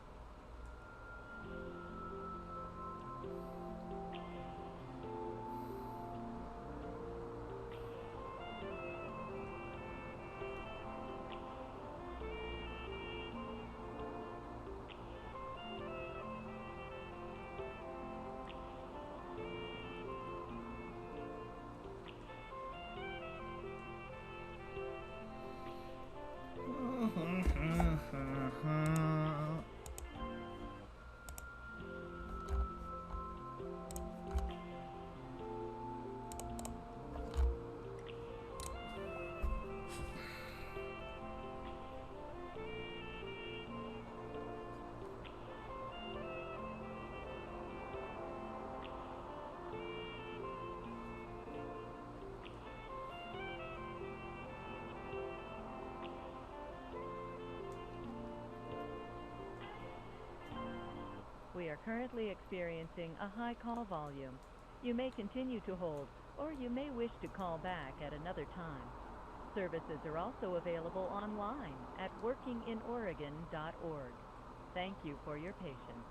We are currently experiencing a high call volume. You may continue to hold, or you may wish to call back at another time. Services are also available online at workinginoregon.org. Thank you for your patience.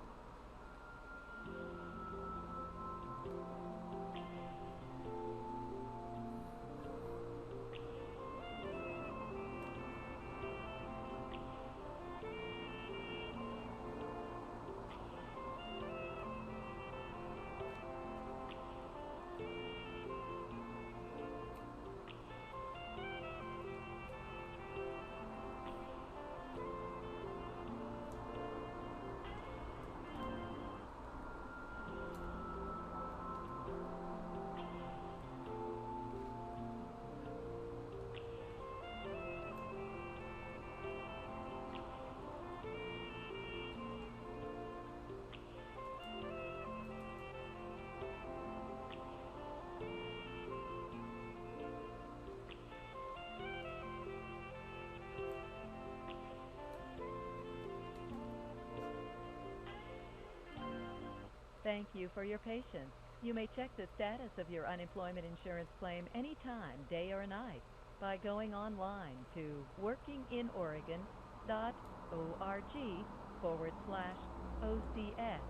Thank you for your patience. You may check the status of your unemployment insurance claim anytime, day or night, by going online to workinginoregon.org/OCS.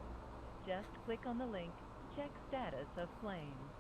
Just click on the link, Check Status of Claims.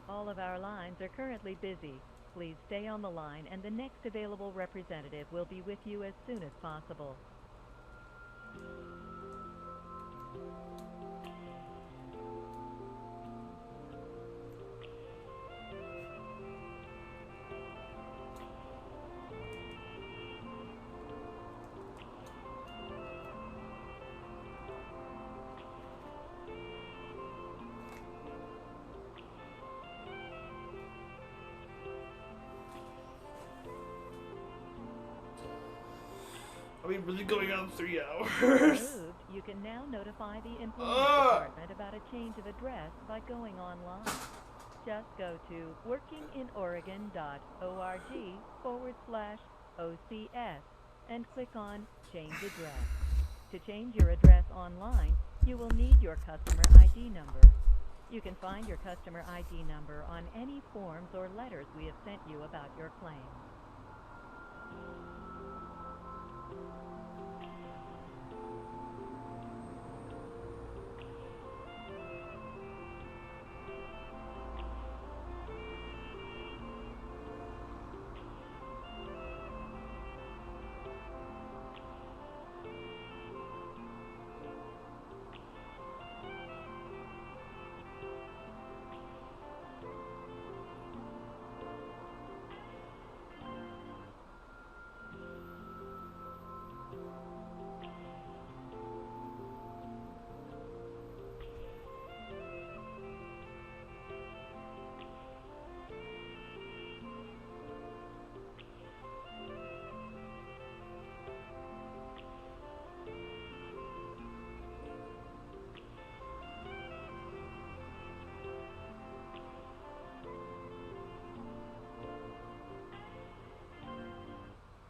All of our lines are currently busy. Please stay on the line and the next available representative will be with you as soon as possible. Are we really going on 3 hours? Moved, you can now notify the employment department about a change of address by going online. Just go to workinginoregon.org/OCS and click on Change Address. To change your address online, you will need your customer ID number. You can find your customer ID number on any forms or letters we have sent you about your claim.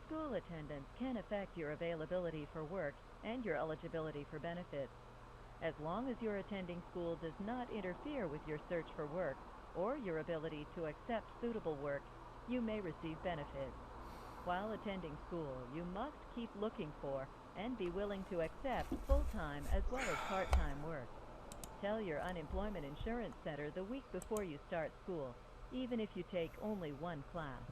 School attendance can affect your availability for work and your eligibility for benefits. As long as your attending school does not interfere with your search for work or your ability to accept suitable work, you may receive benefits. While attending school, you must keep looking for and be willing to accept full-time as well as part-time work. Tell your unemployment insurance center the week before you start school, even if you take only one class.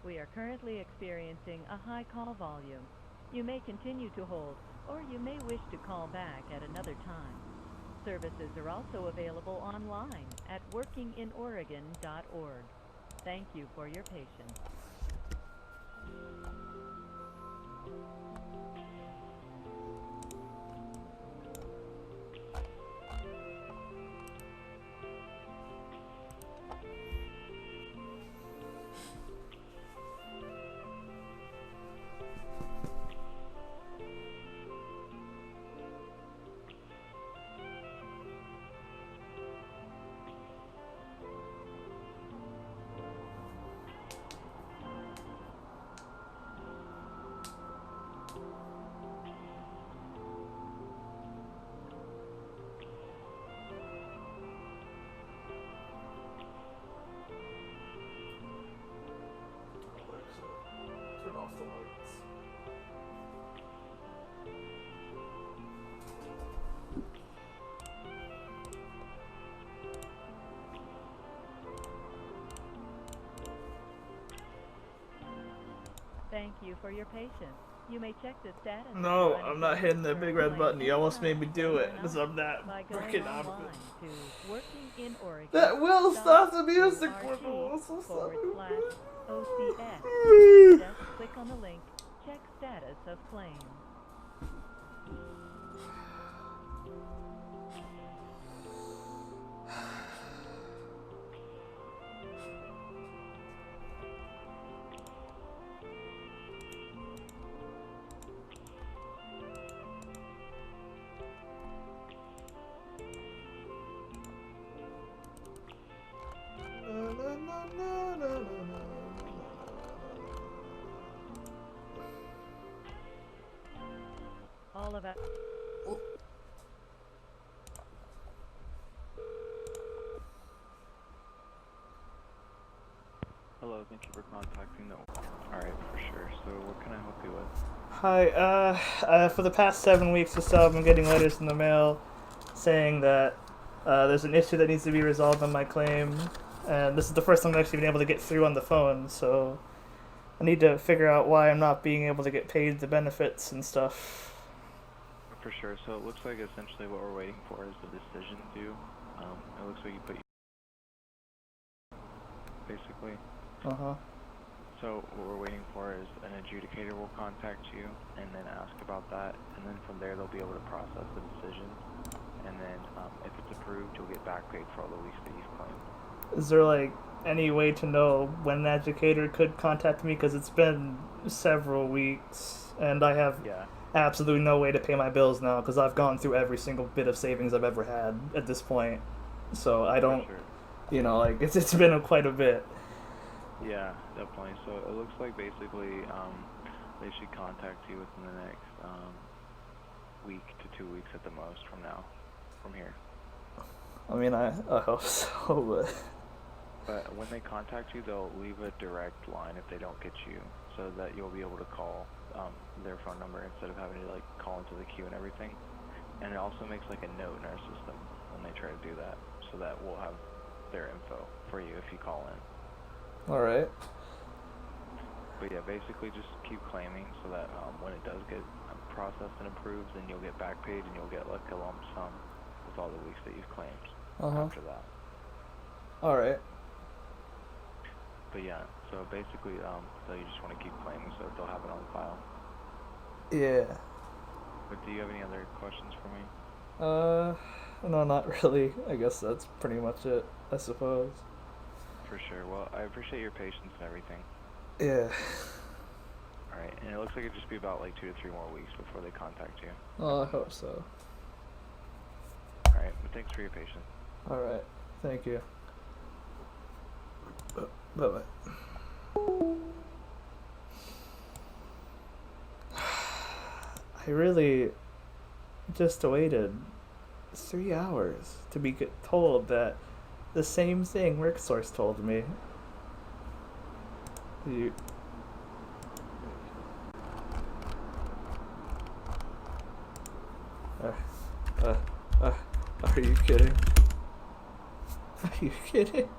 We are currently experiencing a high call volume. You may continue to hold, or you may wish to call back at another time. Services are also available online at workinginoregon.org. Thank you for your patience. Turn off the lights. Thank you for your patience. You may check the status of No, your I'm not hitting that big red claim button. You almost made anytime, me do day it or because night I'm that by going freaking online obvious. to workinginoregon.org/OCS. That will stop the music for Just click on the link, check status of claim. All of us. Hello, thank you for contacting the... Alright, for sure. So what can I help you with? Hi, for the past 7 weeks or so, I've been getting letters in the mail saying that there's an issue that needs to be resolved on my claim, and this is the first time I've actually been able to get through on the phone, so I need to figure out why I'm not being able to get paid the benefits and stuff. For sure. So it looks like essentially what we're waiting for is the decision due. It looks like you put... basically. Uh-huh. So what we're waiting for is an adjudicator will contact you and then ask about that, and then from there they'll be able to process the decision, and then if it's approved you'll get back paid for all the weeks that you've claimed. Is there, like, any way to know when an adjucator could contact me? Because it's been several weeks, and I have absolutely no way to pay my bills now, because I've gone through every single bit of savings I've ever had at this point. So I don't, you know, like, it's been quite a bit. Yeah, definitely. So it looks like basically they should contact you within the next week to 2 weeks at the most from now, from here. I mean, I hope so, But when they contact you, they'll leave a direct line if they don't get you, so that you'll be able to call their phone number instead of having to like call into the queue and everything. And it also makes like a note in our system when they try to do that, so that we'll have their info for you if you call in. Alright. But yeah, basically just keep claiming so that when it does get processed and approved, then you'll get back paid and you'll get like a lump sum with all the weeks that you've claimed after that. Alright. But yeah, so basically, so you just want to keep claiming so that they'll have it on file. Yeah. But do you have any other questions for me? No, not really. I guess that's pretty much it, I suppose. For sure. Well, I appreciate your patience and everything. Yeah. Alright, and it looks like it'd just be about like 2 to 3 more weeks before they contact you. Oh, I hope so. Alright, but thanks for your patience. Alright, thank you. Bye-bye. I really just waited 3 hours to be told that the same thing WorkSource told me. Are you kidding? Are you kidding?